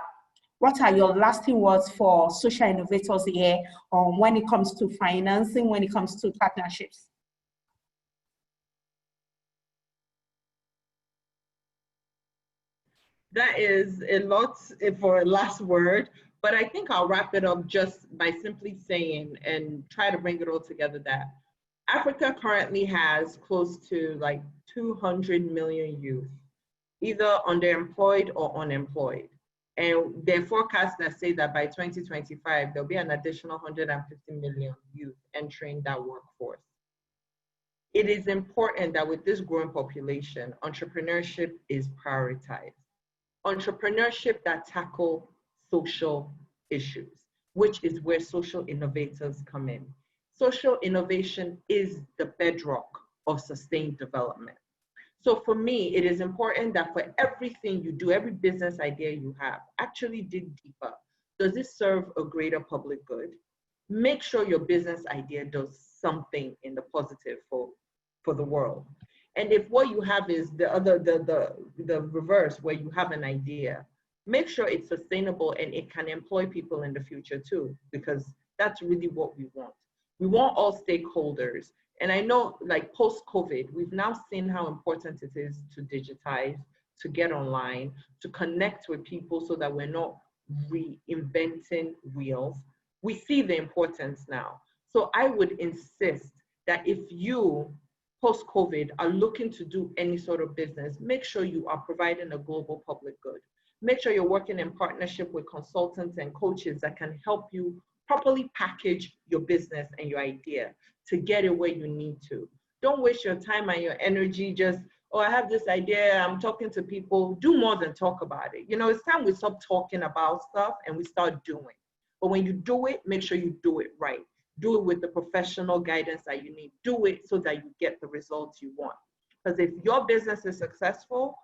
your lasting words for social innovators here when it comes to financing, when it comes to partnerships? That is a lot for a last word, but I think I'll wrap it up just by simply saying and try to bring it all together that Africa currently has close to 200 million youth, either underemployed or unemployed. And there are forecasts that say that by 2025, there'll be an additional 150 million youth entering that workforce. It is important that with this growing population, entrepreneurship is prioritized. Entrepreneurship that tackle social issues, which is where social innovators come in. Social innovation is the bedrock of sustained development. So for me, it is important that for everything you do, every business idea you have, actually dig deeper. Does it serve a greater public good? Make sure your business idea does something in the positive for the world. And if what you have is the reverse, where you have an idea, make sure it's sustainable and it can employ people in the future too, because that's really what we want. We want all stakeholders. And I know post-COVID, we've now seen how important it is to digitize, to get online, to connect with people so that we're not reinventing wheels. We see the importance now. So I would insist that if you post-COVID are looking to do any sort of business, make sure you are providing a global public good. Make sure you're working in partnership with consultants and coaches that can help you properly package your business and your idea to get it where you need to. Don't waste your time and your energy just, oh, I have this idea, I'm talking to people. Do more than talk about it. It's time we stop talking about stuff and we start doing. But when you do it, make sure you do it right. Do it with the professional guidance that you need. Do it so that you get the results you want. Because if your business is successful,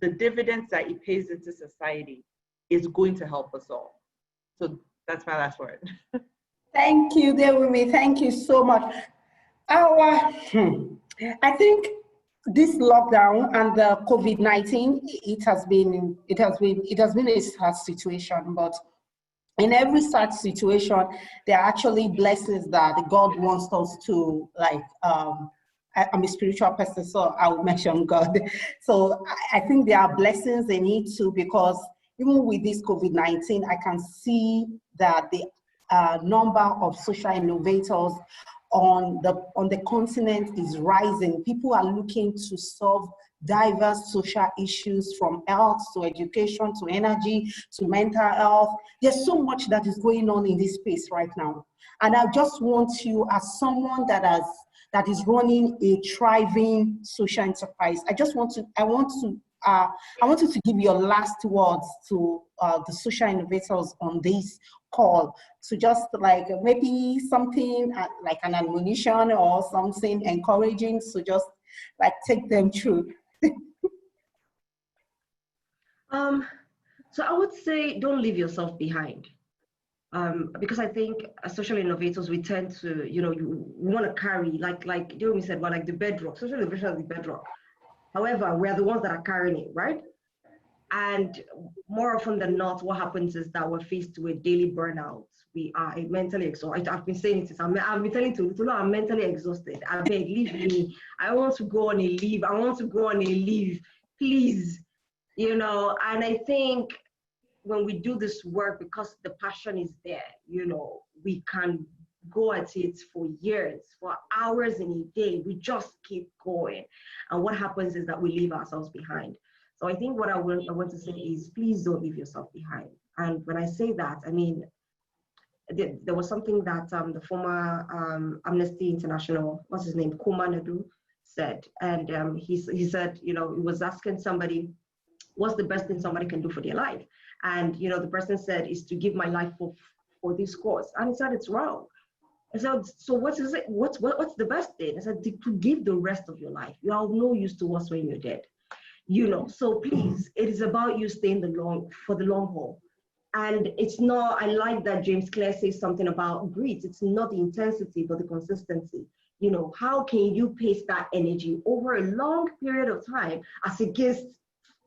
the dividends that it pays into society is going to help us all. So that's my last word. Thank you, Dewumi. Thank you so much. I think this lockdown and the COVID-19, it has been a sad situation, but in every such situation, there are actually blessings that God wants us to I'm a spiritual person, so I will mention God. So I think there are blessings in it too, because even with this COVID-19, I can see that the number of social innovators on the continent is rising. People are looking to solve diverse social issues, from health to education to energy to mental health. There's so much that is going on in this space right now. And I just want you, as someone that is running a thriving social enterprise, I want you to give your last words to the social innovators on this call to just like maybe something like an admonition or something encouraging to just like take them through? So I would say don't leave yourself behind. Because I think as social innovators, we tend to, we want to carry, like Jeremy said, but like the bedrock, social innovation is the bedrock. However, we are the ones that are carrying it, right? And more often than not, what happens is that we're faced with daily burnout. We are mentally exhausted. I've been saying it since I've been telling Tulu, I'm mentally exhausted. I beg, leave me. I want to go on a leave. I want to go on a leave, please. And I think when we do this work, because the passion is there, we can go at it for years, for hours in a day. We just keep going. And what happens is that we leave ourselves behind. So I think what I want to say is, please don't leave yourself behind. And when I say that, I mean, there was something that the former Amnesty International, what's his name, Kuma Nadu, said. And he said, he was asking somebody, what's the best thing somebody can do for their life? And the person said, is to give my life for this cause. And he said, it's wrong. I said, so what is it? What's the best thing? I said, to give the rest of your life. You are of no use to us when you're dead. So please, it is about you staying for the long haul. And it's not, I like that James Clear says something about grit. It's not the intensity, but the consistency. How can you pace that energy over a long period of time as against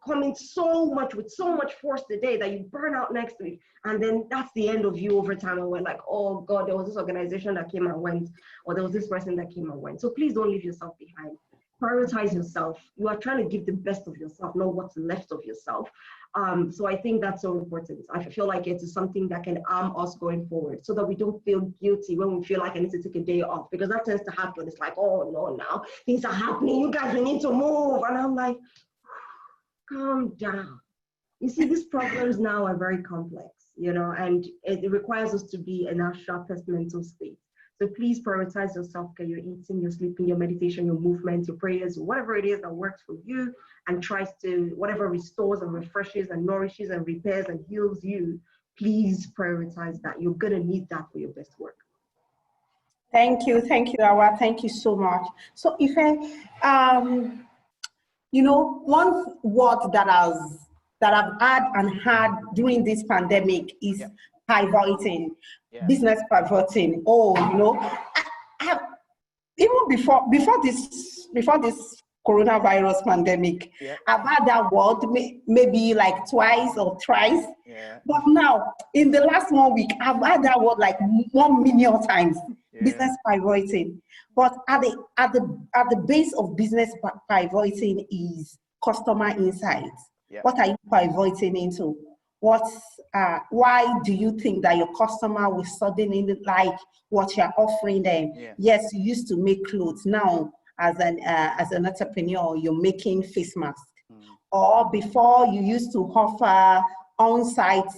coming with so much force today that you burn out next week, and then that's the end of you over time, and we're like, oh God, there was this organization that came and went, or there was this person that came and went. So please don't leave yourself behind. Prioritize yourself. You are trying to give the best of yourself, not what's left of yourself. So I think that's so important. I feel like it is something that can arm us going forward, so that we don't feel guilty when we feel like I need to take a day off, because that tends to happen. It's like, oh no, now things are happening, you guys, we need to move. And I'm like, calm down. You see, these problems now are very complex, and it requires us to be in our sharpest mental state. So please prioritize your self-care, your eating, your sleeping, your meditation, your movement, your prayers, whatever it is that works for you, and tries to, whatever restores and refreshes and nourishes and repairs and heals you, please prioritize that. You're gonna need that for your best work. Thank you, Awa. Thank you so much. So if one word that I've had during this pandemic is pivoting, business pivoting. I have, even before this coronavirus pandemic, I've had that word maybe like twice or thrice. But now, in the last 1 week, I've had that word like 1 million times. Business pivoting. But at the base of business pivoting is customer insights. What are you pivoting into? Why do you think that your customer will suddenly like what you're offering them? Yes, you used to make clothes. Now, as an entrepreneur, you're making face masks. Or before, you used to offer on-site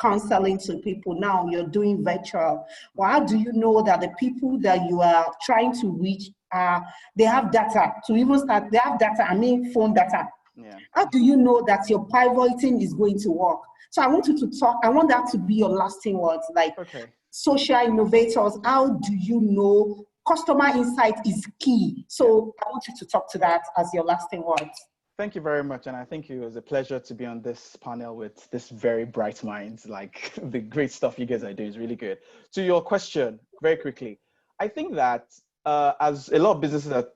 counseling to people. Now you're doing virtual. Well, how do you know that the people that you are trying to reach they have data to even start? They have data. I mean, phone data. How do you know that your pivoting is going to work? So I want you to talk. I want that to be your lasting words. Like social innovators. How do you know? Customer insight is key. So I want you to talk to that as your lasting words. Thank you very much. And I think it was a pleasure to be on this panel with this very bright minds. Like, the great stuff you guys are doing is really good. To your question, very quickly, I think that as a lot of businesses are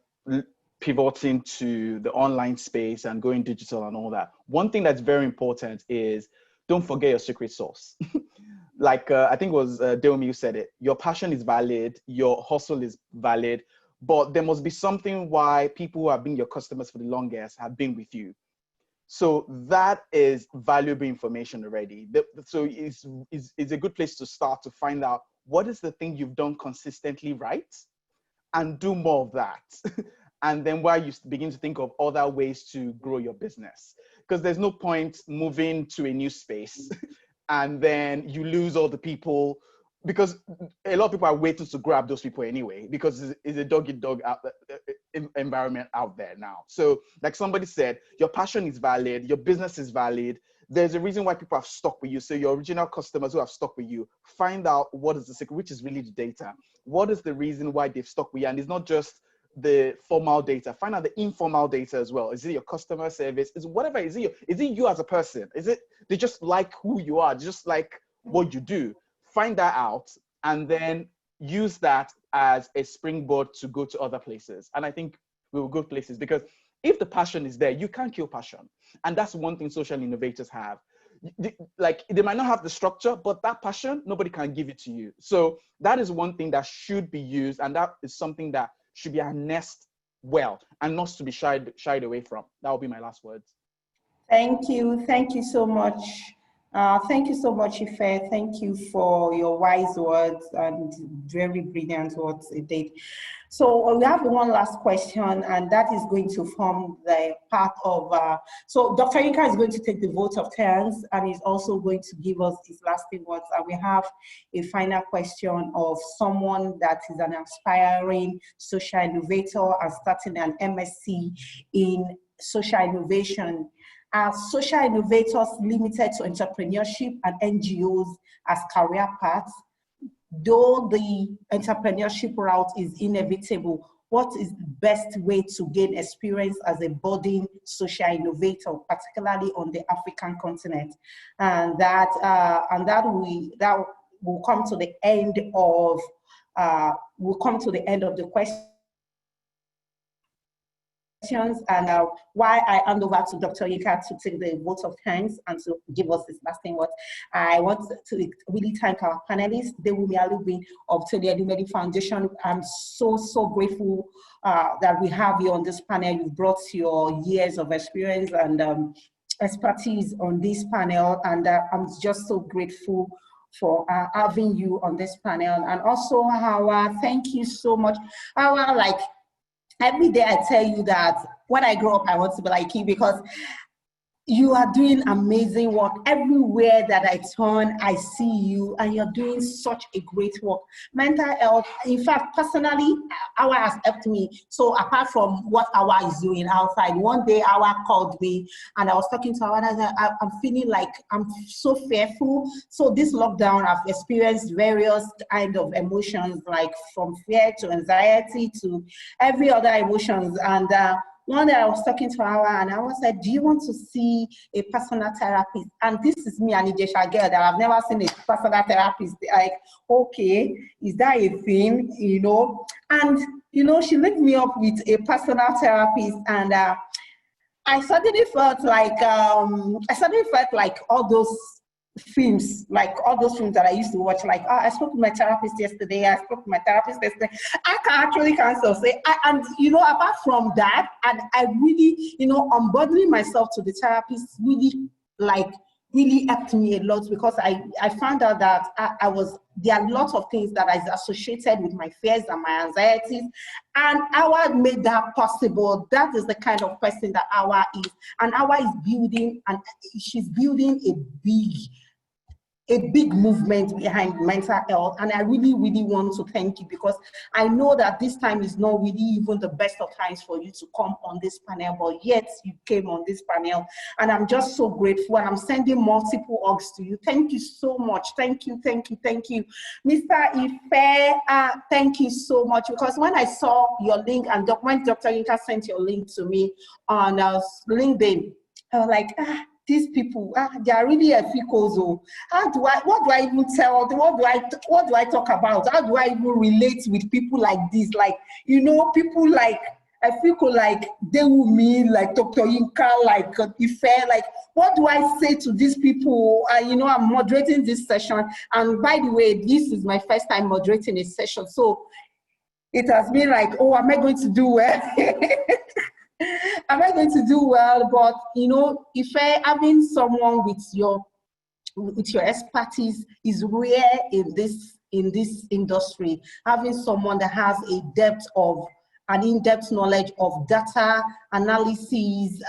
pivoting to the online space and going digital and all that, one thing that's very important is don't forget your secret sauce. Like, I think it was Deomi who said it, your passion is valid, your hustle is valid, but there must be something why people who have been your customers for the longest have been with you. So that is valuable information already. So it's a good place to start to find out what is the thing you've done consistently right, and do more of that. And then while you begin to think of other ways to grow your business, because there's no point moving to a new space and then you lose all the people, because a lot of people are waiting to grab those people anyway, because it's a dog-eat-dog environment out there now. So like somebody said, your passion is valid, your business is valid, there's a reason why people have stuck with you. So your original customers who have stuck with you, find out what is the secret, which is really the data. What is the reason why they've stuck with you? And it's not just the formal data. Find out the informal data as well. Is it your customer service? Is whatever? Is it you as a person? Is it they just like who you are, just like what you do? Find that out and then use that as a springboard to go to other places. And I think we will go places because if the passion is there, you can't kill passion. And that's one thing social innovators have. Like they might not have the structure, but that passion, nobody can give it to you. So that is one thing that should be used. And that is something that should be harnessed well and not to be shied away from. That will be my last words. Thank you. Thank you so much. Thank you so much, Ife. Thank you for your wise words and very brilliant words indeed. So we have one last question, and that is going to form the part of, so Dr. Yinka is going to take the vote of thanks and is also going to give us his lasting words. And we have a final question of someone that is an aspiring social innovator and starting an MSc in social innovation. Are social innovators limited to entrepreneurship and NGOs as career paths? Though the entrepreneurship route is inevitable, what is the best way to gain experience as a budding social innovator, particularly on the African continent? And that will come to the end of the question. And why I hand over to Dr. Yinka to take the vote of thanks and to give us this lasting words. I want to really thank our panelists, Dewumi Alubin of Tony Edumedi Foundation. I'm so grateful that we have you on this panel. You've brought your years of experience and expertise on this panel, and I'm just so grateful for having you on this panel. And also, Hawa, thank you so much. Hawa, like, every day I tell you that when I grow up, I want to be like you because you are doing amazing work. Everywhere that I turn, I see you, and you're doing such a great work. Mental health, in fact, personally, Awa has helped me. So apart from what Awa is doing outside, one day Awa called me and I was talking to Awa and I said, I'm feeling like I'm so fearful. So this lockdown, I've experienced various kind of emotions, like from fear to anxiety to every other emotions. And one day I was talking to Awa and Awa said, do you want to see a personal therapist? And this is me, an Ijesha girl, that I've never seen a personal therapist. Like, okay, is that a thing, you know? And, you know, she linked me up with a personal therapist, and I suddenly felt like, all those films, like all those films that I used to watch, like, oh, I spoke to my therapist yesterday, I can actually cancel, say, and you know, apart from that, and I really, you know, unburdening myself to the therapist really helped me a lot, because I found out that there are lots of things that is associated with my fears and my anxieties, and Awa made that possible. That is the kind of person that Awa is, and Awa is building, and she's building a big movement behind mental health. And I really want to thank you, because I know that this time is not really even the best of times for you to come on this panel, but yet you came on this panel, and I'm just so grateful, and I'm sending multiple hugs to you. Thank you so much. Thank you. Mr. Ife, thank you so much, because when I saw your link, and when Dr. Yinka sent your link to me on LinkedIn, I was like, these people, they are really efficos. What do I even tell them? What do I talk about? How do I even relate with people like this? Like, you know, people like, I feel like Dewumi, like Dr. Yinka, like Ife, like, what do I say to these people? You know, I'm moderating this session. And by the way, this is my first time moderating a session. So it has been like, oh, am I going to do well? Am I going to do well? But you know, if having someone with your expertise is rare in this industry. Having someone that has an in-depth knowledge of data analysis,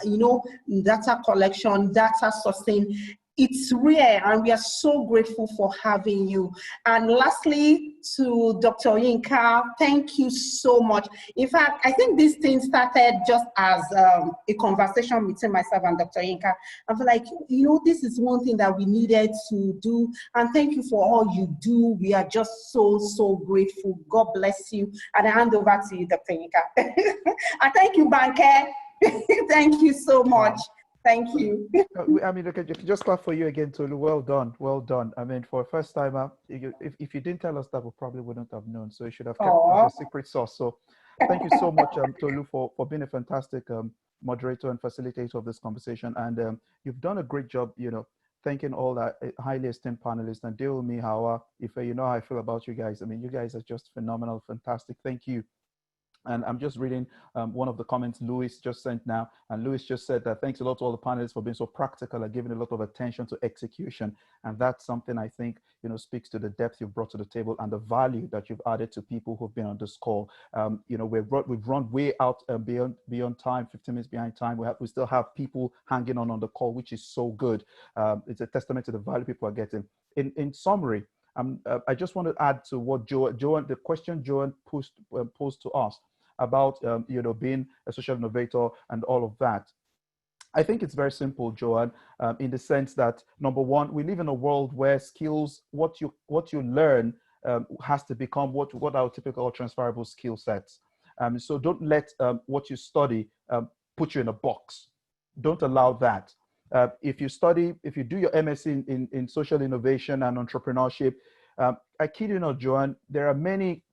you know, data collection, data sourcing, it's rare, and we are so grateful for having you. And lastly, to Dr. Yinka, thank you so much. In fact, I think this thing started just as a conversation between myself and Dr. Yinka. I feel like, this is one thing that we needed to do. And thank you for all you do. We are just so, so grateful. God bless you. And I hand over to you, Dr. Yinka. And thank you, Banker. Thank you so much. Thank you. I mean, okay, just clap for you again, Tolu. Well done, well done. I mean, for a first timer, if you didn't tell us that, we probably wouldn't have known. So you should have kept it a secret sauce. So thank you so much, Tolu, for being a fantastic moderator and facilitator of this conversation. And you've done a great job, thanking all that highly esteemed panelists. And deal with me, Hawa, if you know how I feel about you guys. I mean, you guys are just phenomenal, fantastic. Thank you. And I'm just reading one of the comments Louis just sent now. And Louis just said that thanks a lot to all the panelists for being so practical and giving a lot of attention to execution. And that's something I think, speaks to the depth you've brought to the table and the value that you've added to people who've been on this call. We've run way out beyond time, 15 minutes behind time. We still have people hanging on the call, which is so good. It's a testament to the value people are getting. In summary, I just want to add to what the question Joanne posed to us about being a social innovator and all of that. I think it's very simple, Joanne, in the sense that, number one, we live in a world where skills, what you learn has to become what our typical transferable skill sets. So don't let what you study put you in a box. Don't allow that. If you do your MSc in social innovation and entrepreneurship, I kid you not, Joanne, there are many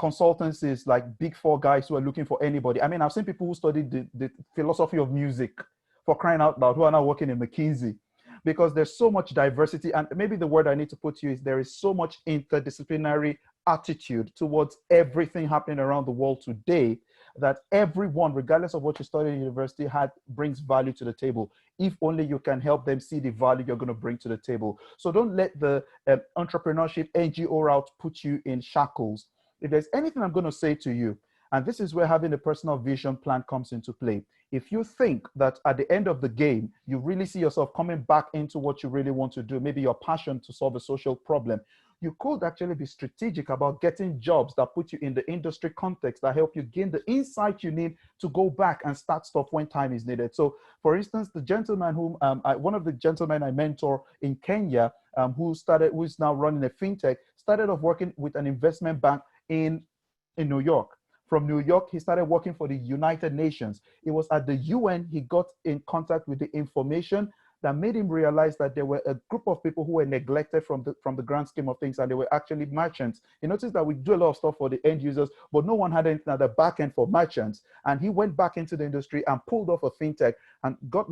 consultancies like Big Four guys who are looking for anybody. I mean, I've seen people who studied the philosophy of music, for crying out loud, who are now working in McKinsey, because there's so much diversity. And maybe the word I need to put to you is there is so much interdisciplinary attitude towards everything happening around the world today that everyone, regardless of what you study in university, brings value to the table. If only you can help them see the value you're going to bring to the table. So don't let the entrepreneurship NGO route put you in shackles. If there's anything I'm going to say to you, and this is where having a personal vision plan comes into play. If you think that at the end of the game, you really see yourself coming back into what you really want to do, maybe your passion to solve a social problem, you could actually be strategic about getting jobs that put you in the industry context that help you gain the insight you need to go back and start stuff when time is needed. So for instance, the gentleman one of the gentlemen I mentor in Kenya, who is now running a fintech, started off working with an investment bank in New York. From New York, he started working for the United Nations. It was at the UN he got in contact with the information that made him realize that there were a group of people who were neglected from the grand scheme of things, and they were actually merchants. He noticed that we do a lot of stuff for the end users, but no one had anything at the back end for merchants. And he went back into the industry and pulled off a fintech and got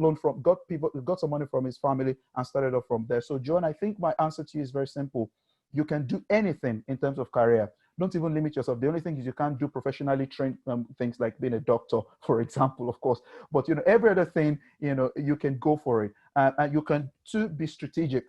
some money from his family and started off from there. So John, I think my answer to you is very simple. You can do anything in terms of career. Don't even limit yourself. The only thing is you can't do professionally trained things like being a doctor, for example, of course. But every other thing, you can go for it. And you can too be strategic.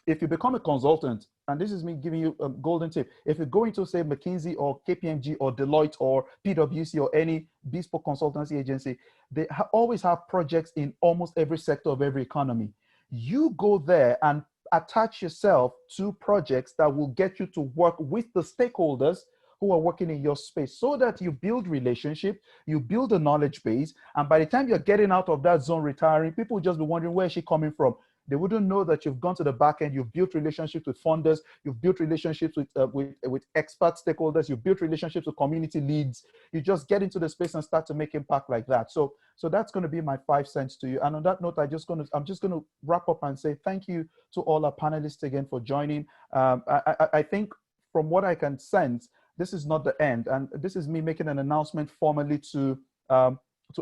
If you become a consultant, and this is me giving you a golden tip, if you go into, say, McKinsey or KPMG or Deloitte or PwC or any bespoke consultancy agency, they always have projects in almost every sector of every economy. You go there and attach yourself to projects that will get you to work with the stakeholders who are working in your space, so that you build relationship, you build a knowledge base, and by the time you're getting out of that zone, retiring, people will just be wondering, where is she coming from? They wouldn't know that you've gone to the back end, you've built relationships with funders, you've built relationships with expert stakeholders, you've built relationships with community leads. You just get into the space and start to make impact like that. So that's going to be my 5 cents to you. And on that note, I'm just going to wrap up and say thank you to all our panelists again for joining. I think from what I can sense, this is not the end, and this is me making an announcement formally to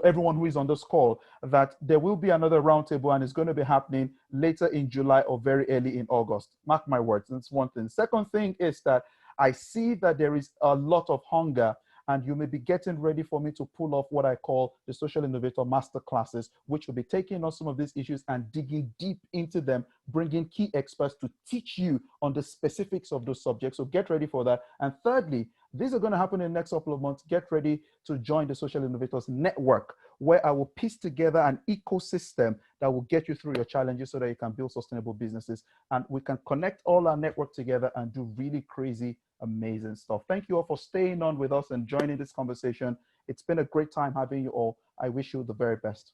everyone who is on this call that there will be another roundtable, and it's going to be happening later in July or very early in August. Mark my words. That's one thing. Second thing is that I see that there is a lot of hunger, and you may be getting ready for me to pull off what I call the Social Innovator Masterclasses, which will be taking on some of these issues and digging deep into them, bringing key experts to teach you on the specifics of those subjects. So get ready for that. And thirdly, these are going to happen in the next couple of months. Get ready to join the Social Innovators Network, where I will piece together an ecosystem that will get you through your challenges so that you can build sustainable businesses. And we can connect all our network together and do really crazy, amazing stuff. Thank you all for staying on with us and joining this conversation. It's been a great time having you all. I wish you the very best.